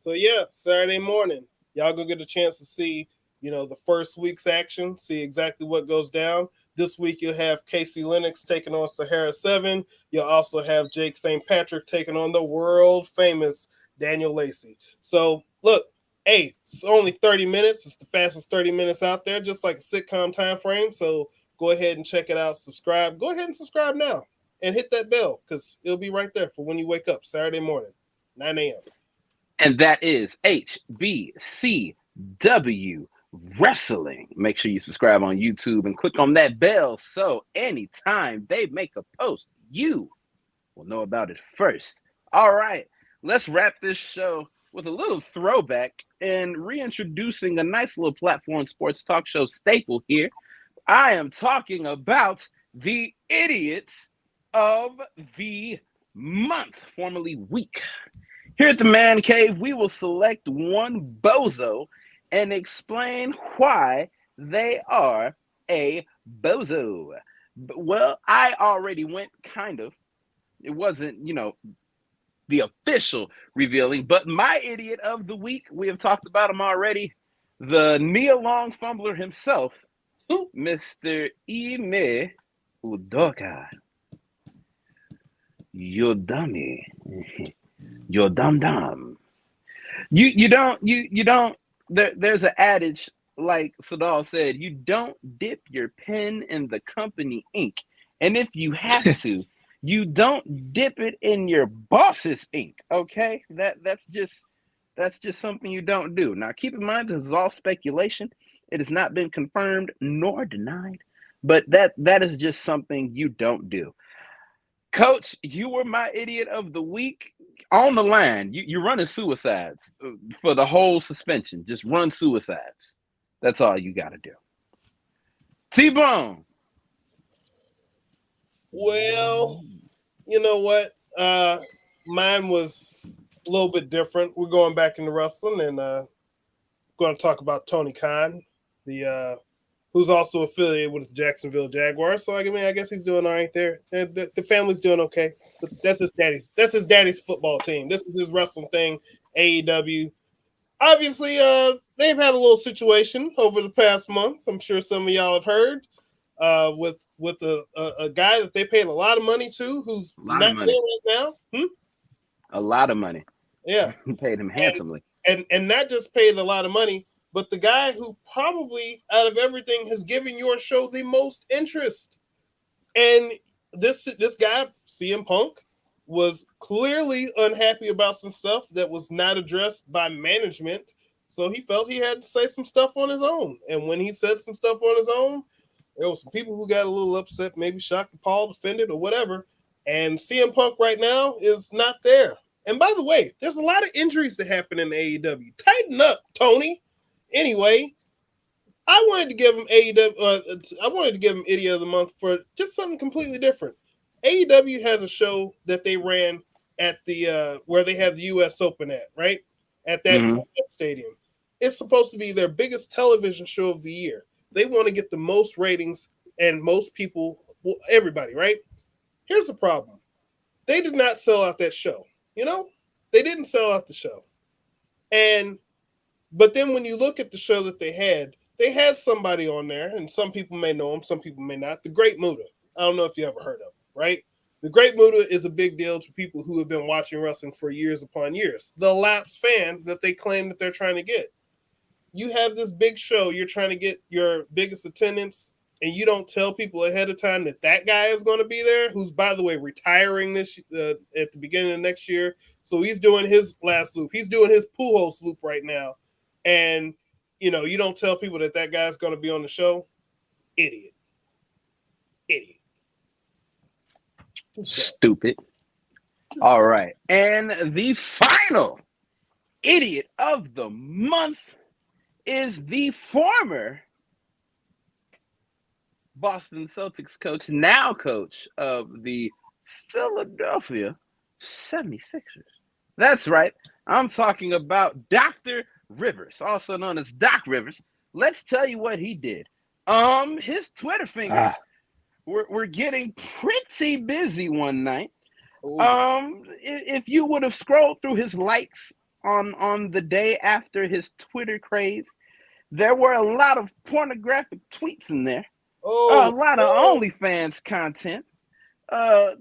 So yeah, Saturday morning, y'all gonna get a chance to see, the first week's action, see exactly what goes down. This week you'll have Casey Lennox taking on Sahara 7. You'll also have Jake St. Patrick taking on the world famous Daniel Lacey. So look, hey, it's only 30 minutes. It's the fastest 30 minutes out there, just like a sitcom time frame. So go ahead and check it out. Subscribe. Go ahead and subscribe now and hit that bell because it'll be right there for when you wake up Saturday morning, 9 a.m. And that is HBCW Wrestling. Make sure you subscribe on YouTube and click on that bell so anytime they make a post, you will know about it first. All right, let's wrap this show with a little throwback and reintroducing a nice little platform sports talk show staple here. I am talking about the Idiot of the Month, formerly week. Here at the Man Cave, we will select one bozo and explain why they are a bozo. Well, I already went kind of. It wasn't, the official revealing, but my idiot of the week, we have talked about him already, the knee-long fumbler himself, Mr. Ime Udoka. You dummy. You're dumb. You don't. There's an adage, like Sadal said, you don't dip your pen in the company ink, and if you have to, you don't dip it in your boss's ink. Okay, that's just something you don't do. Now, keep in mind, this is all speculation. It has not been confirmed nor denied, but that is just something you don't do. Coach, you were my idiot of the week. On the line, you're running suicides for the whole suspension. Just run suicides. That's all you got to do. T-Bone. Well, you know what? Mine was a little bit different. We're going back into wrestling and going to talk about Tony Khan, the who's also affiliated with the Jacksonville Jaguars. So I guess he's doing all right there. The family's doing okay. But that's his daddy's football team. This is his wrestling thing. AEW. Obviously, they've had a little situation over the past month. I'm sure some of y'all have heard with a guy that they paid a lot of money to, who's not there right now. A lot of money. Yeah, he paid him handsomely, and not just paid a lot of money, but the guy who probably out of everything has given your show the most interest. And this guy, CM Punk, was clearly unhappy about some stuff that was not addressed by management. So he felt he had to say some stuff on his own. And when he said some stuff on his own, there were some people who got a little upset, maybe shocked, appalled, offended, or whatever. And CM Punk right now is not there. And by the way, there's a lot of injuries that happen in AEW. Tighten up, Tony. Anyway, I wanted to give him AEW. I wanted to give him Idiot of the Month for just something completely different. AEW has a show that they ran at the where they have the U.S. Open at, right? At that stadium. It's supposed to be their biggest television show of the year. They want to get the most ratings and most people, everybody, right? Here's the problem. They did not sell out that show. They didn't sell out the show. But then when you look at the show that they had somebody on there, and some people may know him, some people may not. The Great Muta. I don't know if you ever heard of him, right? The Great Muta is a big deal to people who have been watching wrestling for years upon years. The lapsed fan that they claim that they're trying to get. You have this big show, you're trying to get your biggest attendance, and you don't tell people ahead of time that guy is going to be there, who's, by the way, retiring this at the beginning of next year. So he's doing his last loop. He's doing his Pujols loop right now. And, you don't tell people that guy's going to be on the show. Idiot. Stupid. All right. And the final Idiot of the Month is the former Boston Celtics coach, now coach of the Philadelphia 76ers. That's right. I'm talking about Dr. Rivers, also known as Doc Rivers. Let's tell you what he did. His Twitter fingers were getting pretty busy one night. If you would have scrolled through his likes on the day after his Twitter craze. There were a lot of pornographic tweets in there. A lot of OnlyFans content. A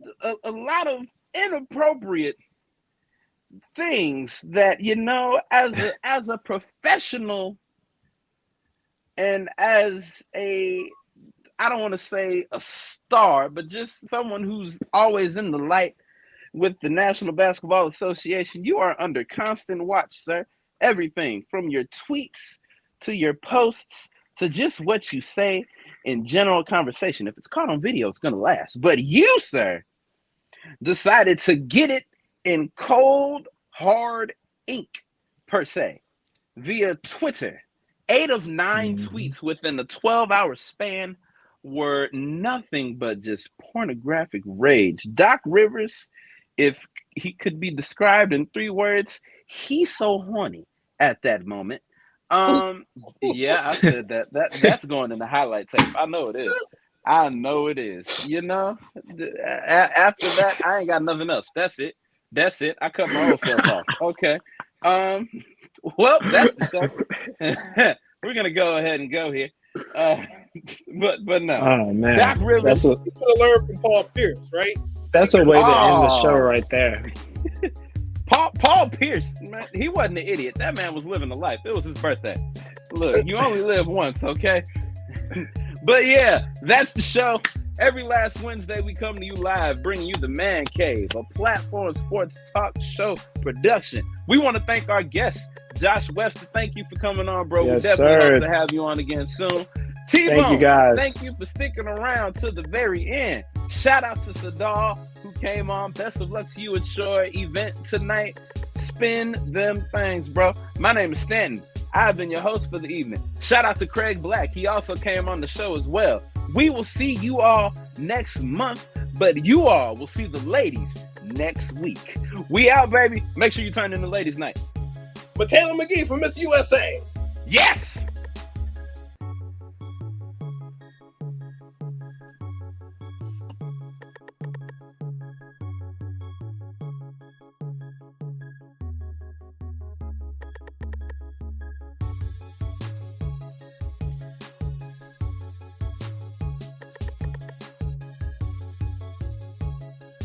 lot of inappropriate things that, you know, as a professional and as a, I don't want to say a star, but just someone who's always in the light with the National Basketball Association, you are under constant watch, sir. Everything from your tweets to your posts to just what you say in general conversation. If it's caught on video, it's going to last. But you, sir, decided to get it in cold, hard ink, per se, via Twitter. 8 of 9 tweets within a 12-hour span were nothing but just pornographic rage. Doc Rivers, if he could be described in 3 words, he's so horny at that moment. Yeah, I said that's going in the highlight tape. I know it is. I know it is. You know, after that, I ain't got nothing else. That's it. I cut my own self off. Okay. Well, that's the show. We're gonna go ahead and go here. But no. Oh man, Doc Rivers. You could have learned from Paul Pierce, right? That's a way to end the show right there. Paul Pierce, man, he wasn't an idiot. That man was living the life. It was his birthday. Look, you only live once, okay? But yeah, that's the show. Every last Wednesday, we come to you live, bringing you the Man Cave, a platform sports talk show production. We want to thank our guest, Josh Webster. Thank you for coming on, bro. Yes, we definitely sir. hope to have you on again soon. T-Bone, thank you guys. Thank you for sticking around to the very end. Shout out to Sadal, who came on. Best of luck to you at your event tonight. Spin them things, bro. My name is Stanton. I've been your host for the evening. Shout out to Craig Black. He also came on the show as well. We will see you all next month, but you all will see the ladies next week. We out, baby. Make sure you turn in the ladies' night. Michaela McGee from Miss USA. Yes!